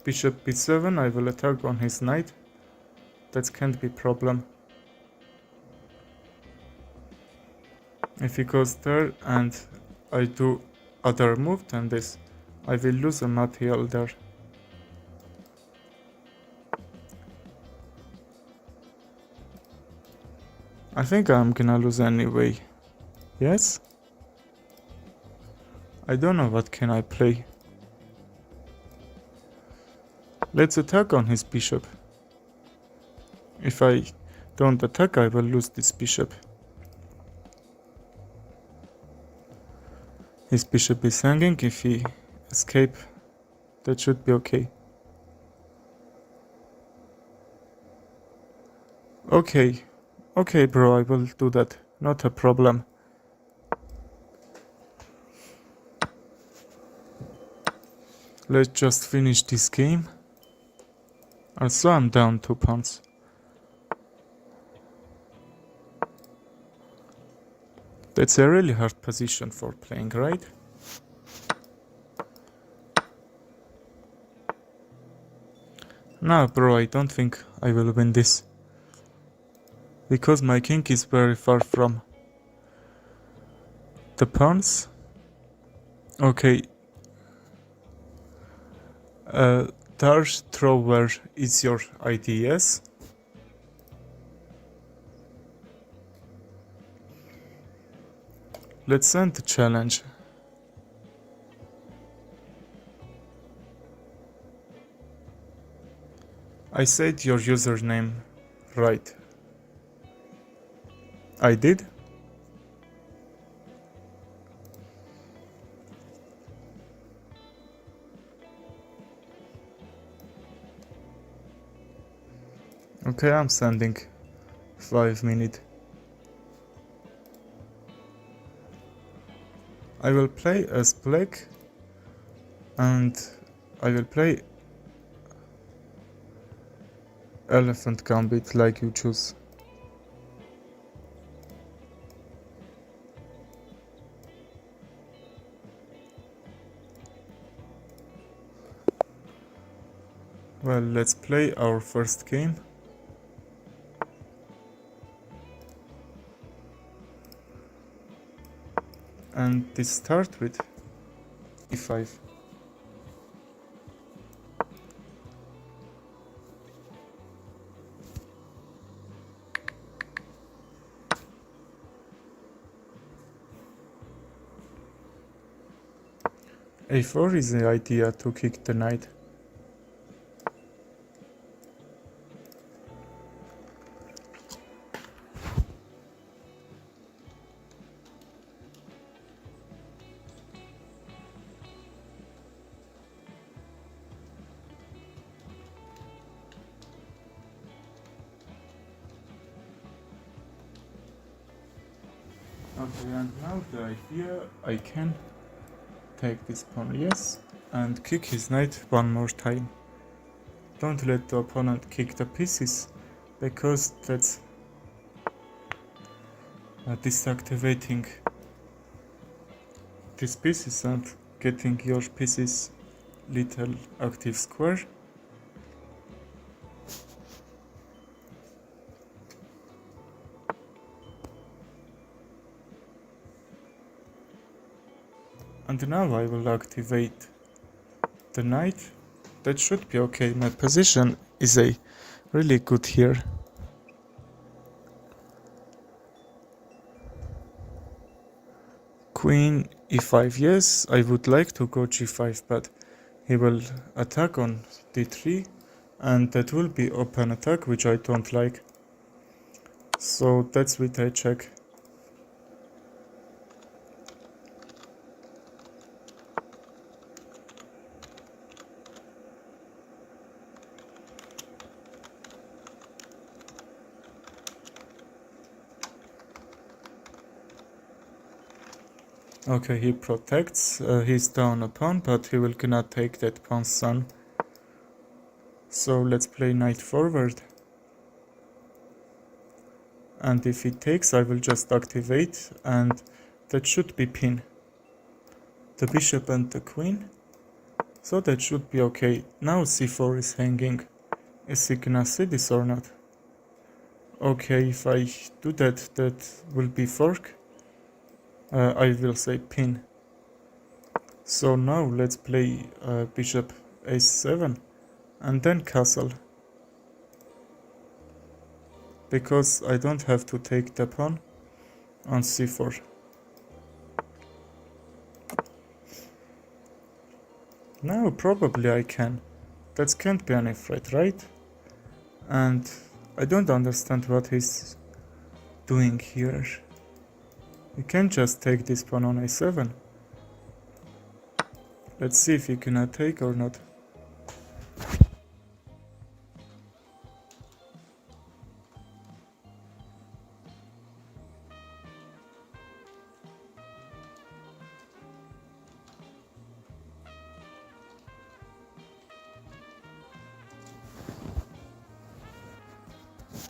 S1: Bishop b7, I will attack on his knight. That can't be problem. If he goes there and I do other move than this, I will lose a material there. I think I'm gonna lose anyway. Yes? I don't know what can I play. Let's attack on his bishop. If I don't attack, I will lose this bishop. His bishop is hanging. If he escape, that should be okay. Okay bro, I will do that. Not a problem. Let's just finish this game. Also, I'm down 2 pawns. That's a really hard position for playing, right? No, bro, I don't think I will win this. Because my king is very far from the pawns. Okay. Dart thrower is your idea, yes? Let's send the challenge. I said your username right. I did? Okay, I'm sending 5 minutes. I will play as black and I will play elephant gambit like you choose. Well, let's play our first game. And this start with e5. a4 is the idea to kick the knight. Okay, and now the idea I can take this pawn, yes, and kick his knight one more time. Don't let the opponent kick the pieces, because that's deactivating these pieces and getting your pieces little active square. And now I will activate the knight. That should be okay. My position is really good here. Queen e5, yes, I would like to go g5, but he will attack on d3 and that will be open attack, which I don't like. So that's what I check. Okay, he protects his down a pawn, but he will gonna take that pawn's son. So let's play knight forward. And if he takes, I will just activate, and that should be pin. The bishop and the queen. So that should be okay. Now c4 is hanging. Is he gonna see this or not? Okay, if I do that, that will be fork. I will say pin. So now let's play bishop a7 and then castle. Because I don't have to take the pawn on c4. Now probably I can. That can't be any threat, right? And I don't understand what he's doing here. You can't just take this pawn on a7. Let's see if he can take or not.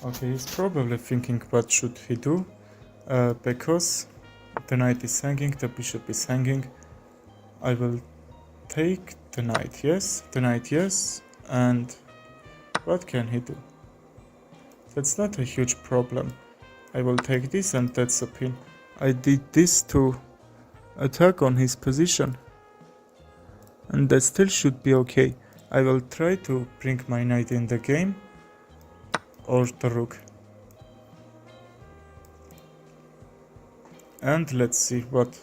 S1: Okay, he's probably thinking what should he do, because the knight is hanging, the bishop is hanging. I will take the knight, yes, and what can he do? That's not a huge problem. I will take this and that's a pin. I did this to attack on his position, and that still should be okay. I will try to bring my knight in the game, or the rook. And let's see what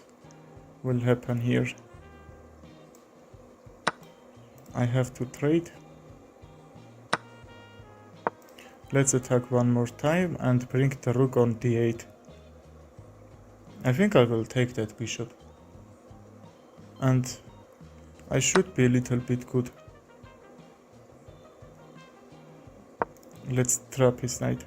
S1: will happen here. I have to trade. Let's attack one more time and bring the rook on d8. I think I will take that bishop. And I should be a little bit good. Let's trap his knight.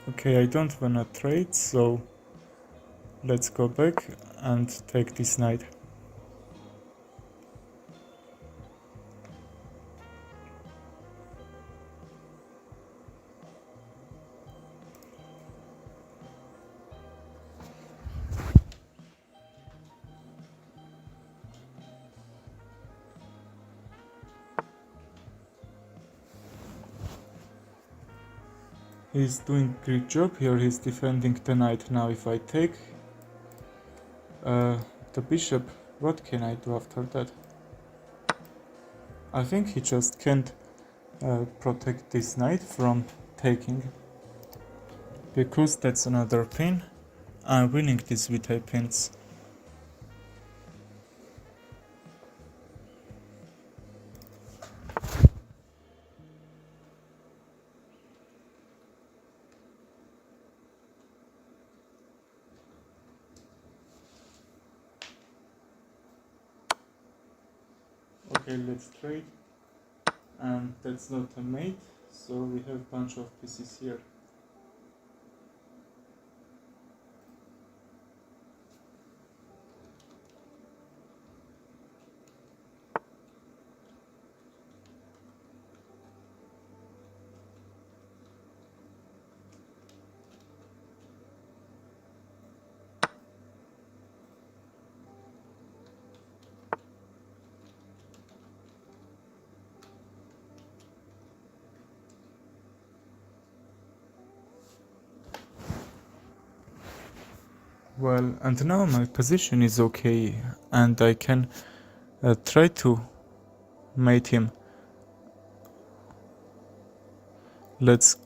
S1: Okay, I don't wanna trade, so let's go back and take this knight. He's doing a great job here, he's defending the knight. Now if I take the bishop, what can I do after that? I think he just can't protect this knight from taking, because that's another pin. I'm winning this with a pins. Okay, let's trade. And that's not a mate, so we have a bunch of pieces here. Well, and now my position is okay, and I can try to mate him. Let's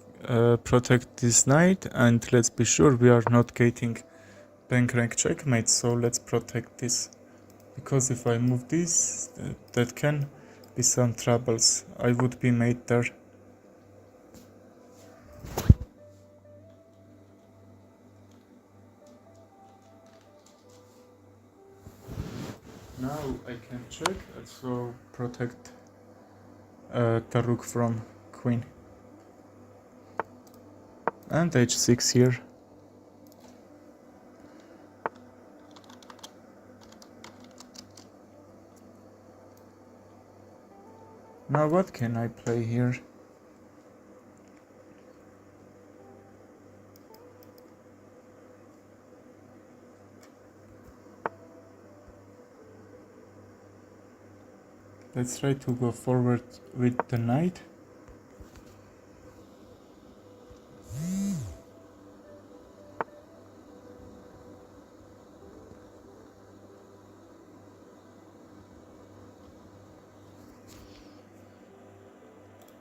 S1: protect this knight, and let's be sure we are not getting bank rank checkmate, so let's protect this. Because if I move this, that can be some troubles. I would be mate there. Now I can check, so protect the rook from queen. And h6 here. Now what can I play here? Let's try to go forward with the knight.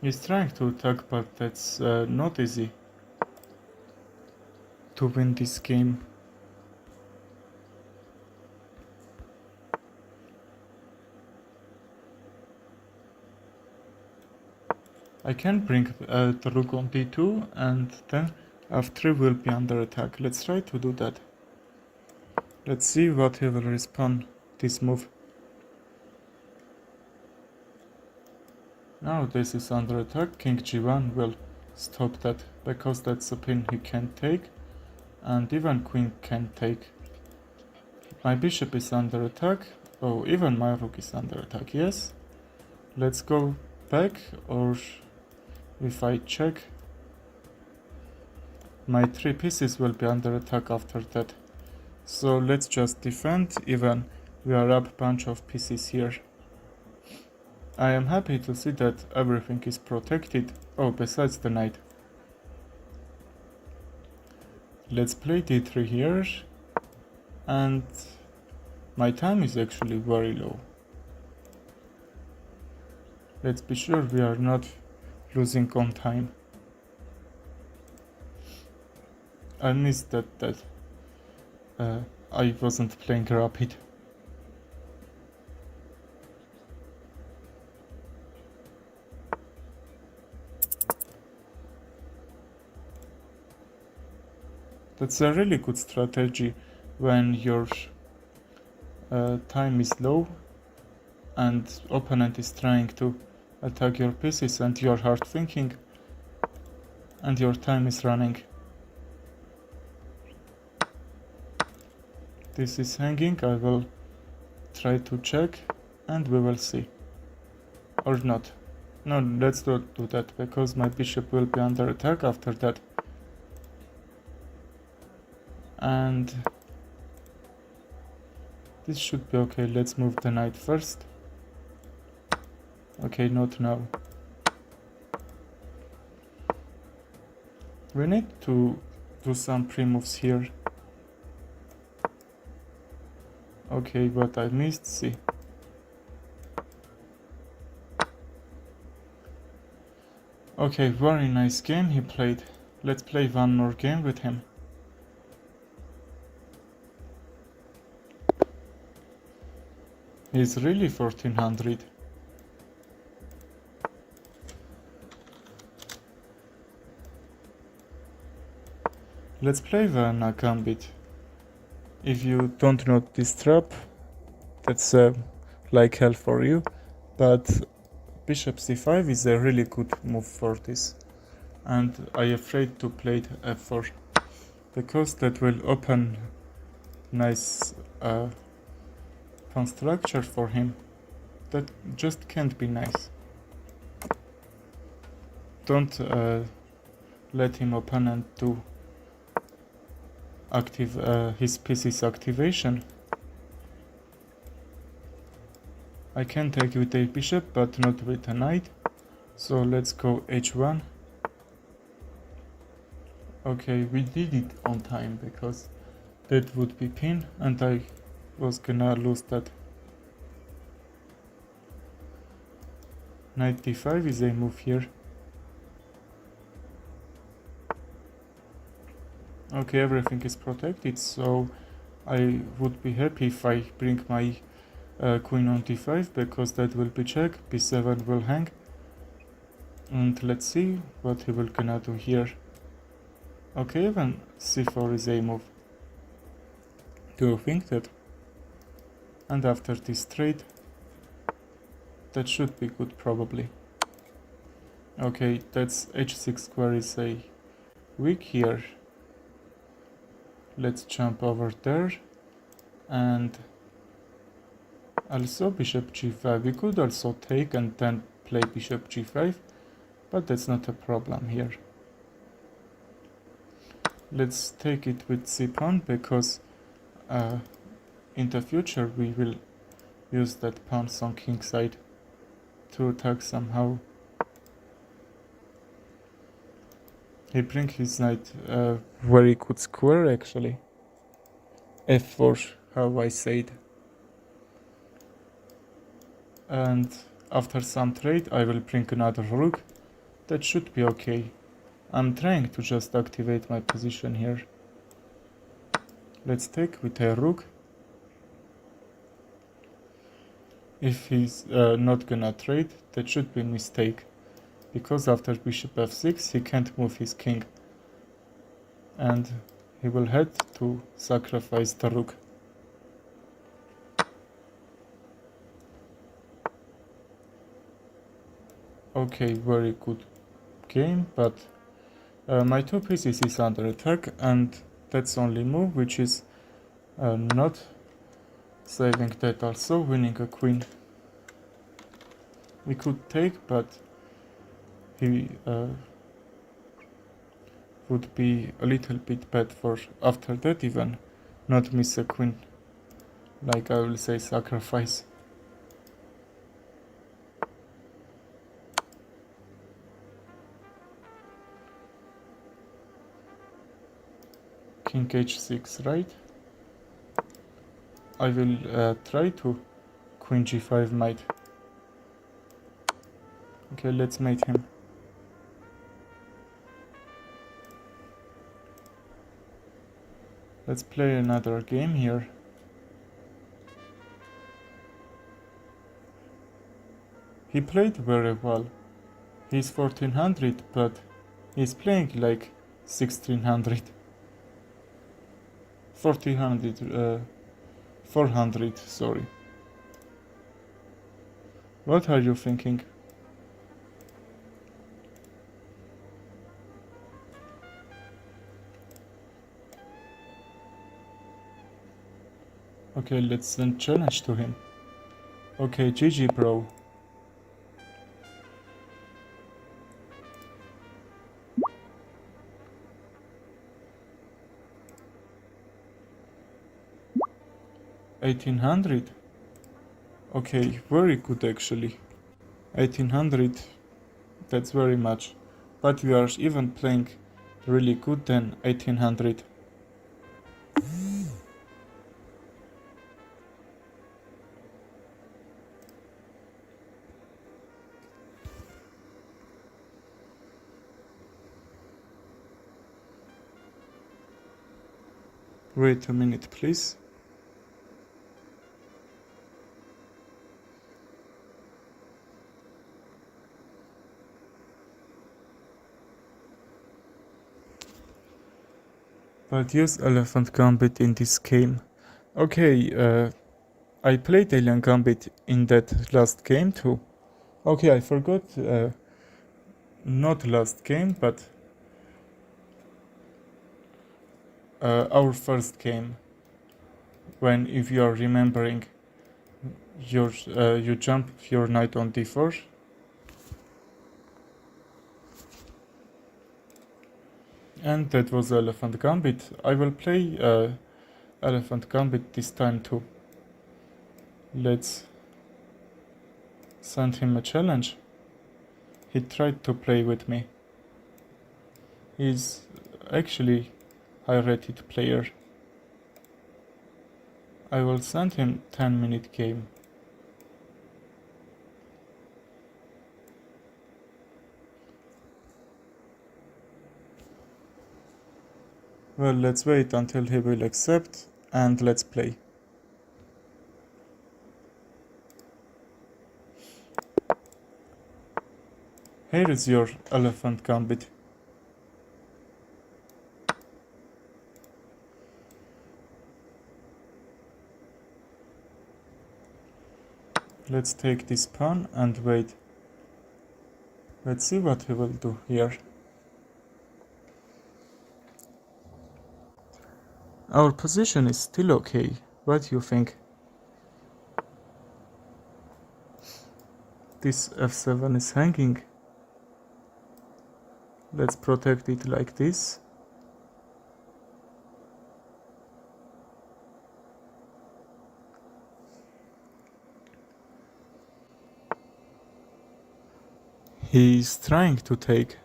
S1: He's trying to attack, but that's not easy to win this game. I can bring the rook on d2 and then f3 will be under attack. Let's try to do that. Let's see what he will respond this move. Now this is under attack. King g1 will stop that because that's a pin he can take, and even queen can take. My bishop is under attack. Oh, even my rook is under attack. Yes. Let's go back, or if I check, my 3 pieces will be under attack after that. So let's just defend, even we are up a bunch of pieces here. I am happy to see that everything is protected. Oh, besides the knight. Let's play d3 here, and my time is actually very low. Let's be sure we are not losing on time. I missed that I wasn't playing rapid. That's a really good strategy when your time is low and opponent is trying to attack your pieces and you're hard thinking and your time is running. This is hanging. I will try to check and we will see. Or not. No, let's not do that because my bishop will be under attack after that. And this should be okay. Let's move the knight first. Okay, not now. We need to do some pre-moves here. Okay, but I missed C. Okay, very nice game he played. Let's play one more game with him. He's really 1400. Let's play Vienna Gambit. If you don't know this trap, that's like hell for you, but bishop c5 is a really good move for this, and I afraid to play f4 because that will open nice pawn structure for him. That just can't be nice. Don't let him open and do active his pieces activation. I can take with a bishop but not with a knight, so let's go h1. Okay, we did it on time because that would be pin and I was gonna lose that. Knight d5 is a move here. Okay, everything is protected, so I would be happy if I bring my queen on d5 because that will be check, b7 will hang, and let's see what he will gonna do here. Okay, even c4 is a move. Do you think that? And after this trade, that should be good probably. Okay, that's h6 square is a weak here. Let's jump over there, and also bishop g5. We could also take and then play bishop g5, but that's not a problem here. Let's take it with c-pawn because in the future we will use that pawns on king side to attack somehow. He bring his knight very good square actually. f4, how I said. And after some trade I will bring another rook. That should be okay. I'm trying to just activate my position here. Let's take with a rook. If he's not gonna trade, that should be a mistake. Because after bishop f6 he can't move his king. And he will have to sacrifice the rook. Okay, very good game, but my two pieces is under attack, and that's only move which is not saving that, also winning a queen. We could take, but he would be a little bit bad for after that even not miss a queen, like I will say sacrifice. King h6, right? I will try to queen g5 mate. Okay, let's mate him. Let's play another game here. He played very well. He's 1400, but he's playing like 1600. 400, sorry. What are you thinking? Okay, let's send challenge to him. Okay, GG bro. $1800. Okay, very good actually. 1800, that's very much. But we are even playing really good than 1800. Wait a minute, please. But use Elephant Gambit in this game. Okay, I played Alien Gambit in that last game too. Okay, I forgot, not last game, but our first game. When, if you are remembering, you jump your knight on d4. And that was Elephant Gambit. I will play Elephant Gambit this time too. Let's send him a challenge. He tried to play with me. He's actually high rated player. I will send him 10-minute game. Well, let's wait until he will accept and let's play. Here is your elephant gambit. Let's take this pawn and wait. Let's see what he will do here. Our position is still okay. What do you think? This f7 is hanging. Let's protect it like this. He's trying to take.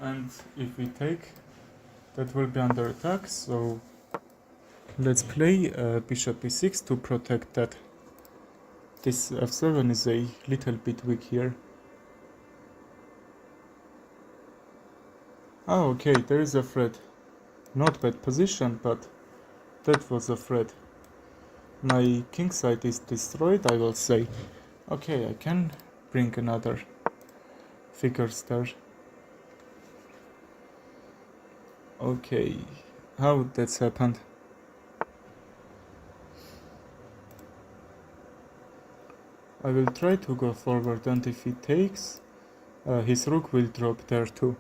S1: And if we take, that will be under attack, so let's play bishop e6 to protect that. This f7 is a little bit weak here. Oh, okay, there is a threat. Not bad position, but that was a threat. My king side is destroyed, I will say. Okay, I can bring another figures there. Okay, how that's happened? I will try to go forward, and if he takes, his rook will drop there too.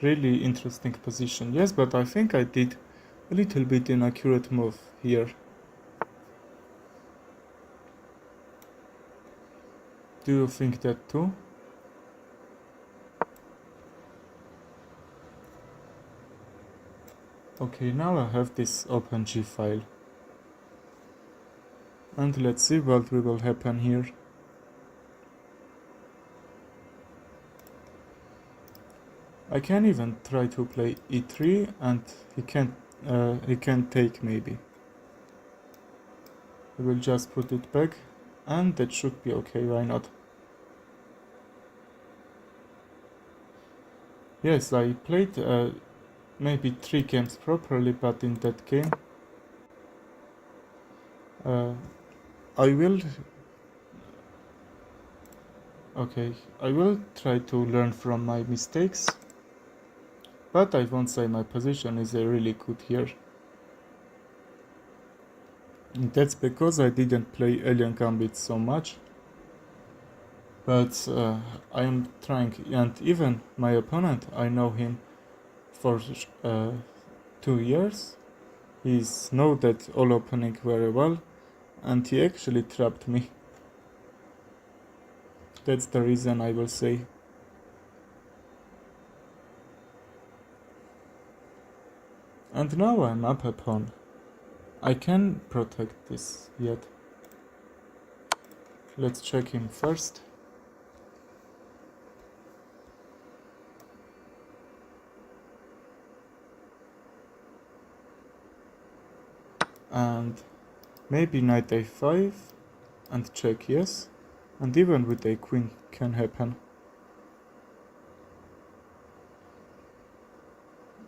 S1: Really interesting position. Yes, but I think I did a little bit inaccurate move here. Do you think that too? Okay, now I have this OpenG file. And let's see what will happen here. I can even try to play e3 and he can't take maybe. I will just put it back and that should be okay, why not? Yes, I played maybe 3 games properly, but in that game I will try to learn from my mistakes, but I won't say my position is really good here. And that's because I didn't play Alien Gambit so much, but I am trying, and even my opponent, I know him for 2 years. He's know that all opening very well, and he actually trapped me. That's the reason I will say. And now I'm up a pawn. I can protect this yet. Let's check him first. And maybe knight a5 and check, yes. And even with a queen can happen.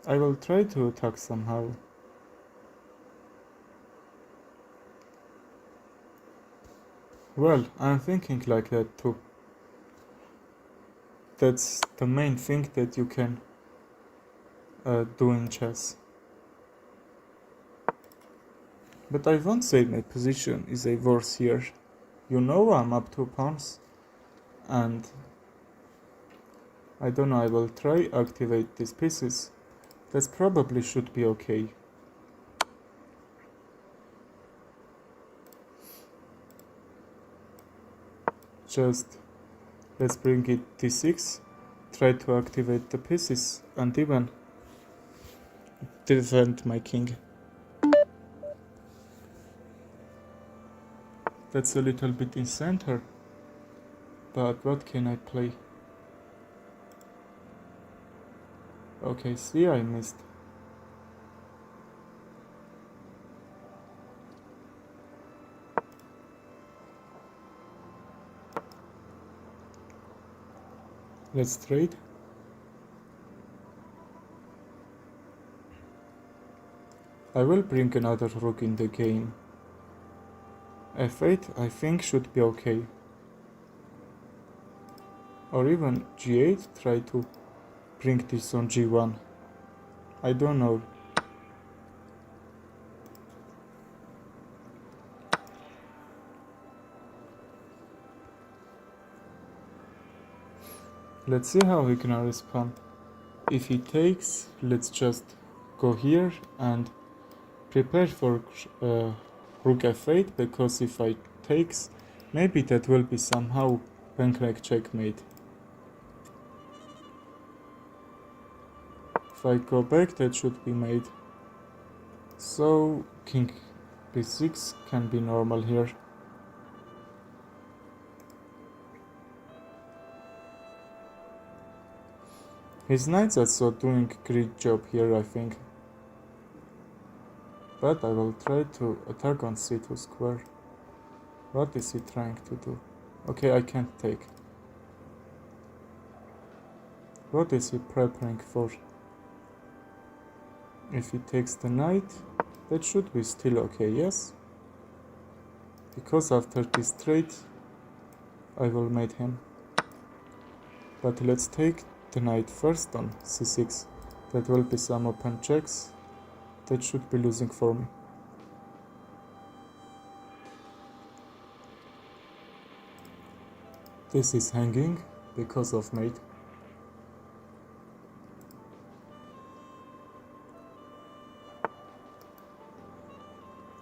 S1: I will try to attack somehow. Well, I'm thinking like that too. That's the main thing that you can do in chess. But I won't say my position is a worse here. You know I'm up 2 pawns. And I don't know, I will try activate these pieces. That probably should be okay. Just let's bring it d6, try to activate the pieces and even defend my king. That's a little bit in center, but what can I play? Okay, see, I missed. Let's trade. I will bring another rook in the game. f8 I think should be okay. Or even g8, try to bring this on g1. I don't know. Let's see how he gonna respond. If he takes, let's just go here and prepare for rook f8, because if I takes, maybe that will be somehow pancake checkmate. If I go back, that should be mate. So king b6 can be normal here. His knights are so doing great job here, I think. But I will try to attack on c2 square. What is he trying to do? Okay, I can't take. What is he preparing for? If he takes the knight, that should be still okay, yes? Because after this trade, I will mate him. But let's take the knight first on c6. That will be some open checks. That should be losing for me. This is hanging because of mate.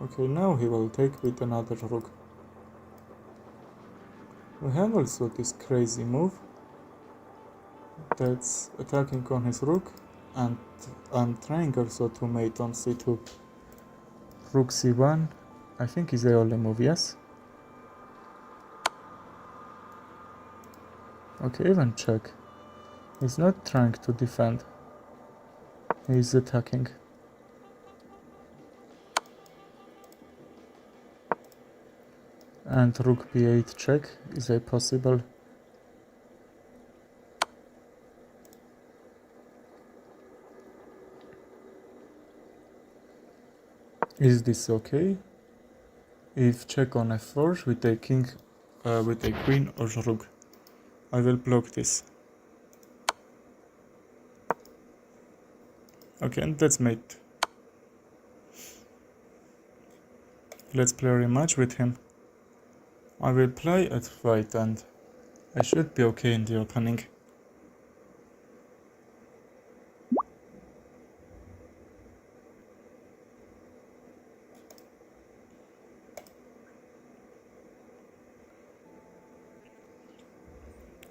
S1: Okay, now he will take with another rook. We have also this crazy move that's attacking on his rook, and I'm trying also to mate on c2. Rook c1, I think is the only move, yes? Okay, even check. He's not trying to defend. He's attacking. And rook b8 check is a possible. Is this okay? If check on f4 with a king, with a queen or rook, I will block this. Okay, and that's mate. Let's play a rematch with him. I will play at white and I should be okay in the opening.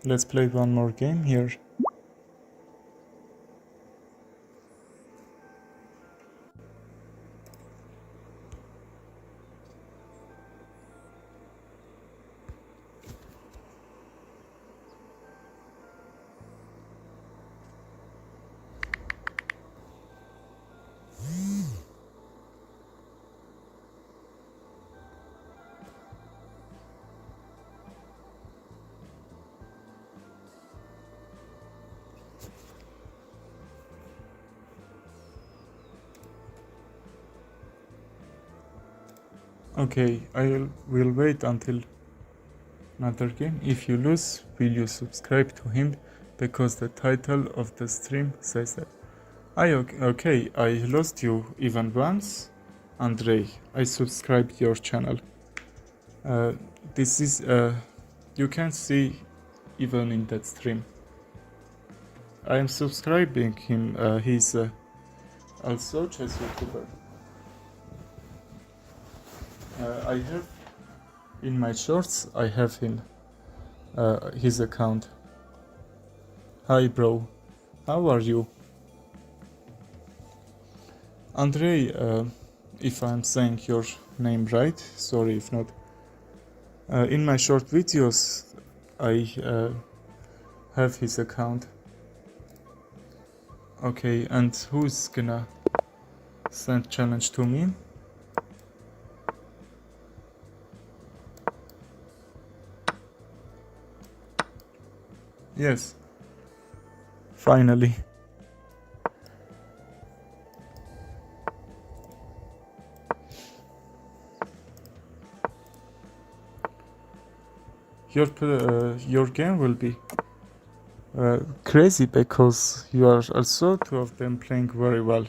S1: Let's play one more game here. Okay, I will wait until another game. If you lose, will you subscribe to him? Because the title of the stream says that. Okay, I lost you even once. Andrei, I subscribed your channel. This is, you can see even in that stream. I am subscribing him, he's also chess YouTuber. I have in my shorts, I have him, his account. Hi bro, how are you? Andrei, if I'm saying your name right, sorry if not. In my short videos, I have his account. Okay, and who's gonna send challenge to me? Yes. Finally. your game will be crazy because you are also two of them playing very well.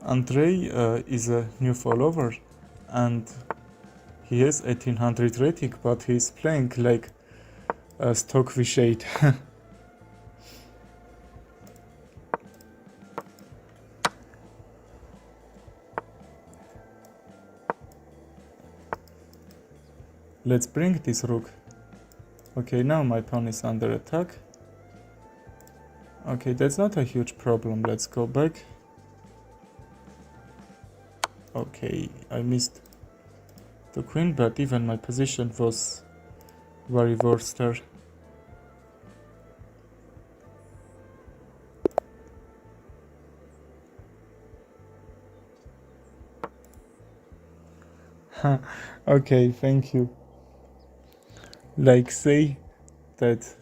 S1: Andrei is a new follower and he has 1800 rating, but he's playing like a stock V8. Let's bring this rook. Okay, now my pawn is under attack. Okay, that's not a huge problem. Let's go back. Okay, I missed the queen, but even my position was very worse there. Okay, thank you. Like, say that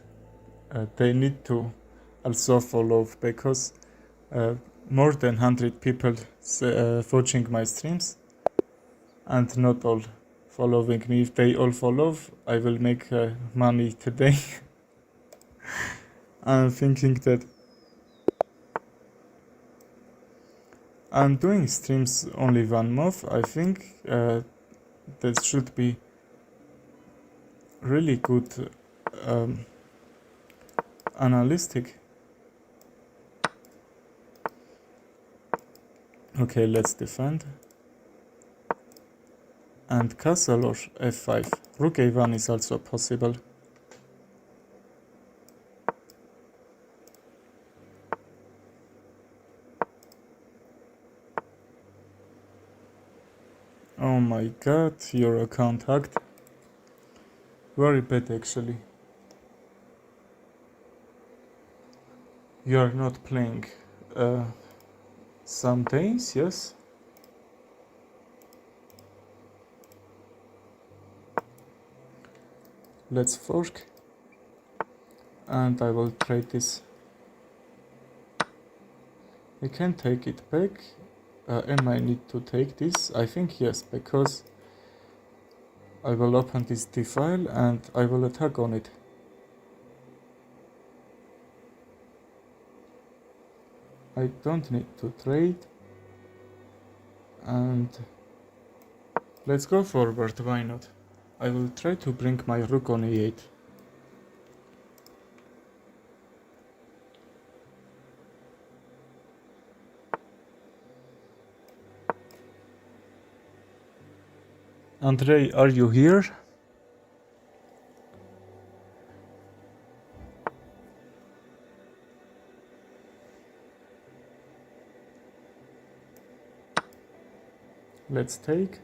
S1: they need to also follow, because more than 100 people watching my streams and not all following me. If they all follow, I will make money today. I'm thinking that I'm doing streams only 1 month. I think that should be really good analytic. Okay, let's defend. And castle or f5. Rook a1 is also possible. Oh my god, your account hacked. Very bad actually. You are not playing some days, yes? Let's fork. And I will trade this. I can take it back. Am I need to take this? I think yes, because I will open this D file and I will attack on it. I don't need to trade. And let's go forward, why not? I will try to bring my rook on e8. Andrei, are you here? Let's take.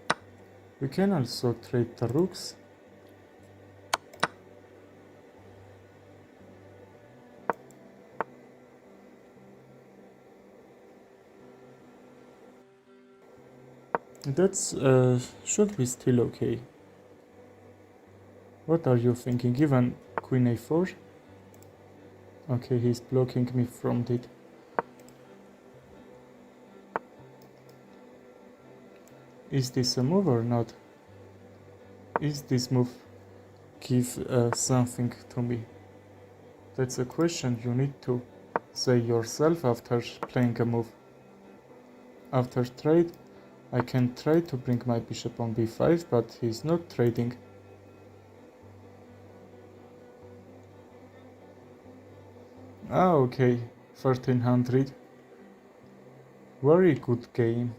S1: We can also trade the rooks. That's should be still okay. What are you thinking? Even queen a4? Okay, he's blocking me from it. Is this a move or not? Is this move give something to me? That's a question you need to say yourself after playing a move. After trade, I can try to bring my bishop on b5, but he's not trading. Ah, okay, 1300. Very good game.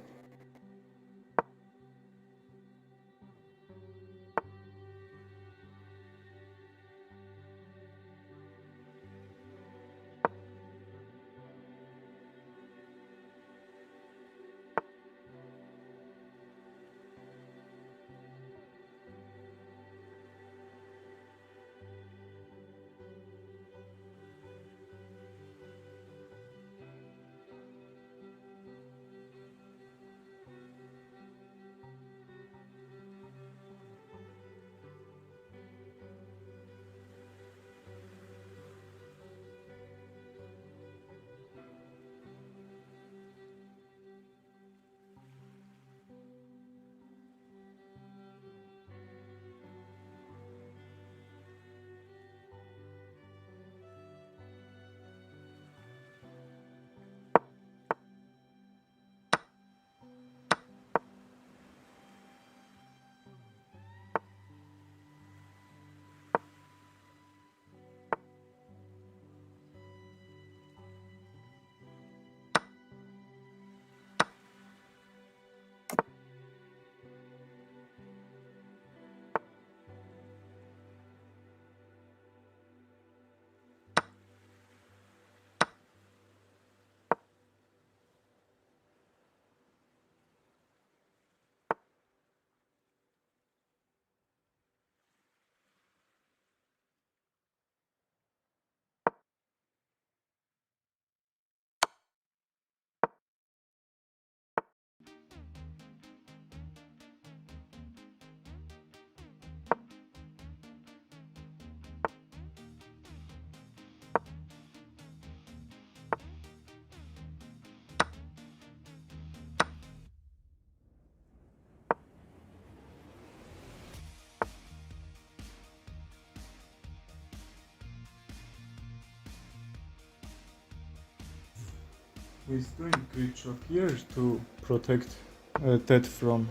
S1: He's doing great job here to protect that from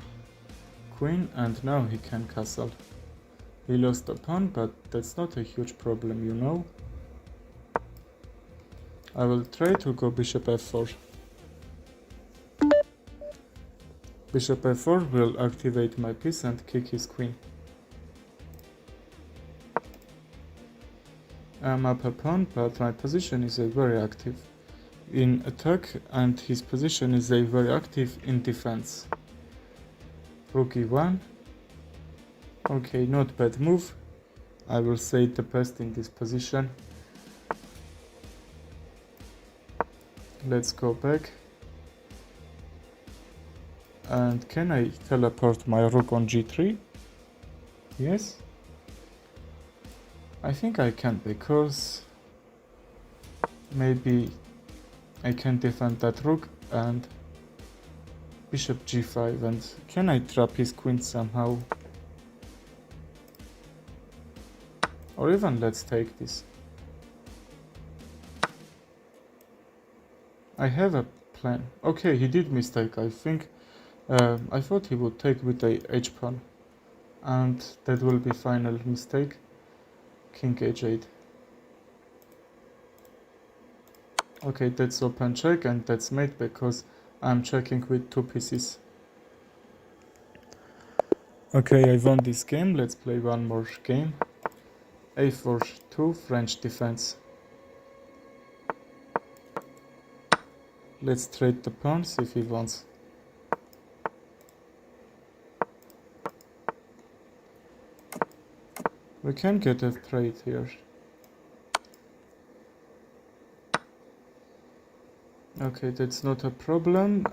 S1: queen, and now he can castle. He lost a pawn, but that's not a huge problem, you know. I will try to go bishop f4. Bishop f4 will activate my piece and kick his queen. I'm up a pawn, but my position is very active in attack, and his position is very active in defense. Rook e1. Okay, not bad move. I will say the best in this position. Let's go back. And can I teleport my rook on g3? Yes. I think I can, because maybe I can defend that rook and bishop g5, and can I trap his queen somehow? Or even let's take this. I have a plan. Okay, he did mistake, I think. I thought he would take with a h-pawn, and that will be final mistake. King h8. Okay, that's open check, and that's mate because I'm checking with two pieces. Okay, I won this game. Let's play one more game. a4-2 French defense. Let's trade the pawns if he wants. We can get a trade here. Okay, that's not a problem.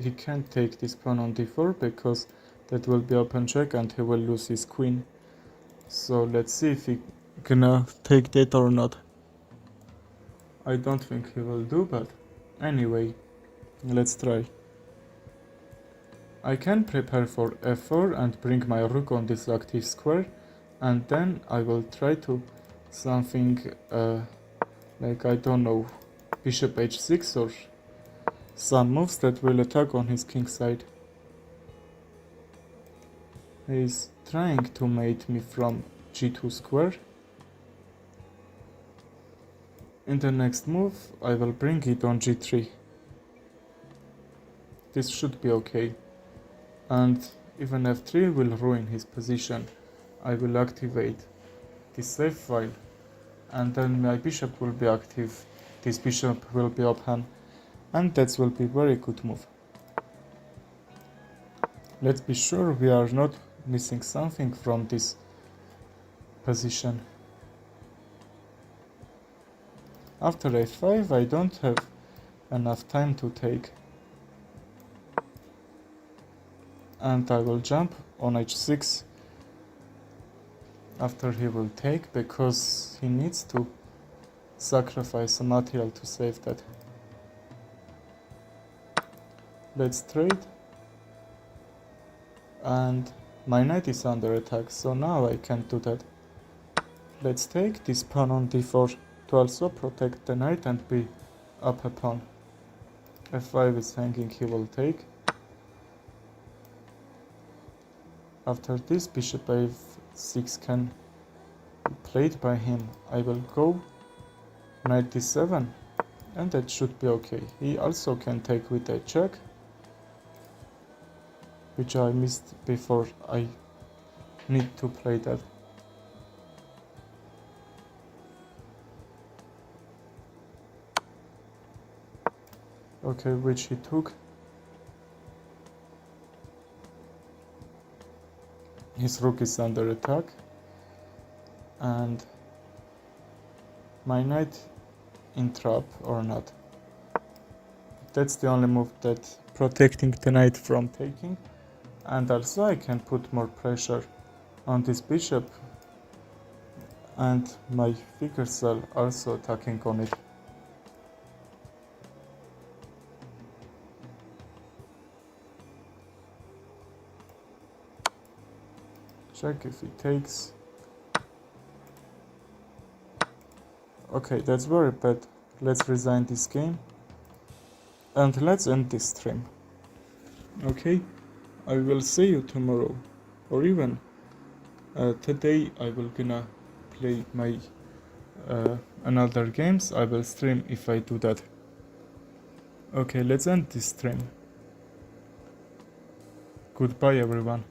S1: He can't take this pawn on d4 because that will be open check and he will lose his queen. So let's see if he gonna take that or not. I don't think he will do, but anyway, let's try. I can prepare for f4 and bring my rook on this active square, and then I will try to something like, I don't know, bishop h6 or some moves that will attack on his king side. He's trying to mate me from g2 square. In the next move I will bring it on g3. This should be okay, and even f3 will ruin his position. I will activate this save file, and then my bishop will be active, this bishop will be open, and that will be very good move. Let's be sure we are not missing something from this position. After a5 I don't have enough time to take, and I will jump on h6 after he will take, because he needs to sacrifice some material to save that. Let's trade, and my knight is under attack, so now I can't do that. Let's take this pawn on d4 to also protect the knight and be up a pawn. f5 is hanging, he will take. After this, bishop a6 can be played by him. I will go knight d7, and that should be okay. He also can take with a check, which I missed before. I need to play that. Okay, which he took. His rook is under attack, and my knight in trap or not. That's the only move that protecting the knight from taking, and also I can put more pressure on this bishop, and my figures are also attacking on it. Check if he takes. Okay, that's very bad. Let's resign this game. and let's end this stream. Okay, I will see you tomorrow, or even today. I will gonna play my another games. I will stream if I do that. Okay, let's end this stream. Goodbye everyone.